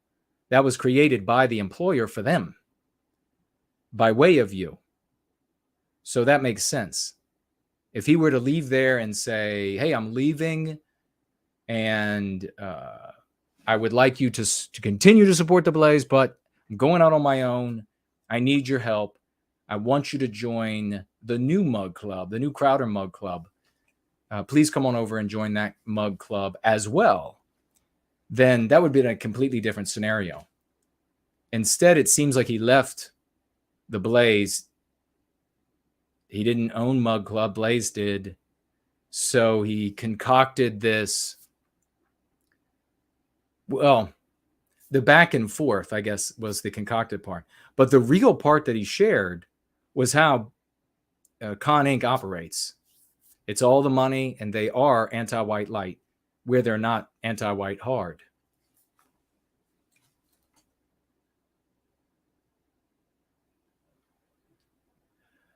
That was created by the employer for them, by way of you. So that makes sense. If he were to leave there and say, hey, I'm leaving, and I would like you to continue to support the Blaze, but I'm going out on my own. I need your help. I want you to join the new mug club, the new Crowder mug club. Please come on over and join that mug club as well. Then that would be a completely different scenario. Instead, it seems like he left the Blaze. He didn't own mug club. Blaze did. So he concocted this. Well, the back and forth, I guess, was the concocted part. But the real part that he shared was how Con Inc. operates. It's all the money, and they are anti-white light, where they're not anti-white hard.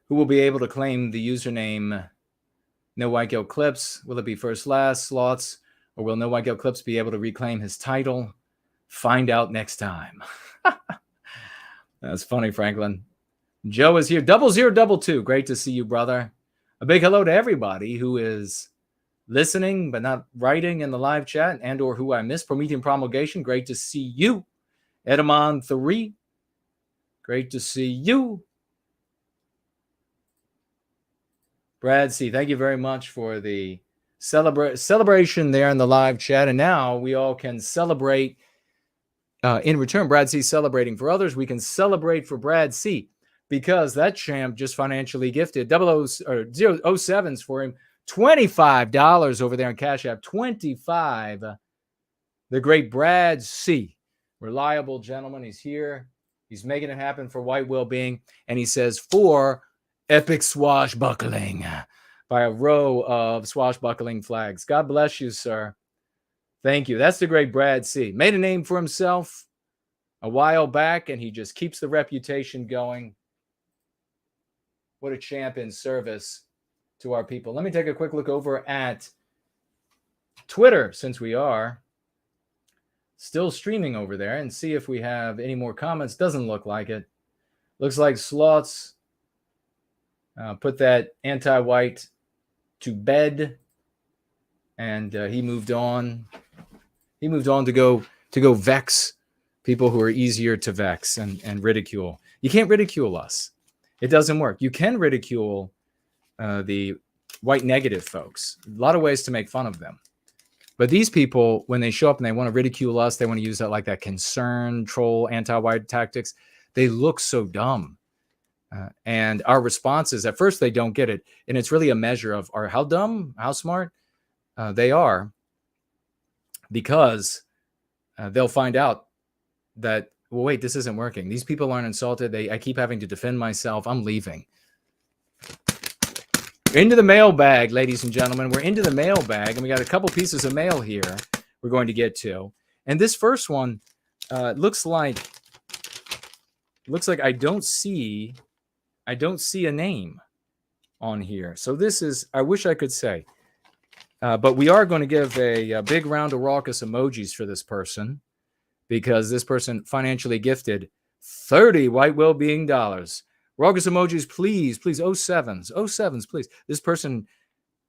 Who will be able to claim the username No White Guilt Clips? Will it be First Last Slots, or will No White Guilt Clips be able to reclaim his title? Find out next time. That's funny, Franklin. Joe is here. 0022. Great to see you, brother. A big hello to everybody who is listening but not writing in the live chat, and or who I missed. Promethean Promulgation. Great to see you. Edamon 3. Great to see you. Brad C., thank you very much for the celebration there in the live chat. And now we all can celebrate in return. Brad C. celebrating for others. We can celebrate for Brad C. because that champ just financially gifted 007s for him. $25 over there on Cash App. 25. The great Brad C. Reliable gentleman. He's here. He's making it happen for white well-being. And he says, for epic swashbuckling by a row of swashbuckling flags. God bless you, sir. Thank you. That's the great Brad C. Made a name for himself a while back, and he just keeps the reputation going. What a champion service to our people. Let me take a quick look over at Twitter, since we are still streaming over there, and see if we have any more comments. Doesn't look like it. Looks like Sloths put that anti-white to bed, and he moved on. He moved on to go vex people who are easier to vex and ridicule. You can't ridicule us. It doesn't work. You can ridicule the white negative folks. A lot of ways to make fun of them. But these people, when they show up and they want to ridicule us, they want to use that concern, troll, anti-white tactics. They look so dumb. And our responses, at first they don't get it. And it's really a measure of how dumb, how smart they are. Because they'll find out that, well, wait, this isn't working. These people aren't insulted. I keep having to defend myself. I'm leaving. Into the mailbag, ladies and gentlemen. We're into the mailbag, and we got a couple pieces of mail here we're going to get to. And this first one looks like I don't see a name on here. So this is, I wish I could say. But we are going to give a big round of raucous emojis for this person, because this person financially gifted 30 white well-being dollars. Raucous emojis, please, 07s, please. This person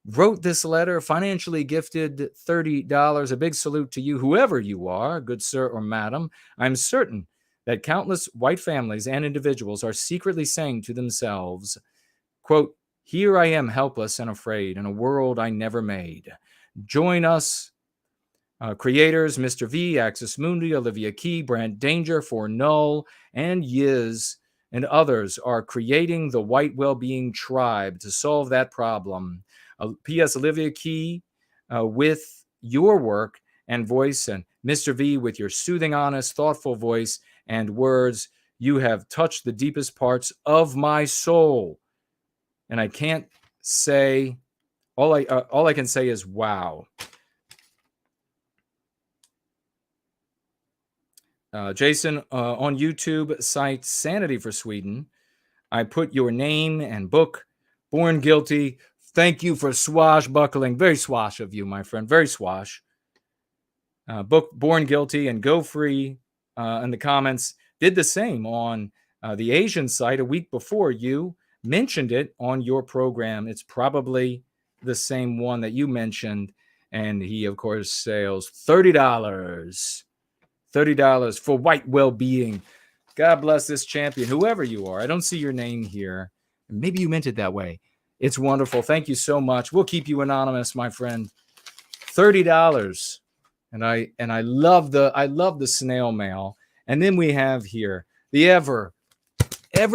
wrote this letter, financially gifted $30. A big salute to you, whoever you are, good sir or madam. I'm certain that countless white families and individuals are secretly saying to themselves, quote, here I am helpless and afraid in a world I never made. Join us, creators, Mr.V, Axis Mundi, Olivia Key, Brand Danger, For Null, and Yiz, and others are creating the white well-being tribe to solve that problem. P.S. Olivia Key, with your work and voice, and Mr. V with your soothing, honest, thoughtful voice and words, you have touched the deepest parts of my soul. And I can't say, all I can say is wow. Jason, on YouTube, site Sanity for Sweden, I put your name and book, Born Guilty. Thank you for swashbuckling. Very swash of you, my friend. Very swash. Book, Born Guilty, and Go Free in the comments. Did the same on the Asian site a week before. You mentioned it on your program. It's probably the same one that you mentioned. And he, of course, sells $30. $30 for white well-being. God bless this champion, whoever you are. I don't see your name here. Maybe you meant it that way. It's wonderful. Thank you so much. We'll keep you anonymous, my friend. $30. And I love the snail mail. And then we have here the ever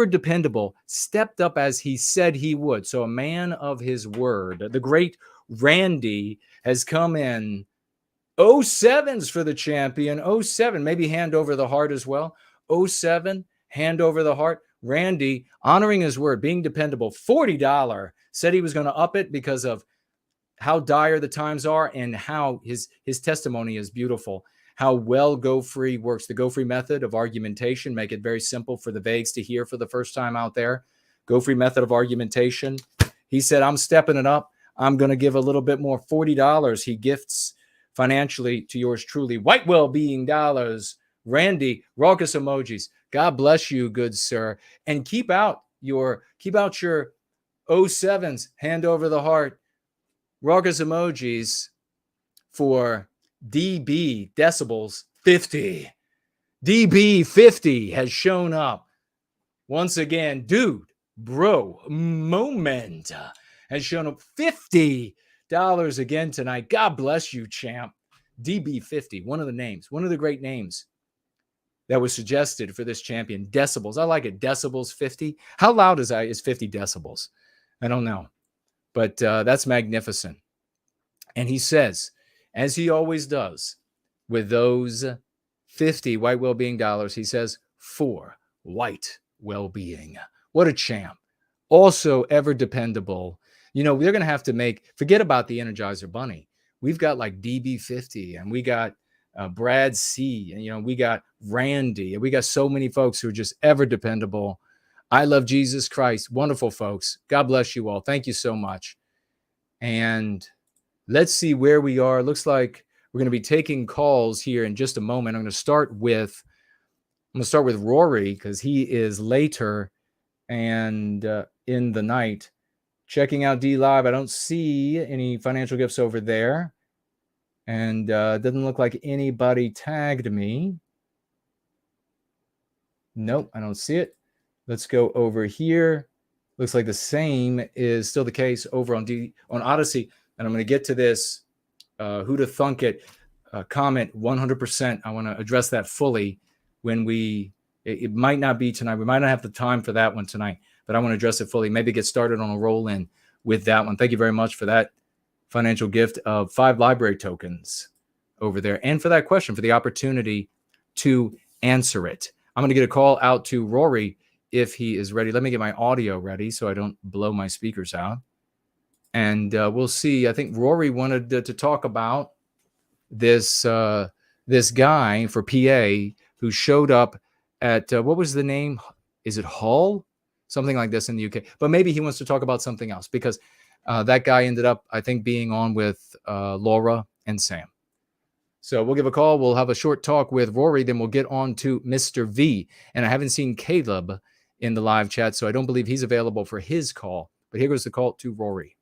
dependable, stepped up as he said he would. So a man of his word. The great Randy has come in. 07s for the champion. 07, maybe hand over the heart as well. 07, hand over the heart. Randy, honoring his word, being dependable. $40. Said he was going to up it because of how dire the times are and how his testimony is beautiful. How well Go Free works. The Go Free method of argumentation. Make it very simple for the vagues to hear for the first time out there. Go Free method of argumentation. He said, I'm stepping it up. I'm going to give a little bit more. $40. He gifts financially to yours truly. White well-being dollars. Randy, raucous emojis. God bless you, good sir. And keep out your 07s, hand over the heart, raucous emojis for DB, decibels 50. DB 50 has shown up. once again, dude, bro, moment has shown up $50 again tonight. God bless you, champ. DB50, one of the great names that was suggested for this champion. Decibels, I like it. Decibels 50. How loud is 50 decibels? I don't know, but that's magnificent. And he says, as he always does with those 50 white well-being dollars, he says, for white well-being. What a champ. Also ever dependable. You know, they're going to have to forget about the Energizer Bunny. We've got like DB50 and we got Brad C. And, you know, we got Randy. And we got so many folks who are just ever dependable. I love Jesus Christ. Wonderful folks. God bless you all. Thank you so much. And let's see where we are. Looks like we're going to be taking calls here in just a moment. I'm going to start with Rory because he is later and in the night. Checking out D Live. I don't see any financial gifts over there. And doesn't look like anybody tagged me. Nope, I don't see it. Let's go over here. Looks like the same is still the case over on Odyssey. And I'm going to get to this who to thunk it comment 100%. I want to address that fully when it might not be tonight. We might not have the time for that one tonight, but I want to address it fully. Maybe get started on a roll in with that one. Thank you very much for that financial gift of 5 library tokens over there. And for that question, for the opportunity to answer it. I'm going to get a call out to Rory if he is ready. Let me get my audio ready so I don't blow my speakers out. And we'll see. I think Rory wanted to talk about this guy for PA who showed up at, what was the name? Is it Hull? Something like this in the UK. But maybe he wants to talk about something else because that guy ended up, I think, being on with Laura and Sam. So we'll give a call. We'll have a short talk with Rory. Then we'll get on to Mr. V. And I haven't seen Caleb in the live chat, so I don't believe he's available for his call. But here goes the call to Rory.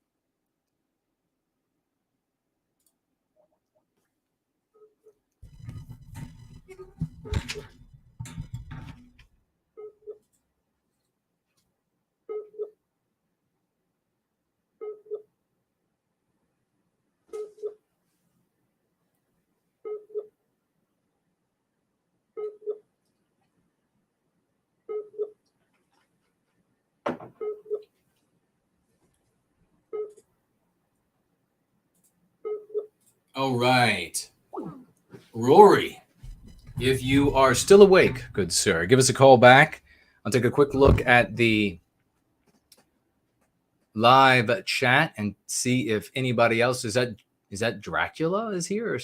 All right. Rory, if you are still awake, good sir, give us a call back. I'll take a quick look at the live chat and see if anybody else is that Dracula is here or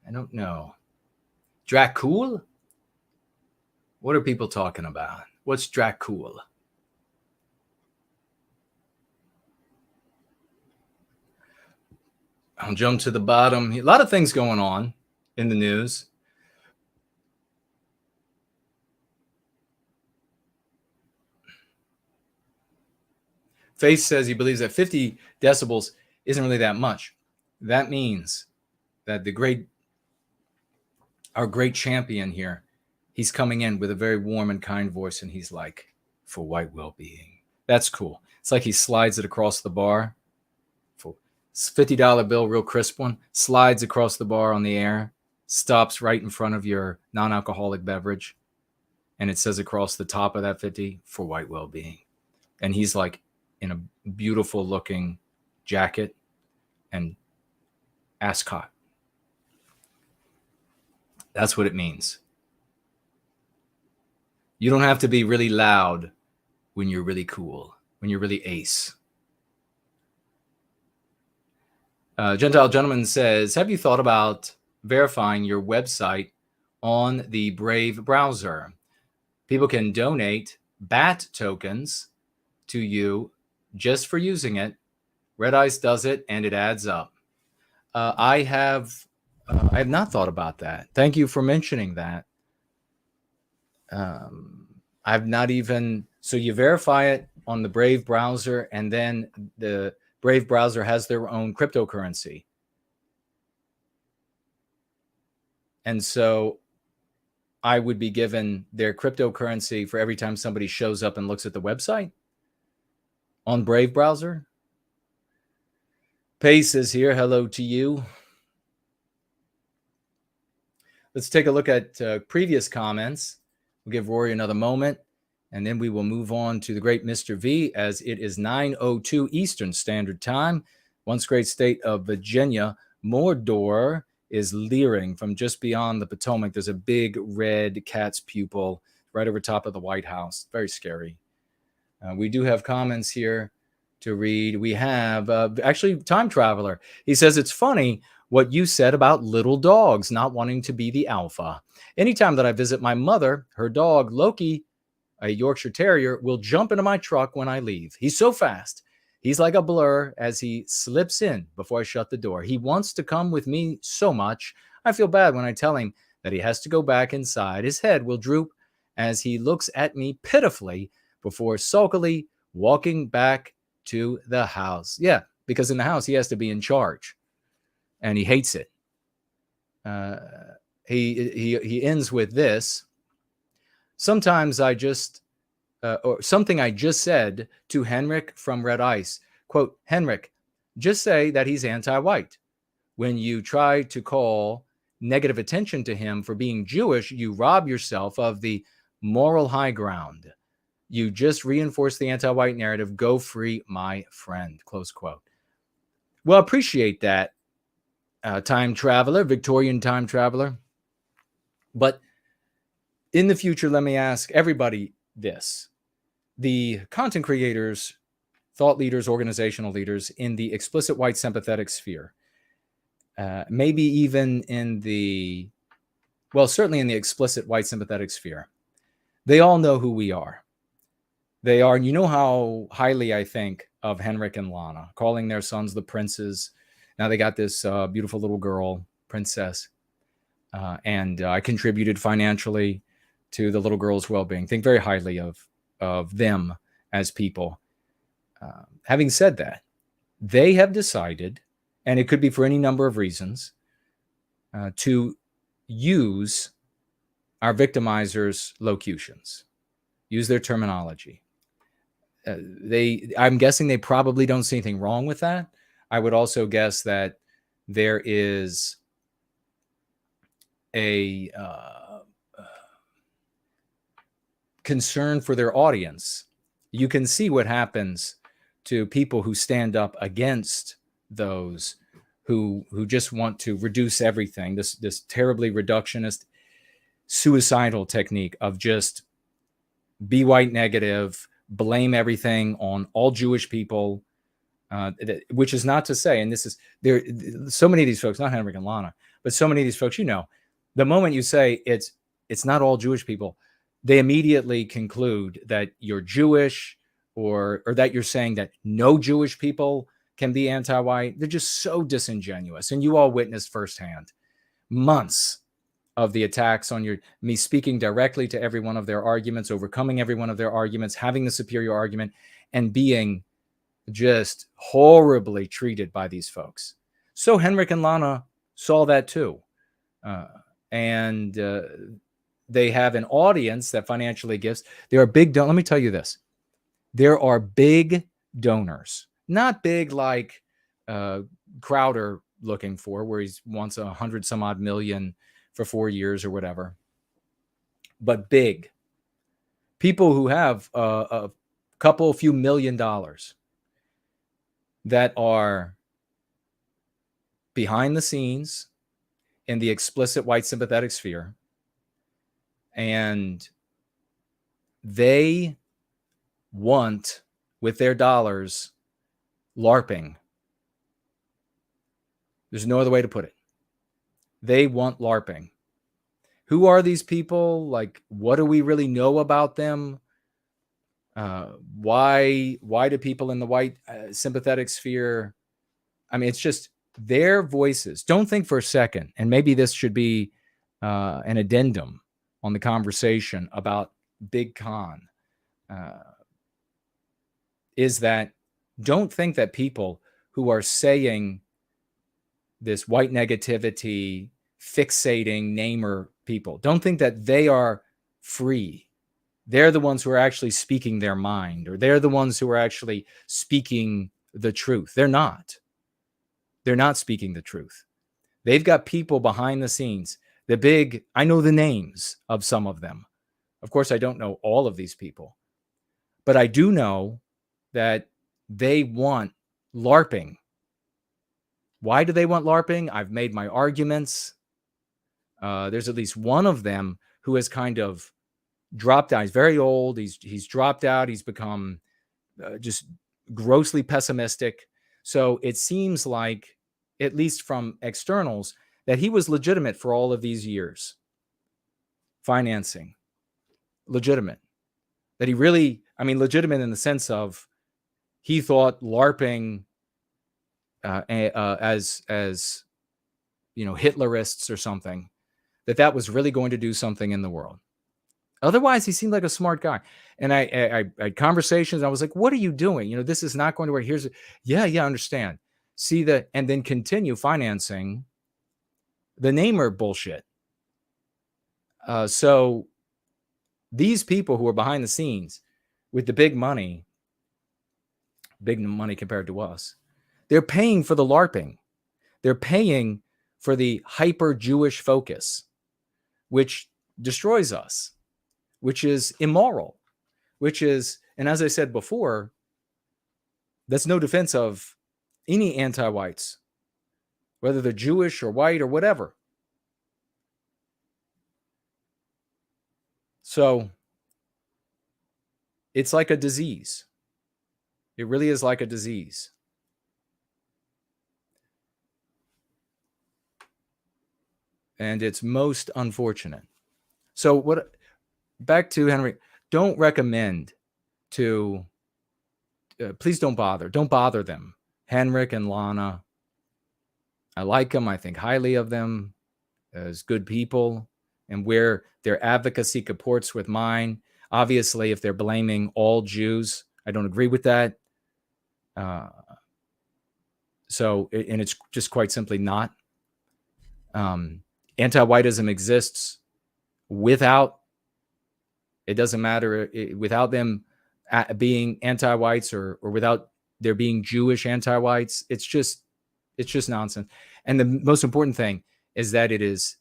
I don't know. Dracul? What are people talking about? What's Dracul? I'll jump to the bottom. A lot of things going on in the news. Faith says he believes that 50 decibels isn't really that much. That means that our great champion here, he's coming in with a very warm and kind voice, and he's like, for white well-being. That's cool. It's like he slides it across the bar. $50 bill, real crisp one, slides across the bar on the air, stops right in front of your non-alcoholic beverage, and it says across the top of that 50, for white well-being. And he's like in a beautiful looking jacket and ascot. That's what it means. You don't have to be really loud when you're really cool, when you're really ace. Gentile Gentleman says, have you thought about verifying your website on the Brave browser? People can donate BAT tokens to you just for using it. Red Ice does it, and it adds up. I have not thought about that. Thank you for mentioning that. I've not even, so you verify it on the Brave browser, and then the Brave browser has their own cryptocurrency. And so I would be given their cryptocurrency for every time somebody shows up and looks at the website on Brave browser. Pace is here. Hello to you. Let's take a look at previous comments. We'll give Rory another moment, and then we will move on to the great Mr. V, as it is 9:02 Eastern Standard Time. Once great state of Virginia, Mordor is leering from just beyond the Potomac. There's a big red cat's pupil right over top of the White House. Very scary. We do have comments here to read. We have actually Time Traveler. He says, it's funny what you said about little dogs not wanting to be the alpha. Anytime that I visit my mother, her dog, Loki, a Yorkshire Terrier, will jump into my truck when I leave. He's so fast. He's like a blur as he slips in before I shut the door. He wants to come with me so much. I feel bad when I tell him that he has to go back inside. His head will droop as he looks at me pitifully before sulkily walking back to the house. Yeah, because in the house, he has to be in charge. And he hates it. He ends with this. Sometimes I just, or something I just said to Henrik from Red Ice. Quote, Henrik, just say that he's anti-white. When you try to call negative attention to him for being Jewish, you rob yourself of the moral high ground. You just reinforce the anti-white narrative. Go free, my friend. Close quote. Well, appreciate that. Time traveler, Victorian time traveler. But in the future, let me ask everybody this. The content creators, thought leaders, organizational leaders in the explicit white sympathetic sphere, maybe even in the, well, certainly in the explicit white sympathetic sphere, they all know who we are. They are, and you know how highly I think of Henrik and Lana, calling their sons the princes. Now they got this beautiful little girl, princess, and I contributed financially to the little girl's well-being. Think very highly of them as people. Having said that, they have decided, and it could be for any number of reasons, to use our victimizers' locutions, use their terminology. I'm guessing they probably don't see anything wrong with that. I would also guess that there is a concern for their audience. You can see what happens to people who stand up against those who just want to reduce everything. This terribly reductionist, suicidal technique of just be white negative, blame everything on all Jewish people. Which is not to say, and this is there, so many of these folks, not Henrik and Lana, but so many of these folks, the moment you say it's not all Jewish people, they immediately conclude that you're Jewish or that you're saying that no Jewish people can be anti-white. They're just so disingenuous. And you all witnessed firsthand months of the attacks on me speaking directly to every one of their arguments, overcoming every one of their arguments, having the superior argument, and being just horribly treated by these folks. So Henrik and Lana saw that too. And they have an audience that financially gives. There are big let me tell you this. There are big donors, not big like Crowder looking for, where he wants 100 some odd million for 4 years or whatever, but big people who have a few $1 million that are behind the scenes in the explicit white sympathetic sphere, and they want, with their dollars, LARPing. There's no other way to put it. They want LARPing. Who are these people? Like, what do we really know about them? Why do people in the white sympathetic sphere? I mean, it's just their voices. Don't think for a second, and maybe this should be an addendum on the conversation about Big Con, is that don't think that people who are saying this white negativity, fixating, namer people. Don't think that they are free. They're the ones who are actually speaking their mind, or they're the ones who are actually speaking the truth. They're not. They're not speaking the truth. They've got people behind the scenes. I know the names of some of them. Of course, I don't know all of these people, but I do know that they want LARPing. Why do they want LARPing? I've made my arguments. There's at least one of them who has kind of dropped out. He's very old. He's dropped out. He's become just grossly pessimistic. So it seems like, at least from externals, that he was legitimate for all of these years. Financing. Legitimate. That he really, legitimate in the sense of he thought LARPing as Hitlerists or something, that was really going to do something in the world. Otherwise, he seemed like a smart guy. And I had conversations. I was like, what are you doing? This is not going to work. Yeah, understand. And then continue financing the namer bullshit. So these people who are behind the scenes with the big money compared to us, they're paying for the LARPing. They're paying for the hyper-Jewish focus, which destroys us, which is immoral, and as I said before, that's no defense of any anti-whites, whether they're Jewish or white or whatever. So it's like a disease. It really is like a disease. And it's most unfortunate. So back to Henry, don't recommend to, please don't bother them. Henrik and Lana, I like them. I think highly of them as good people, and where their advocacy comports with mine. Obviously, if they're blaming all Jews, I don't agree with that. And it's just quite simply not. Anti-whiteism exists without, it doesn't matter, without them being anti-whites or without there being Jewish anti-whites. It's just nonsense. And the most important thing is that it is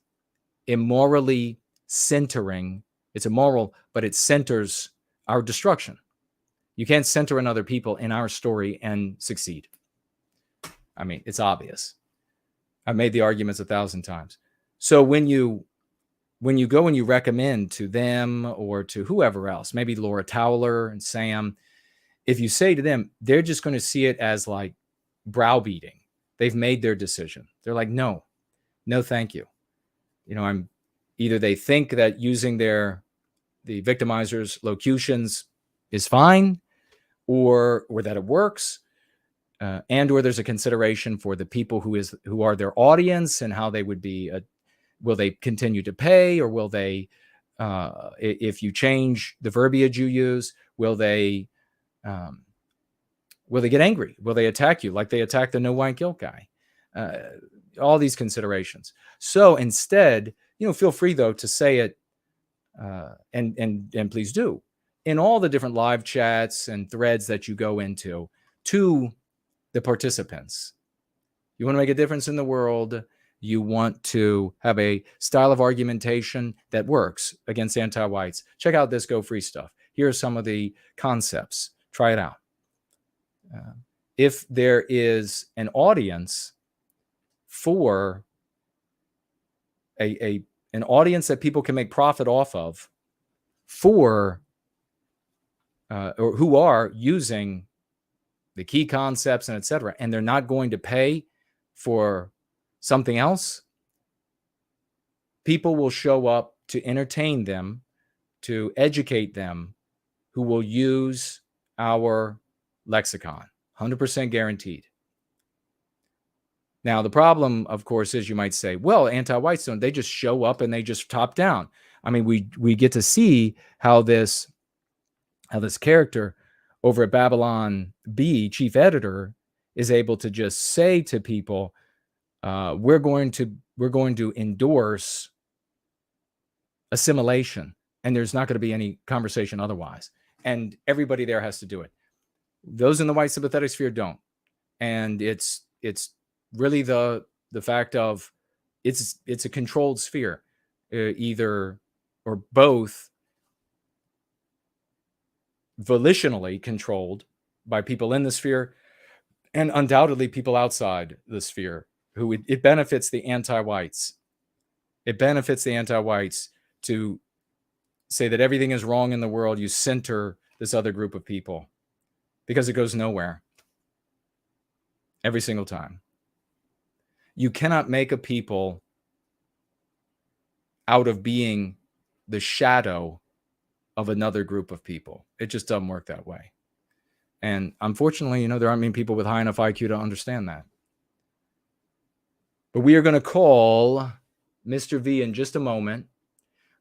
immorally centering. It's immoral, but it centers our destruction. You can't center on other people in our story and succeed. It's obvious. I've made the arguments 1,000 times. So when you go and you recommend to them or to whoever else, maybe Laura Towler and Sam, if you say to them, they're just going to see it as like browbeating. They've made their decision. They're like, no, thank you. Either they think that using the victimizers' locutions is fine, or that it works, and or there's a consideration for the people who are their audience and how they would be. Will they continue to pay, or will they, if you change the verbiage you use, will they get angry? Will they attack you like they attacked the no white guilt guy? All these considerations. So instead, feel free though to say it, and please do, in all the different live chats and threads that you go into, to the participants. You want to make a difference in the world. You want to have a style of argumentation that works against anti-whites. Check out this Go Free stuff. Here are some of the concepts. Try it out. If there is an audience for an audience that people can make profit off of, or who are using the key concepts and etc., and they're not going to pay for something else, people will show up to entertain them, to educate them, who will use our lexicon. 100% guaranteed. Now, the problem, of course, is you might say, well, anti-whites don't, they just show up and they just top down. We get to see how this character over at Babylon B, chief editor, is able to just say to people, we're going to endorse assimilation, and there's not going to be any conversation otherwise. And everybody there has to do it. Those in the white sympathetic sphere don't. And it's really the fact of it's a controlled sphere, either or both volitionally controlled by people in the sphere and undoubtedly people outside the sphere who it benefits the anti-whites. It benefits the anti-whites to say that everything is wrong in the world. You center this other group of people because it goes nowhere every single time. You cannot make a people out of being the shadow of another group of people. It just doesn't work that way. And unfortunately, there aren't many people with high enough IQ to understand that. But we are going to call Mr. V in just a moment.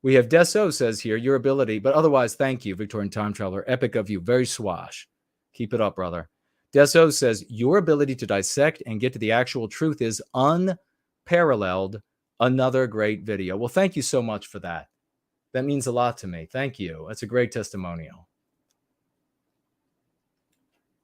We have Deso says here, your ability, but otherwise, thank you, Victorian Time Traveler. Epic of you. Very swash. Keep it up, brother. Deso says, your ability to dissect and get to the actual truth is unparalleled. Another great video. Well, thank you so much for that. That means a lot to me. Thank you. That's a great testimonial.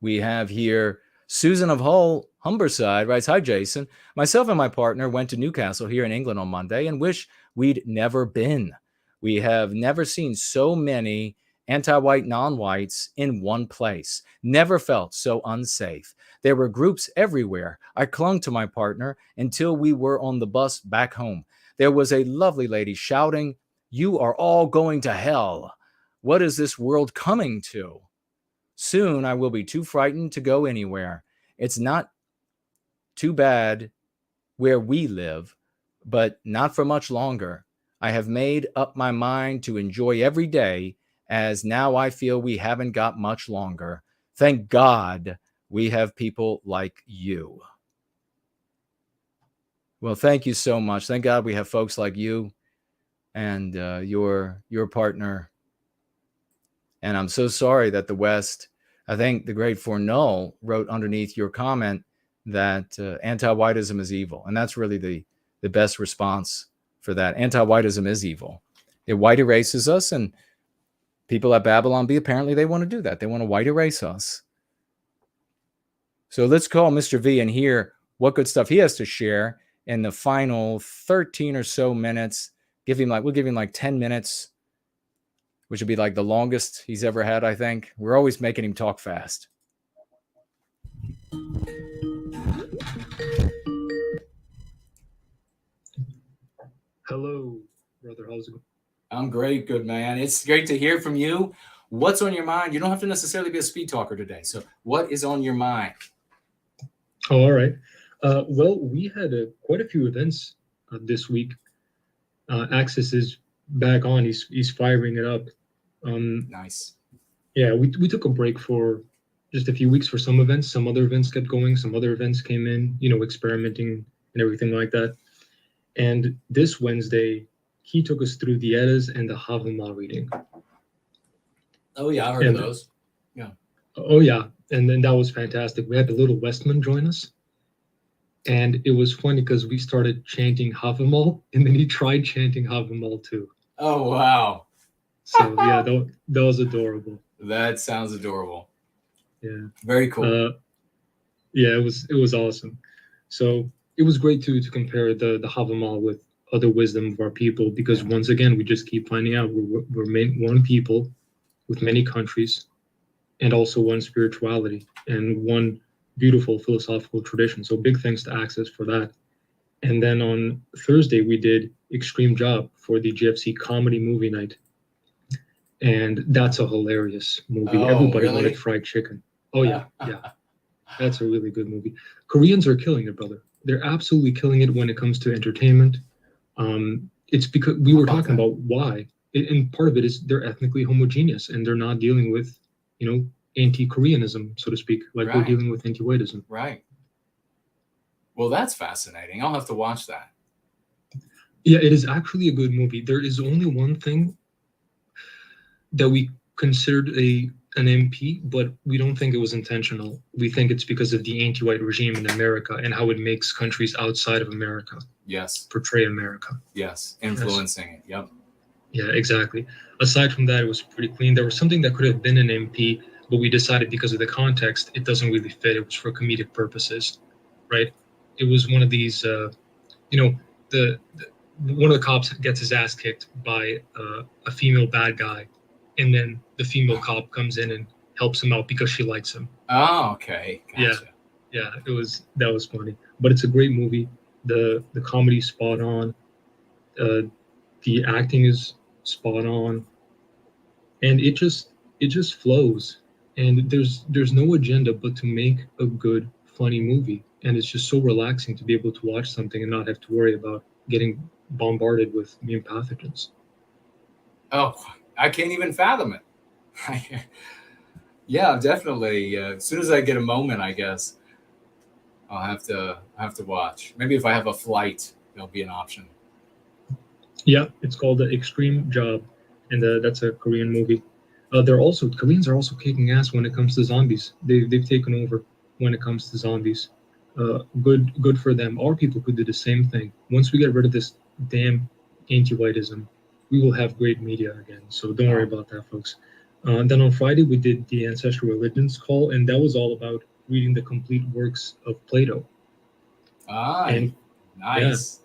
We have here Susan of Hull, Humberside writes, hi, Jason. Myself and my partner went to Newcastle here in England on Monday and wish we'd never been. We have never seen so many anti-white non-whites in one place. Never felt so unsafe. There were groups everywhere. I clung to my partner until we were on the bus back home. There was a lovely lady shouting, you are all going to hell. What is this world coming to? Soon I will be too frightened to go anywhere. It's not too bad where we live, but not for much longer. I have made up my mind to enjoy every day, as now I feel we haven't got much longer. Thank God we have people like you. Well, thank you so much. Thank God we have folks like you and your partner. And I'm so sorry that the West, I think the great Fournel wrote underneath your comment that anti-whiteism is evil. And that's really the best response for that. Anti-whiteism is evil. It white erases us, and people at Babylon B, apparently they want to do that. They want to white erase us. So let's call Mr. V and hear what good stuff he has to share in the final 13 or so minutes. We'll give him like 10 minutes, which would be like the longest he's ever had, I think. We're always making him talk fast. Hello, brother. How's it going? I'm great, good man. It's great to hear from you. What's on your mind? You don't have to necessarily be a speed talker today. So what is on your mind? Oh, all right. Well, we had quite a few events this week. Axis is back on. He's firing it up. Nice. Yeah, we took a break for just a few weeks for some events. Some other events kept going. Some other events came in, experimenting and everything like that. And this Wednesday, he took us through the Eddas and the Havamah reading. Oh, yeah, I heard of those. Yeah. Oh, yeah. And then that was fantastic. We had the little Westman join us. And it was funny because we started chanting Havamah, and then he tried chanting Havamah too. Oh, wow. So, yeah, that was adorable. That sounds adorable. Yeah. Very cool. Yeah, it was awesome. So it was great to compare the Havamah with other wisdom of our people, because once again, we just keep finding out we're one people with many countries, and also one spirituality and one beautiful philosophical tradition. So big thanks to Access for that. And then on Thursday, we did Extreme Job for the GFC comedy movie night. And that's a hilarious movie. Oh, Everybody really? wanted fried chicken. Oh, yeah. Yeah. That's a really good movie. Koreans are killing it, brother. They're absolutely killing it when it comes to entertainment. It's because we were talking about why. And part of it is they're ethnically homogeneous, and they're not dealing with, anti-Koreanism, so to speak, like Right. we're dealing with anti-whiteism. Right. Well, that's fascinating. I'll have to watch that. Yeah, it is actually a good movie. There is only one thing that we considered an MP, but we don't think it was intentional. We think it's because of the anti-white regime in America and how it makes countries outside of America Yes. portray America. Yes. Influencing it. Yep. Yeah, exactly. Aside from that, it was pretty clean. There was something that could have been an MP, but we decided because of the context, it doesn't really fit. It was for comedic purposes, right? It was one of these, you know, the one of the cops gets his ass kicked by a female bad guy, and then the female cop comes in and helps him out because she likes him. Oh, okay. Gotcha. Yeah, that was funny. But it's a great movie. The comedy's spot on. The acting is spot on, and it just flows. And there's no agenda but to make a good, funny movie. And it's just so relaxing to be able to watch something and not have to worry about getting bombarded with immune pathogens. Oh, I can't even fathom it. Yeah, definitely. As soon as I get a moment, I guess I'll have to watch. Maybe if I have a flight, there'll be an option. Yeah, it's called The Extreme Job, and that's a Korean movie. Koreans are also kicking ass when it comes to zombies. They've taken over when it comes to zombies. Good for them. Our people could do the same thing. Once we get rid of this damn anti-whiteism, we will have great media again. So don't worry about that, folks. Then on Friday we did the Ancestral Religions call, and that was all about reading the complete works of Plato. And nice.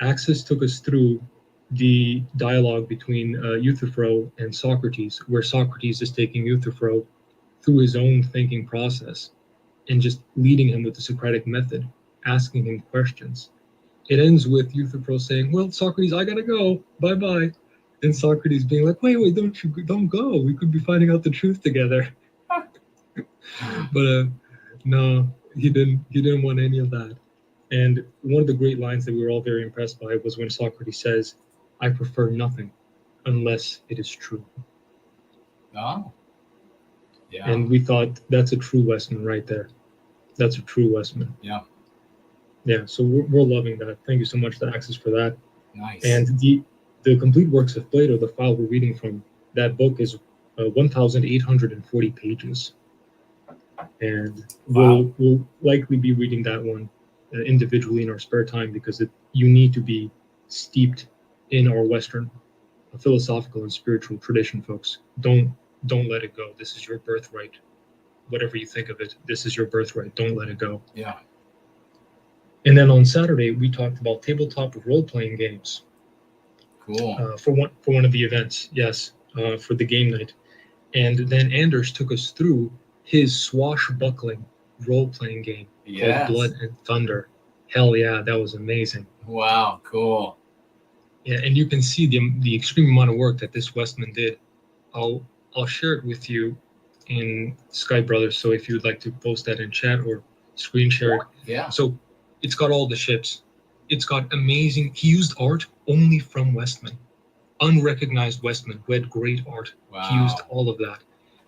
Yeah, Axis took us through the dialogue between Euthyphro and Socrates, where Socrates is taking Euthyphro through his own thinking process and just leading him with the Socratic method, asking him questions. It ends with Euthyphro saying, "Well, Socrates, I gotta go. Bye-bye." And Socrates being like, wait, don't go. We could be finding out the truth together. But no, he didn't want any of that. And one of the great lines that we were all very impressed by was when Socrates says, "I prefer nothing unless it is true." Oh. Yeah. And we thought that's a true Westman right there. That's a true Westman. Yeah. Yeah, so we're loving that. Thank you so much to Axis for that. Nice. And the complete works of Plato, the file we're reading from, that book is 1,840 pages. And Wow. we'll likely be reading that one individually in our spare time, because you need to be steeped in our Western philosophical and spiritual tradition, folks. Don't let it go. This is your birthright. Whatever you think of it, this is your birthright. Don't let it go. Yeah. And then on Saturday, we talked about tabletop role-playing games. Cool. For one of the events, yes, for the game night. And then Anders took us through his swashbuckling role-playing game called Blood and Thunder. Hell yeah, that was amazing. Wow, cool. Yeah, and you can see the extreme amount of work that this Westman did. I'll share it with you in Skype, brothers. So if you'd like to post that in chat or screen share it. Yeah. So it's got all the ships. It's got amazing. He used art only from Westman, unrecognized Westman who had great art. Wow. He used all of that,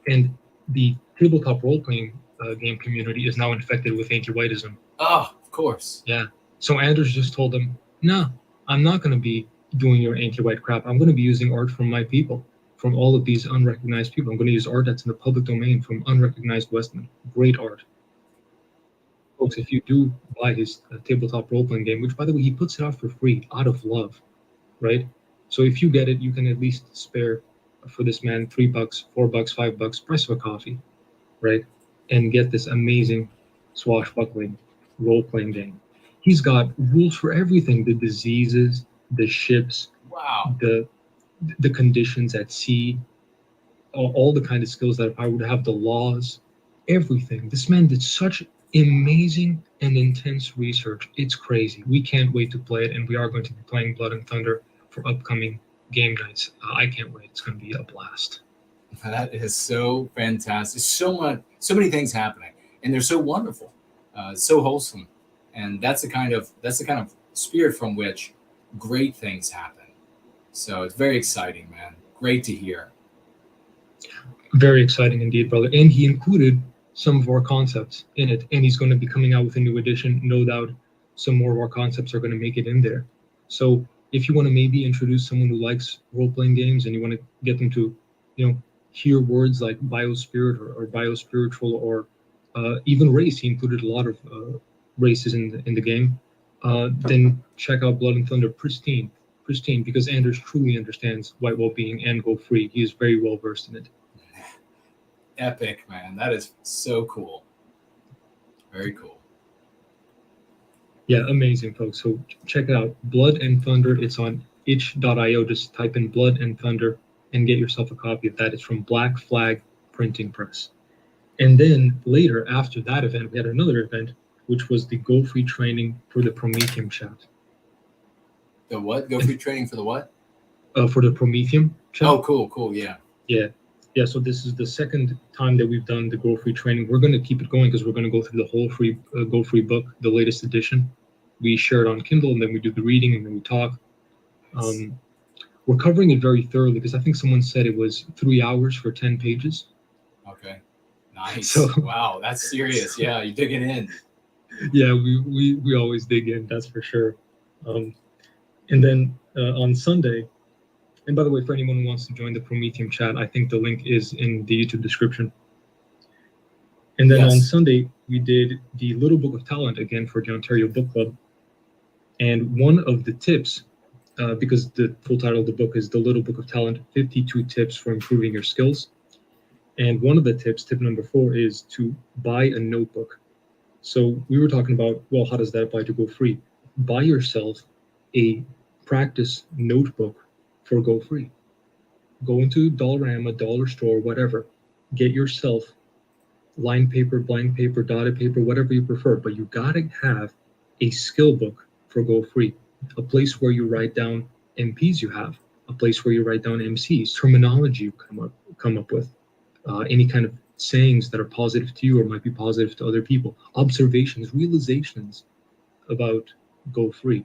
and the tabletop role-playing game community is now infected with anti-whiteism. Oh, of course. Yeah. So Anders just told them, "No, I'm not going to be doing your anti-white crap. I'm going to be using art from my people, from all of these unrecognized people. I'm going to use art that's in the public domain from unrecognized Westmen. Great art." Folks, if you do buy his tabletop role-playing game, which, by the way, he puts it out for free, out of love, right? So if you get it, you can at least spare for this man $3, $4, $5, price of a coffee, right? And get this amazing swashbuckling role-playing game. He's got rules for everything: the diseases, the ships, wow, the conditions at sea, all the kind of skills that if I would have, the laws, everything. This man did such amazing and intense research. It's crazy. We can't wait to play it, and we are going to be playing Blood and Thunder for upcoming game nights. I can't wait. It's going to be a blast. That is so fantastic. So many things happening, and they're so wonderful, so wholesome, and that's the kind of spirit from which great things happen. So it's very exciting, man. Great to hear. Very exciting indeed, brother. And he included some of our concepts in it, and he's going to be coming out with a new edition. No doubt some more of our concepts are going to make it in there. So if you want to maybe introduce someone who likes role-playing games and you want to get them to, hear words like biospirit or biospiritual or even race, he included a lot of races in the game, then check out Blood and Thunder. Pristine pristine, because Anders truly understands white well-being and Go Free. He is very well versed in it. Epic, man. That is so cool. Very cool. Yeah, amazing, folks. So check it out. Blood and Thunder. It's on itch.io. Just type in Blood and Thunder and get yourself a copy of that. It's from Black Flag Printing Press. And then later, after that event, we had another event, which was the Go Free training for the Prometheum chat. The what? Go Free training for the what? For the Prometheum chat. Oh, cool. Yeah. Yeah, so this is the second time that we've done the Go Free training. We're going to keep it going because we're going to go through the whole Go Free book, the latest edition. We share it on Kindle, and then we do the reading, and then we talk. We're covering it very thoroughly because I think someone said it was 3 hours for 10 pages. Okay, nice. So, wow, that's serious. Yeah, you're digging in. Yeah, we always dig in, that's for sure. And then on Sunday, and by the way, for anyone who wants to join the Prometheum chat, I think the link is in the YouTube description. And then on Sunday, we did the Little Book of Talent again for the Ontario Book Club. And one of the tips, because the full title of the book is The Little Book of Talent, 52 Tips for Improving Your Skills. And one of the tips, tip number 4, is to buy a notebook. So we were talking about, well, how does that apply to Go Free? Buy yourself a practice notebook for Go Free. Go into Dollarama, dollar store, whatever. Get yourself line paper, blank paper, dotted paper, whatever you prefer. But you gotta have a skill book for Go Free. A place where you write down MPs you have. A place where you write down MCs, terminology you come up with. Any kind of sayings that are positive to you or might be positive to other people. Observations, realizations about Go Free.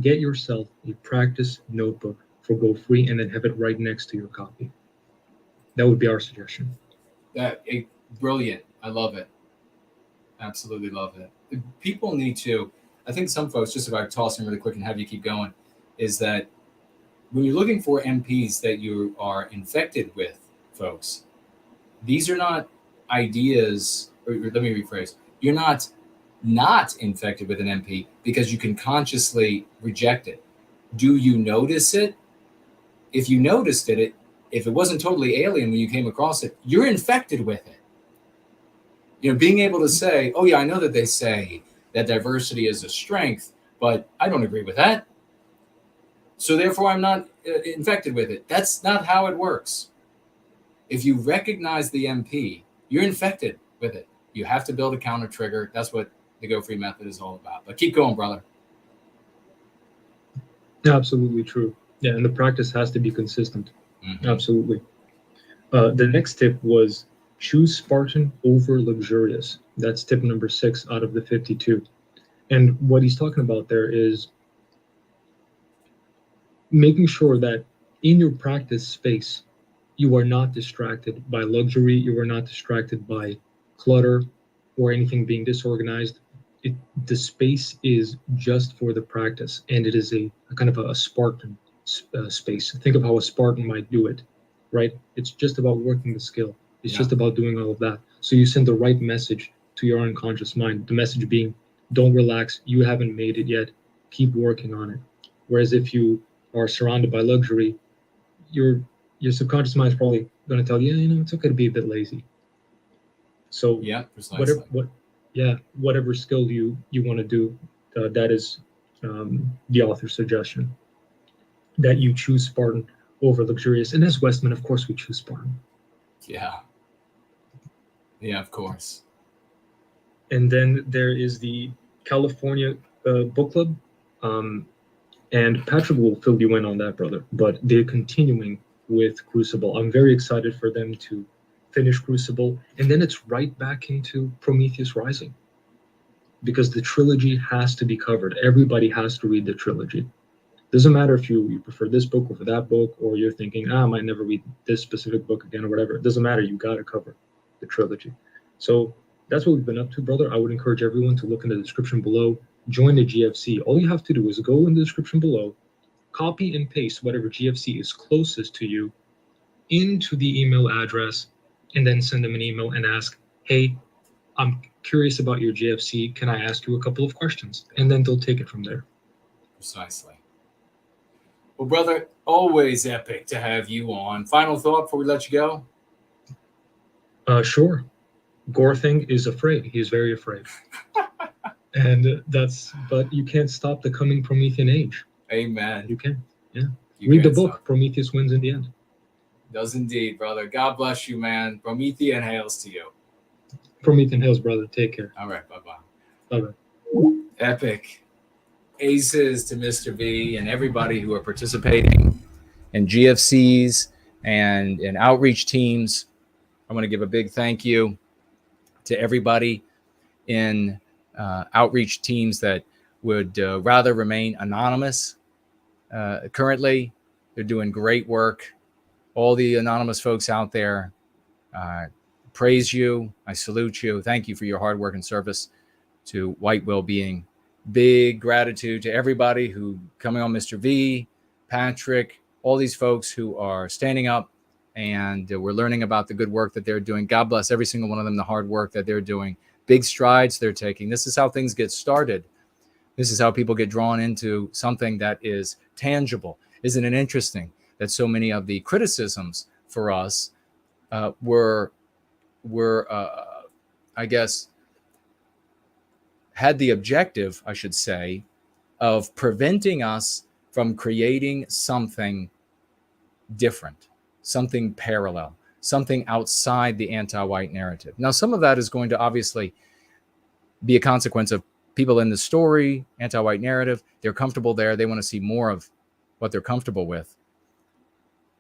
Get yourself a practice notebook for Go Free and then have it right next to your copy. That would be our suggestion. Brilliant. I love it. Absolutely love it. People need to, I think some folks, just if I toss in really quick and have you keep going, is that when you're looking for MPs that you are infected with, folks, these are not ideas, or let me rephrase, you're not infected with an MP because you can consciously reject it. Do you notice it? If you noticed it, if it wasn't totally alien when you came across it, you're infected with it. You know, being able to say, oh yeah, I know that they say that diversity is a strength, but I don't agree with that. So therefore I'm not infected with it. That's not how it works. If you recognize the MP, you're infected with it. You have to build a counter trigger. That's what the Go Free method is all about. But keep going, brother. Absolutely true. Yeah, and the practice has to be consistent. Mm-hmm. Absolutely. The next tip was choose Spartan over luxurious. That's tip number 6 out of the 52. And what he's talking about there is making sure that in your practice space, you are not distracted by luxury. You are not distracted by clutter or anything being disorganized. The space is just for the practice, and it is a kind of a Spartan space. Think of how a Spartan might do it, right? It's just about working the skill. It's just about doing all of that. So you send the right message to your unconscious mind. The message being, don't relax. You haven't made it yet. Keep working on it. Whereas if you are surrounded by luxury, your subconscious mind is probably going to tell you, you know, it's okay to be a bit lazy. So precisely. whatever skill you want to do, that is the author's suggestion. That you choose Spartan over luxurious. And as Westman, of course, we choose Spartan. Yeah, of course. And then there is the California Book Club. And Patrick will fill you in on that, brother. But they're continuing with Crucible. I'm very excited for them to finish Crucible. And then it's right back into Prometheus Rising. Because the trilogy has to be covered. Everybody has to read the trilogy. Doesn't matter if you prefer this book over that book, or you're thinking, I might never read this specific book again or whatever. It doesn't matter. You got to cover the trilogy. So that's what we've been up to, brother. I would encourage everyone to look in the description below. Join the GFC. All you have to do is go in the description below, copy and paste whatever GFC is closest to you into the email address, and then send them an email and ask, hey, I'm curious about your GFC. Can I ask you a couple of questions? And then they'll take it from there. Precisely. Well, brother, always epic to have you on. Final thought before we let you go? Sure. Gorthing is afraid. He's very afraid. But you can't stop the coming Promethean age. Amen. You can. Yeah. You Read the can't book. stop. Prometheus wins in the end. Does indeed, brother. God bless you, man. Promethean hails to you. Promethean hails, brother. Take care. All right. Bye-bye. Bye-bye. Epic. Aces to Mr. V and everybody who are participating in GFCs and in outreach teams. I want to give a big thank you to everybody in outreach teams that would rather remain anonymous. Currently, they're doing great work. All the anonymous folks out there, praise you. I salute you. Thank you for your hard work and service to white well-being. Big gratitude to everybody who coming on, Mr. V, Patrick, all these folks who are standing up, and we're learning about the good work that they're doing. God bless every single one of them, the hard work that they're doing, big strides they're taking. This is how things get started. This is how people get drawn into something that is tangible. Isn't it interesting that so many of the criticisms for us were I guess, had the objective, I should say, of preventing us from creating something different, something parallel, something outside the anti-white narrative. Now, some of that is going to obviously be a consequence of people in the story, anti-white narrative. They're comfortable there. They want to see more of what they're comfortable with.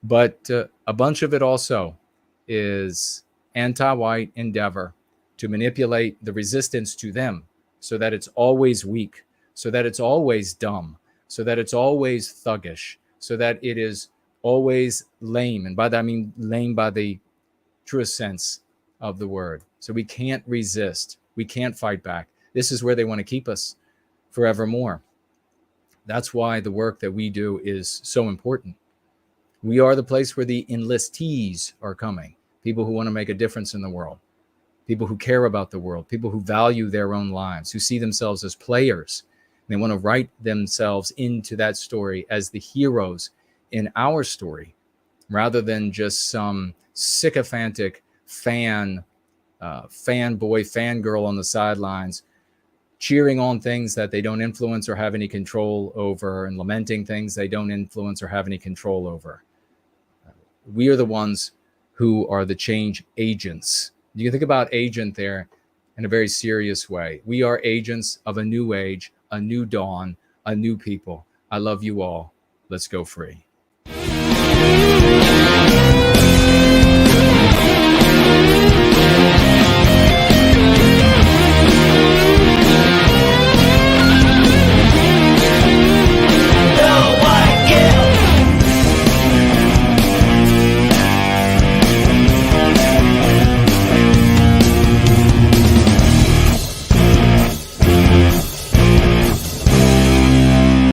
But a bunch of it also is anti-white endeavor to manipulate the resistance to them so that it's always weak, so that it's always dumb, so that it's always thuggish, so that it is always lame. And by that, I mean lame by the truest sense of the word. So we can't resist. We can't fight back. This is where they want to keep us forevermore. That's why the work that we do is so important. We are the place where the enlistees are coming, people who want to make a difference in the world, people who care about the world, people who value their own lives, who see themselves as players. They want to write themselves into that story as the heroes in our story, rather than just some sycophantic fanboy, fangirl on the sidelines, cheering on things that they don't influence or have any control over, and lamenting things they don't influence or have any control over. We are the ones who are the change agents. You can think about agent there in a very serious way. We are agents of a new age, a new dawn, a new people. I love you all. Let's go free.